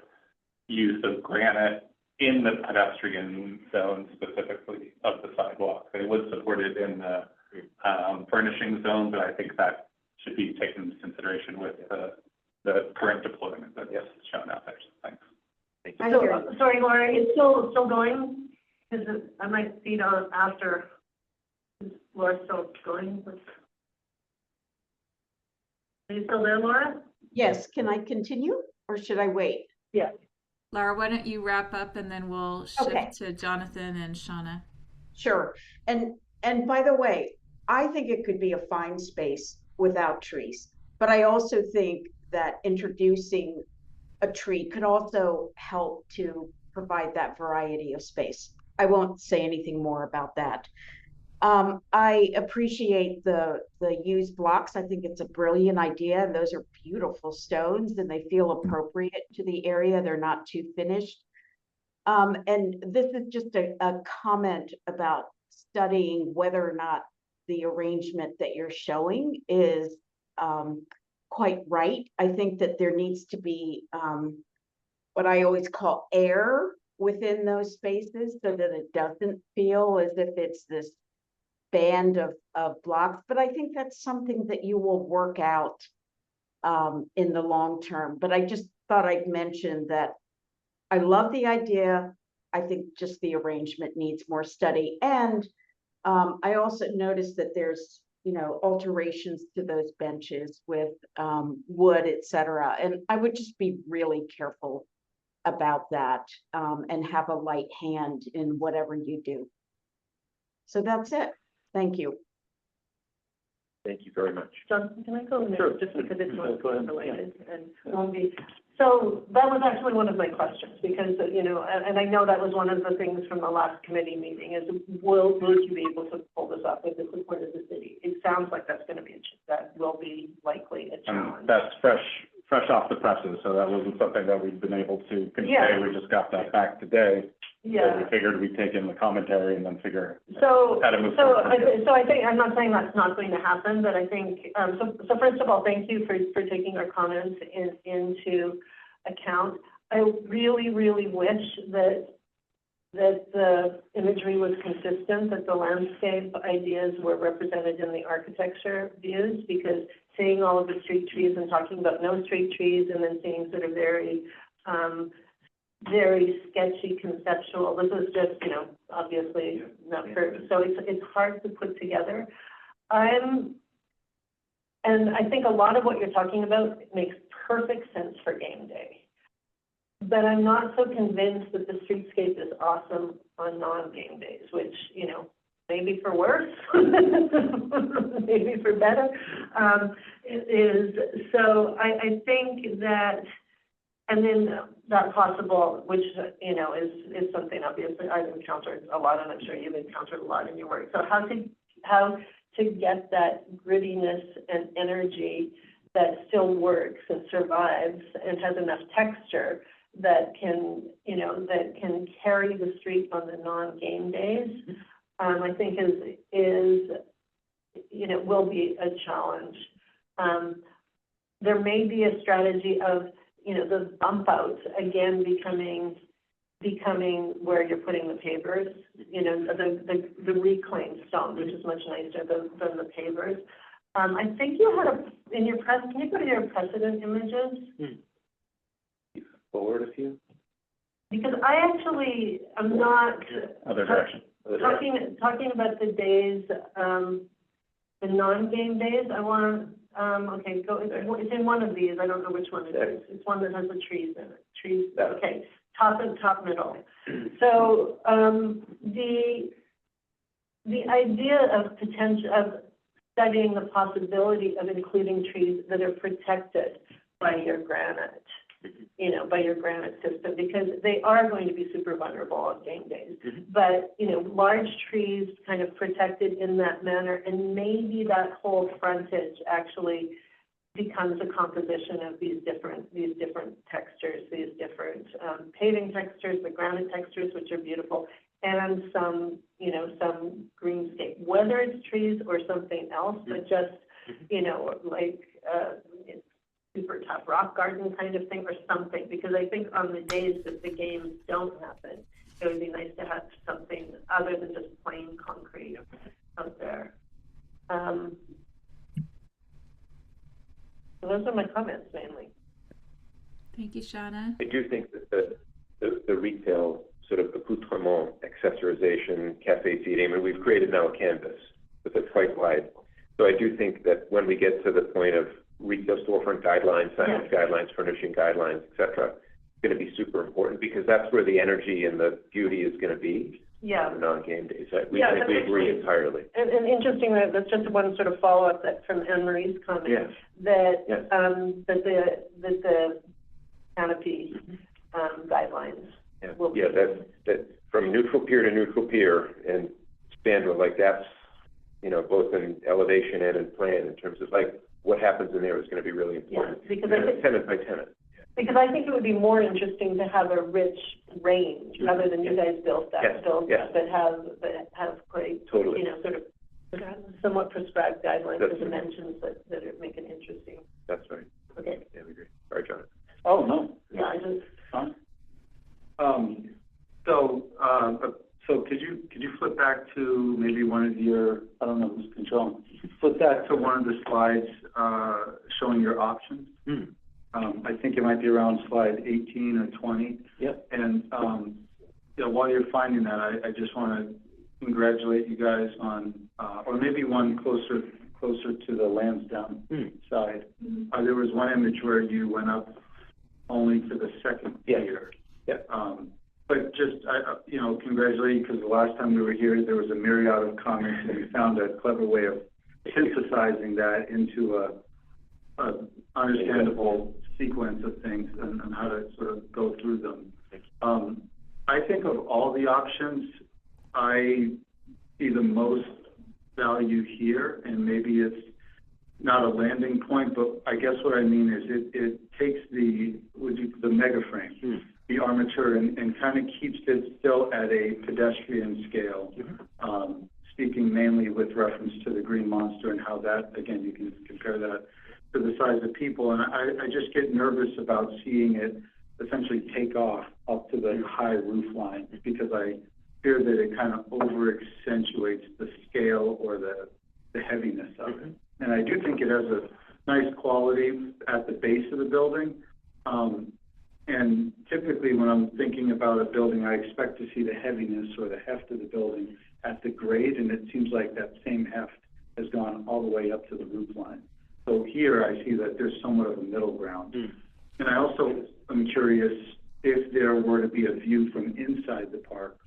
use of granite in the pedestrian zone specifically of the sidewalk. They would support it in the furnishing zone, but I think that should be taken into consideration with the current deployment that is shown out there. Thanks. Sorry, Laura, it's still going? Because I might see it on after. Is Laura still going? Are you still there, Laura? Yes. Can I continue, or should I wait? Yes. Laura, why don't you wrap up and then we'll shift to Jonathan and Shauna. Sure. And by the way, I think it could be a fine space without trees, but I also think that introducing a tree could also help to provide that variety of space. I won't say anything more about that. I appreciate the used blocks. I think it's a brilliant idea, and those are beautiful stones, and they feel appropriate to the area. They're not too finished. And this is just a comment about studying whether or not the arrangement that you're showing is quite right. I think that there needs to be what I always call air within those spaces so that it doesn't feel as if it's this band of blocks. But I think that's something that you will work out in the long term. But I just thought I'd mention that I love the idea. I think just the arrangement needs more study. And I also noticed that there's, alterations to those benches with wood, et cetera. And I would just be really careful about that and have a light hand in whatever you do. So that's it. Thank you. Thank you very much. John, can I go next? Sure. Just because it's not related and won't be. So that was actually one of my questions because, and I know that was one of the things from the last committee meeting is will you be able to pull this up with the support of the city? It sounds like that's going to be, that will be likely a challenge. That's fresh off the presses, so that wasn't something that we've been able to convey. Yeah. We just got that back today. Yeah. So we figured we'd take in the commentary and then figure So how to move forward. I think, I'm not saying that's not going to happen, but I think, so first of all, thank you for taking our comments into account. I really, really wish that the imagery was consistent, that the landscape ideas were represented in the architecture views, because seeing all of the street trees and talking about no street trees and then seeing sort of very sketchy conceptual. This is just, obviously not perfect. So it's hard to put together. And I think a lot of what you're talking about makes perfect sense for game day. But I'm not so convinced that the streetscape is awesome on non-game days, which, maybe for worse, maybe for better, it is. So I think that, and then that possible, which, is something obviously I've encountered a lot, and I'm sure you've encountered a lot in your work. So how to get that grittiness and energy that still works and survives and has enough texture that can, that can carry the street on the non-game days, I think is will be a challenge. There may be a strategy of, the bump outs again becoming where you're putting the pavers, the reclaimed stone, which is much nicer than the pavers. I think you had can you go to your precedent images? Forward a few. Because I actually am not Other direction. talking about the days, the non-game days. I want okay, go. It's in one of these. I don't know which one it is. It's one that has the trees in it. Trees. Okay, top middle. So the idea of studying the possibility of including trees that are protected by your granite. By your granite system, because they are going to be super vulnerable on game days. But, large trees kind of protected in that manner, and maybe that whole frontage actually becomes a composition of these different textures, these different paving textures, the granite textures, which are beautiful, and some greenscape, whether it's trees or something else, but just, super tough rock garden kind of thing or something, because I think on the days that the games don't happen, it would be nice to have something other than just plain concrete out there. So those are my comments mainly. Thank you, Shauna. I do think that the retail sort of accoutrement, accessorization, cafe seating, we've created now a canvas with it quite wide. So I do think that when we get to the point of retail storefront guidelines, signage guidelines, furnishing guidelines, et cetera, it's going to be super important because that's where the energy and the beauty is going to be on the non-game days. We agree entirely. And interesting, that's just one sort of follow-up that from Anne Marie's comment, that canopy guidelines. Yeah, will be. yeah, that from neutral pier to neutral pier and spandrel, like that's, you know, both in elevation and in plan in terms of like what happens in there is going to be really important. Yeah, because tenant by tenant. Because I think it would be more interesting to have a rich range rather than you guys build that, that have quite, totally, you know, sort of somewhat prescribed guidelines or dimensions that make it interesting. That's right. Okay. Yeah, we agree. Sorry, John. Oh, no. Yeah, I just. So could you flip back to maybe one of your, I don't know who's controlling, flip back to one of the slides showing your options. I think it might be around slide 18 or 20. Yep. And you know, while you're finding that, I just want to congratulate you guys on, or maybe one closer to the Lansdowne side. There was one image where you went up only to the second tier. Yeah. But just, you know, congratulate you, because the last time we were here, there was a myriad of comments, and you found a clever way of synthesizing that into a understandable sequence of things and how to sort of go through them. I think of all the options, I see the most value here, and maybe it's not a landing point, but I guess what I mean is it takes the mega frame, the armature, and kind of keeps it still at a pedestrian scale, speaking mainly with reference to the Green Monster and how that, again, you can compare that to the size of people. And I just get nervous about seeing it essentially take off up to the high roof line, because I fear that it kind of over accentuates the scale or the heaviness of it. And I do think it has a nice quality at the base of the building. And typically when I'm thinking about a building, I expect to see the heaviness or the heft of the building at the grade, and it seems like that same heft has gone all the way up to the roof line. So here I see that there's somewhat of a middle ground. And I also am curious if there were to be a view from inside the park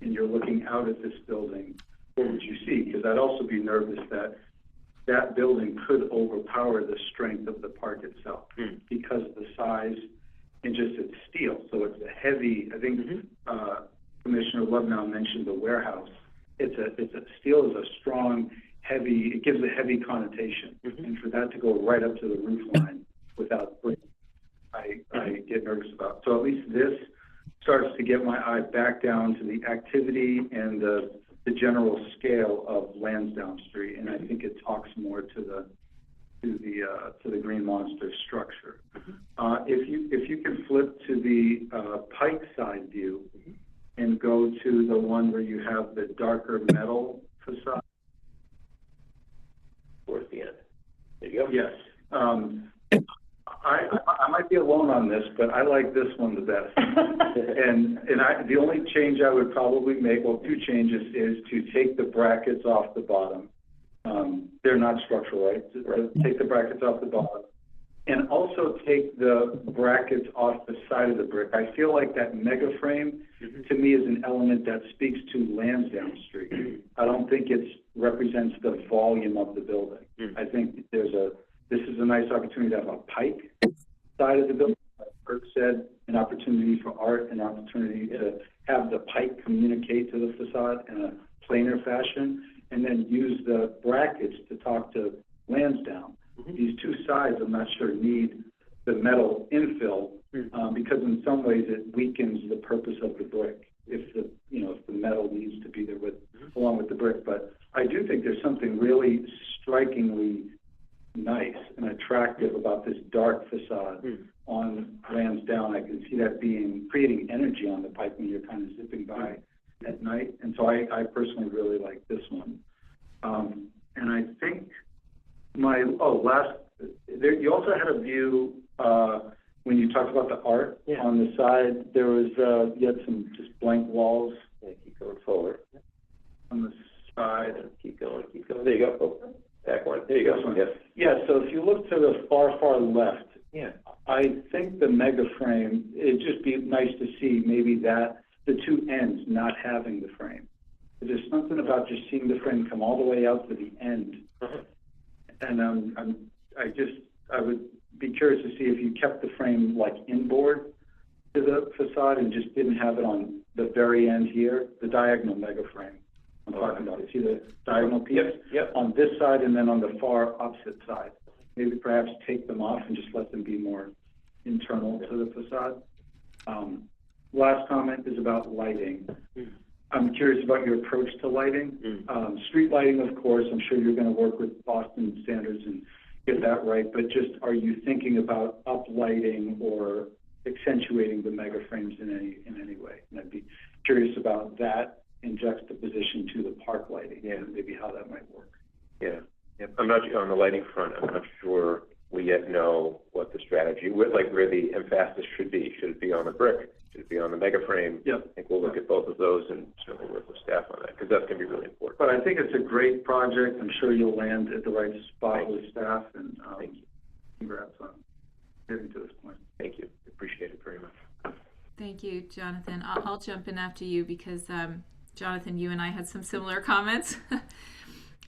and you're looking out at this building, what would you see? Because I'd also be nervous that that building could overpower the strength of the park itself because of the size and just its steel. So it's a heavy, I think Commissioner Lubnow mentioned the warehouse. Steel is a strong, heavy, it gives a heavy connotation. And for that to go right up to the roof line without breaking, I get nervous about. So at least this starts to get my eye back down to the activity and the general scale of Lansdowne Street, and I think it talks more to the Green Monster structure. If you can flip to the Pike side view and go to the one where you have the darker metal facade towards the end. There you go. Yes. I might be alone on this, but I like this one the best. and the only change I would probably make, well, two changes, is to take the brackets off the bottom. They're not structural, right? Take the brackets off the bottom. And also take the brackets off the side of the brick. I feel like that mega frame, to me, is an element that speaks to Lansdowne Street. I don't think it represents the volume of the building. I think this is a nice opportunity to have a Pike side of the building, like Kirk said, an opportunity for art, an opportunity to have the Pike communicate to the facade in a planar fashion, and then use the brackets to talk to Lansdowne. These two sides, I'm not sure, need the metal infill because in some ways it weakens the purpose of the brick if the metal needs to be there along with the brick. But I do think there's something really strikingly nice and attractive about this dark facade on Lansdowne. I can see that creating energy on the Pike when you're kind of zipping by at night. And so I personally really like this one. And I think you also had a view when you talked about the art on the side. There was you had some just blank walls. Yeah, keep going forward. On the side. Keep going. There you go. Oh, back one. There you go. Yes. Yeah, so if you look to the far left, I think the mega frame, it'd just be nice to see maybe that the two ends not having the frame. There's something about just seeing the frame come all the way out to the end. And I would be curious to see see if you kept the frame like inboard to the facade and just didn't have it on the very end here, the diagonal mega frame I'm talking about. You see the diagonal piece? Yep. On this side and then on the far opposite side. Maybe perhaps take them off and just let them be more internal to the facade. Last comment is about lighting. I'm curious about your approach to lighting. Street lighting, of course, I'm sure you're going to work with Boston standards and get that right, but just are you thinking about uplighting or accentuating the mega frames in any way? And I'd be curious about that in juxtaposition to the park lighting and maybe how that might work. Yeah. I'm not on the lighting front. I'm not sure we yet know what the strategy like where the emphasis should be. Should it be on the brick? Should it be on the mega frame? Yep. I think we'll look at both of those and certainly work with staff on that because that's going to be really important. But I think it's a great project. I'm sure you'll land at the right spot with staff, and thank you. Congrats on getting to this point. Thank you. Appreciate it very much. Thank you, Jonathan. I'll jump in after you because Jonathan, you and I had some similar comments.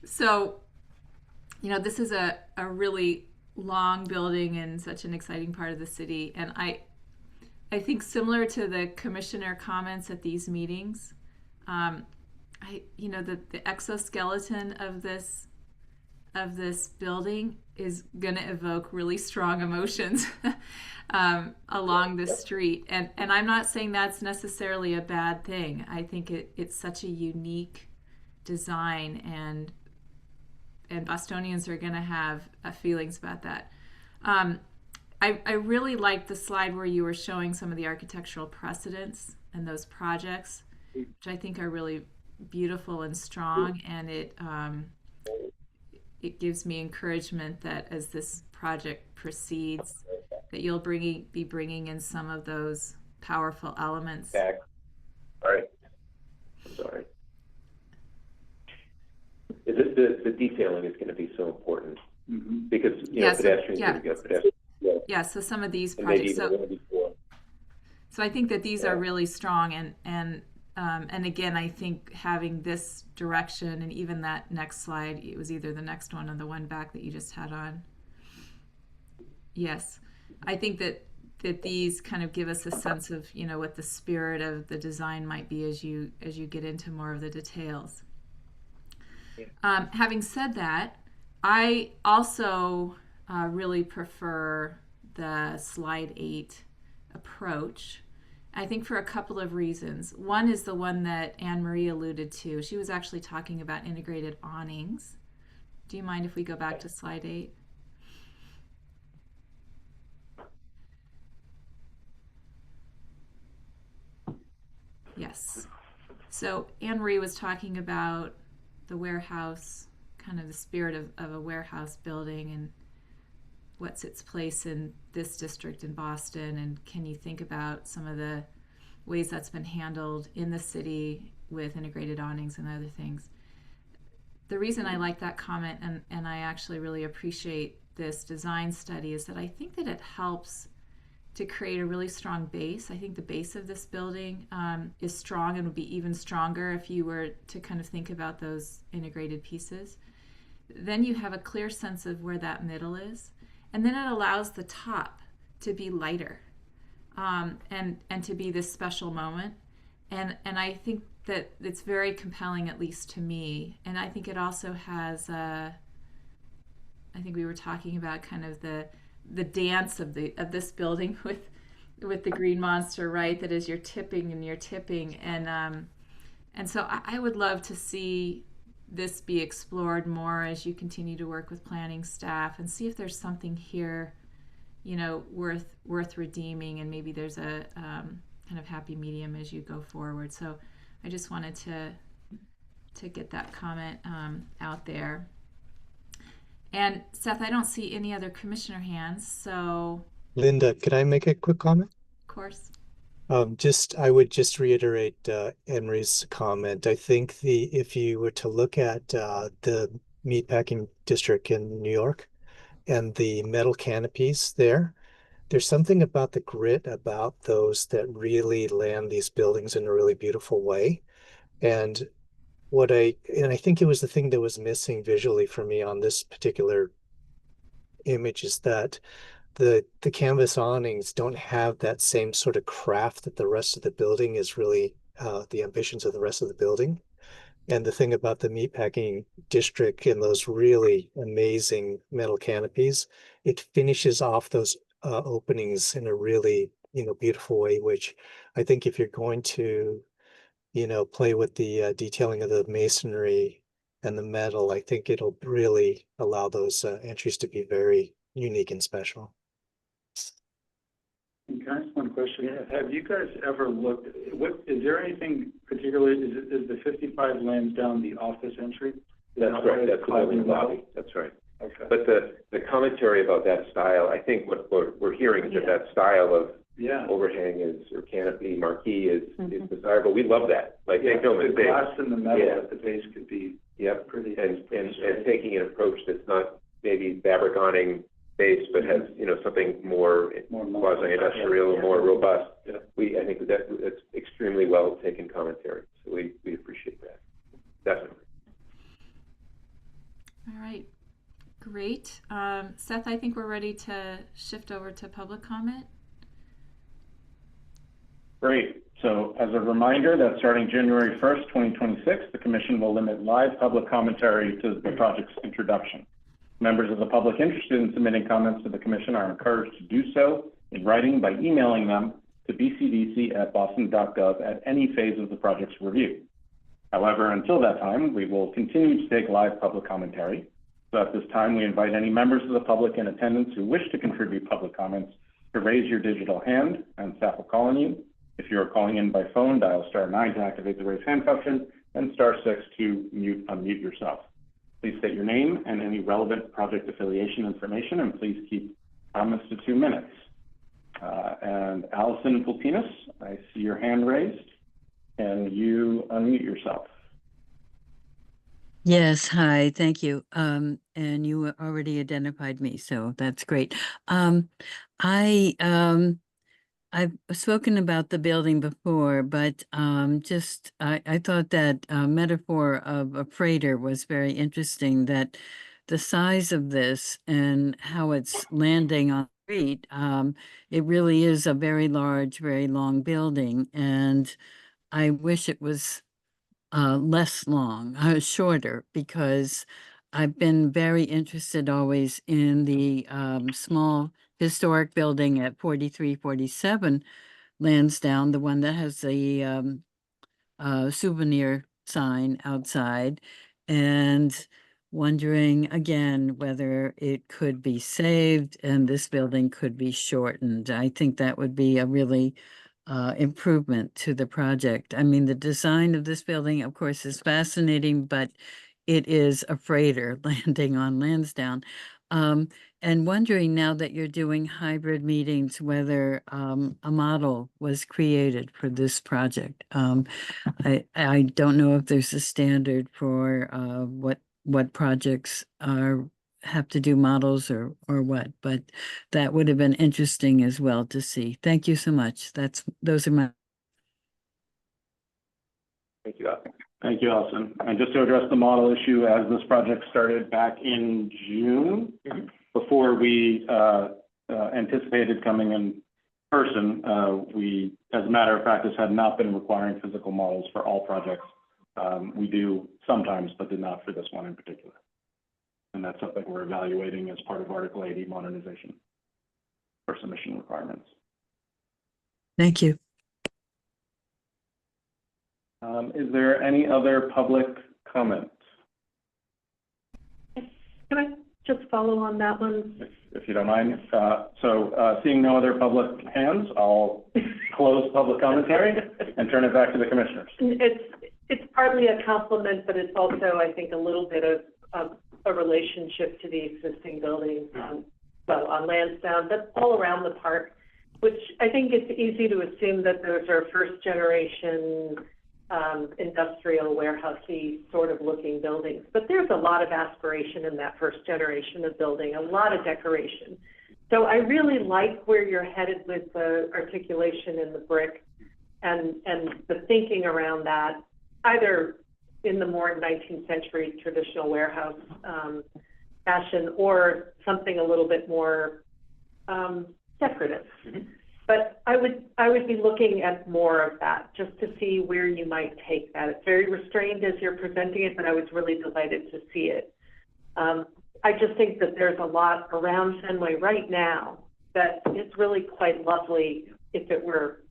So, you know, this is a really long building and such an exciting part of the city, and I think similar to the commissioner comments at these meetings, the exoskeleton of this building is going to evoke really strong emotions along the street, and I'm not saying that's necessarily a bad thing. I think it's such a unique design, and Bostonians are going to have feelings about that. I really liked the slide where you were showing some of the architectural precedents and those projects, which I think are really beautiful and strong, and it gives me encouragement that as this project proceeds, that you'll be bringing in some of those powerful elements. Back. All right. I'm sorry. The detailing is going to be so important because pedestrians are going to get pedestrians. Yeah, so some of these projects. So I think that these are really strong, and again, I think having this direction and even that next slide, it was either the next one or the one back that you just had on. Yes, I think that these kind of give us a sense of what the spirit of the design might be as you get into more of the details. Having said that, I also really prefer the slide 8 approach. I think for a couple of reasons. One is the one that Anne Marie alluded to. She was actually talking about integrated awnings. Do you mind if we go back to slide 8? Yes. So Anne Marie was talking about the warehouse, kind of the spirit of a warehouse building and what's its place in this district in Boston, and can you think about some of the ways that's been handled in the city with integrated awnings and other things. The reason I like that comment and I actually really appreciate this design study is that I think that it helps to create a really strong base. I think the base of this building is strong and would be even stronger if you were to kind of think about those integrated pieces. Then you have a clear sense of where that middle is. And then it allows the top to be lighter and to be this special moment. And I think that it's very compelling, at least to me. And I think it also has, I think we were talking about kind of the dance of this building with the green monster, right? That is you're tipping. And so I would love to see this be explored more as you continue to work with planning staff and see if there's something here, worth redeeming, and maybe there's a kind of happy medium as you go forward. So I just wanted to get that comment out there. And Seth, I don't see any other commissioner hands, so. Linda, could I make a quick comment? Of course. I would just reiterate Emery's comment. I think if you were to look at the meatpacking district in New York and the metal canopies there's something about the grit about those that really land these buildings in a really beautiful way. And I think it was the thing that was missing visually for me on this particular image is that the canvas awnings don't have that same sort of craft that the rest of the building is really the ambitions of the rest of the building. And the thing about the meatpacking district and those really amazing metal canopies, it finishes off those openings in a really, beautiful way, which I think if you're going to, play with the detailing of the masonry and the metal, I think it'll really allow those entries to be very unique and special. Can I ask one question? Yeah. Have you guys ever looked, is there anything particularly, is the 55 Lansdowne the office entry? That's right, that's the building lobby, that's right. Okay. But the commentary about that style, I think what we're hearing is that style of overhang or canopy, marquee is desirable. We love that. Like, make no mistake. The glass and the metal at the base could be pretty. And taking an approach that's not maybe fabric awning base, but has something more quasi-industrial, more robust. I think that's extremely well taken commentary. So we appreciate that. Definitely. All right, great. Seth, I think we're ready to shift over to public comment. Great. So as a reminder that starting January 1st, 2026, the Commission will limit live public commentary to the project's introduction. Members of the public interested in submitting comments to the Commission are encouraged to do so in writing by emailing them to bcdc@boston.gov at any phase of the project's review. However, until that time, we will continue to take live public commentary. So at this time, we invite any members of the public in attendance who wish to contribute public comments to raise your digital hand, and staff will call on you. If you are calling in by phone, dial *9 to activate the raise hand function, and *6 to unmute yourself. Please state your name and any relevant project affiliation information, and please keep comments to 2 minutes. And Allison Pultinas, I see your hand raised. Can you unmute yourself? Yes, hi, thank you. And you already identified me, so that's great. I've spoken about the building before, but I thought that metaphor of a freighter was very interesting, that the size of this and how it's landing on the street, it really is a very large, very long building, and I wish it was less long, shorter, because I've been very interested always in the small historic building at 4347 Lansdowne, the one that has the souvenir sign outside, and wondering again whether it could be saved and this building could be shortened. I think that would be a really improvement to the project. I mean, the design of this building, of course, is fascinating, but it is a freighter landing on Lansdowne. And wondering now that you're doing hybrid meetings, whether a model was created for this project. I don't know if there's a standard for what projects have to do models or what, but that would have been interesting as well to see. Thank you so much. Those are my. Thank you, Allison. Thank you, Allison. And just to address the model issue, as this project started back in June, before we anticipated coming in person, we, as a matter of practice, had not been requiring physical models for all projects. We do sometimes, but did not for this one in particular. And that's something we're evaluating as part of Article 80 modernization for submission requirements. Thank you. Is there any other public comment? Can I just follow on that one? If you don't mind. Seeing no other public hands, I'll close public commentary and turn it back to the commissioners. It's partly a compliment, but it's also, I think, a little bit of a relationship to the existing buildings, on Lansdowne, but all around the park, which I think it's easy to assume that those are first generation industrial warehousey sort of looking buildings. But there's a lot of aspiration in that first generation of building, a lot of decoration. So I really like where you're headed with the articulation in the brick and the thinking around that, either in the more 19th century traditional warehouse fashion or something a little bit more decorative. But I would be looking at more of that just to see where you might take that. It's very restrained as you're presenting it, but I was really delighted to see it. I just think that there's a lot around Fenway right now that is really quite lovely if it were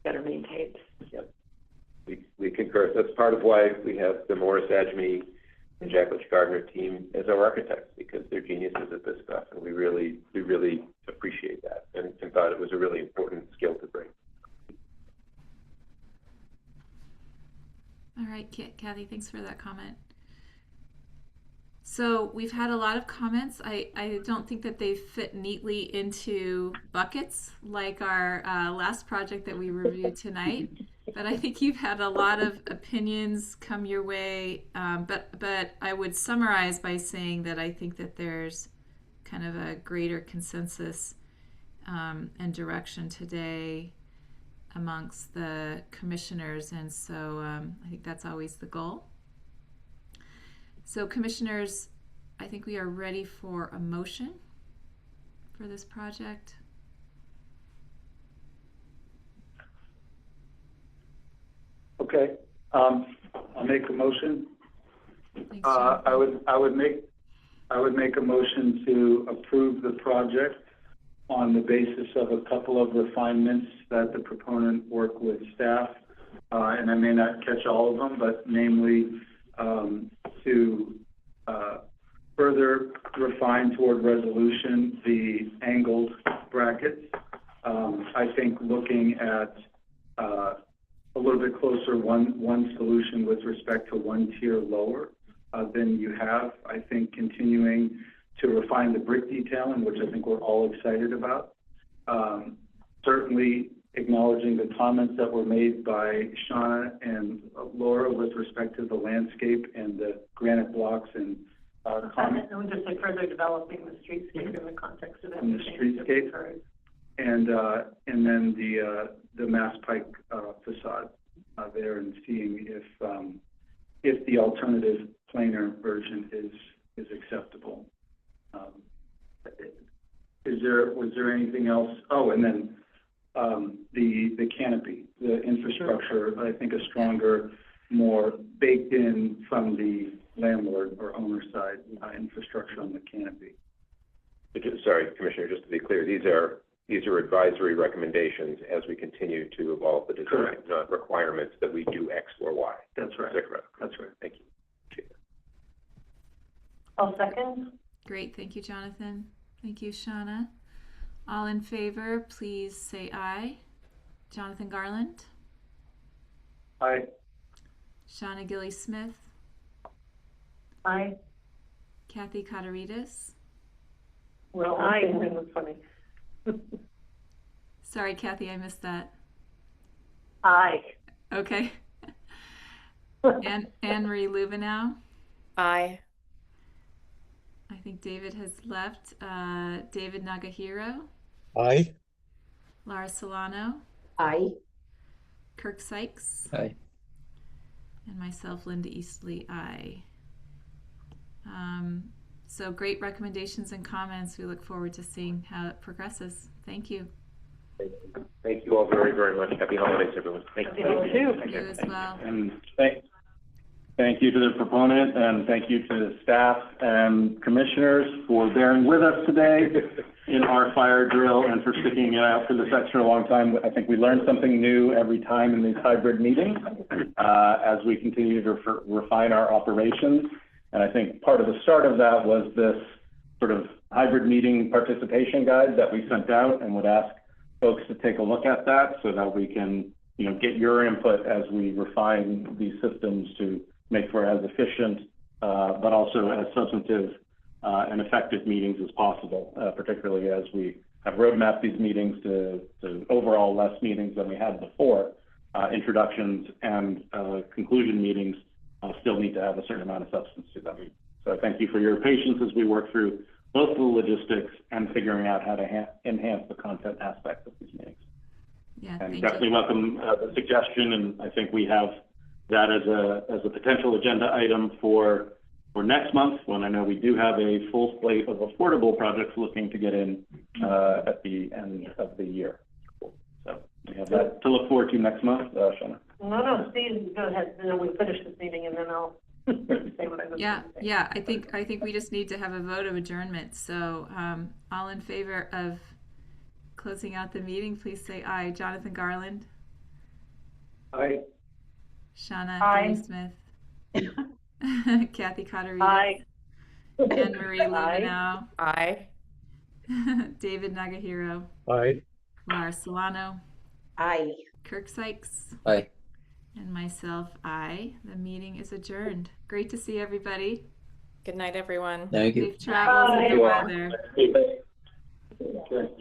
better maintained. Yep. We concur. That's part of why we have the Morris Adjemi and Jacklich Gardner team as our architects, because they're geniuses at this stuff, and we really appreciate that, and thought it was a really important skill to bring. All right, Kathy, thanks for that comment. So we've had a lot of comments. I don't think that they fit neatly into buckets like our last project that we reviewed tonight. But I think you've had a lot of opinions come your way. But I would summarize by saying that I think that there's kind of a greater consensus and direction today amongst the commissioners. And so I think that's always the goal. So commissioners, I think we are ready for a motion for this project. Okay, I'll make a motion. Thanks, I would make a motion to approve the project on the basis of a couple of refinements that the proponent worked with staff, and I may not catch all of them, but namely to further refine toward resolution the angled brackets. I think looking at a little bit closer one solution with respect to one tier lower than you have. I think continuing to refine the brick detailing, which I think we're all excited about. Certainly acknowledging the comments that were made by Shauna and Laura with respect to the landscape and the granite blocks and comment. I would just say further developing the streetscape in the context of and the streetscape, and then the Mass Pike facade there, and seeing if the alternative planar version is acceptable. Was there anything else? Oh, and then the canopy, the infrastructure. I think a stronger, more baked in from the landlord or owner side infrastructure on the canopy. Sorry, Commissioner, just to be clear, these are advisory recommendations as we continue to evolve the design, correct, not requirements that we do X or Y. That's right. Is that correct? That's right. Thank you. I'll second. Great, thank you, Jonathan. Thank you, Shauna. All in favor, please say aye. Jonathan Garland. Aye. Shauna Gilly-Smith. Aye. Kathy Kotaritis. Well, aye. That was funny. Sorry, Kathy, I missed that. Aye. Okay. Anne Marie Lubenow. Aye. I think David has left. David Nagahiro. Aye. Laura Solano. Aye. Kirk Sykes. Aye. And myself, Linda Eastley. Aye. So great recommendations and comments. We look forward to seeing how it progresses. Thank you. Thank you all very, very much. Happy holidays, everyone. Thank you. You as well. And thank you to the proponent, and thank you to the staff and commissioners for bearing with us today in our fire drill and for sticking it out for this extra long time. I think we learn something new every time in these hybrid meetings as we continue to refine our operations. And I think part of the start of that was this sort of hybrid meeting participation guide that we sent out, and would ask folks to take a look at that so that we can, get your input as we refine these systems to make for as efficient, but also as substantive and effective meetings as possible, particularly as we have roadmapped these meetings to overall less meetings than we had before. Introductions and conclusion meetings still need to have a certain amount of substance to them. So thank you for your patience as we work through both the logistics and figuring out how to enhance the content aspects of these meetings. Yeah, and definitely welcome the suggestion, and I think we have that as a potential agenda item for for next month, when I know we do have a full slate of affordable projects looking to get in at the end of the year. So we have that to look forward to next month. Shauna. No, Steve, go ahead, and then we finish this meeting, and then I'll say what I was Yeah, going to say. yeah, I think we just need to have a vote of adjournment. So all in favor of closing out the meeting, please say aye. Jonathan Garland. Aye. Shauna Aye. Smith. Kathy Cotteritas. Aye. Anne Marie Aye. Luminow. Aye. David Nagahiro. Aye. Laura Solano. Aye. Kirk Sykes. Aye. And myself, aye. The meeting is adjourned. Great to see everybody. Good night, everyone. Thank you. Safe travels in the Bye. weather. Okay.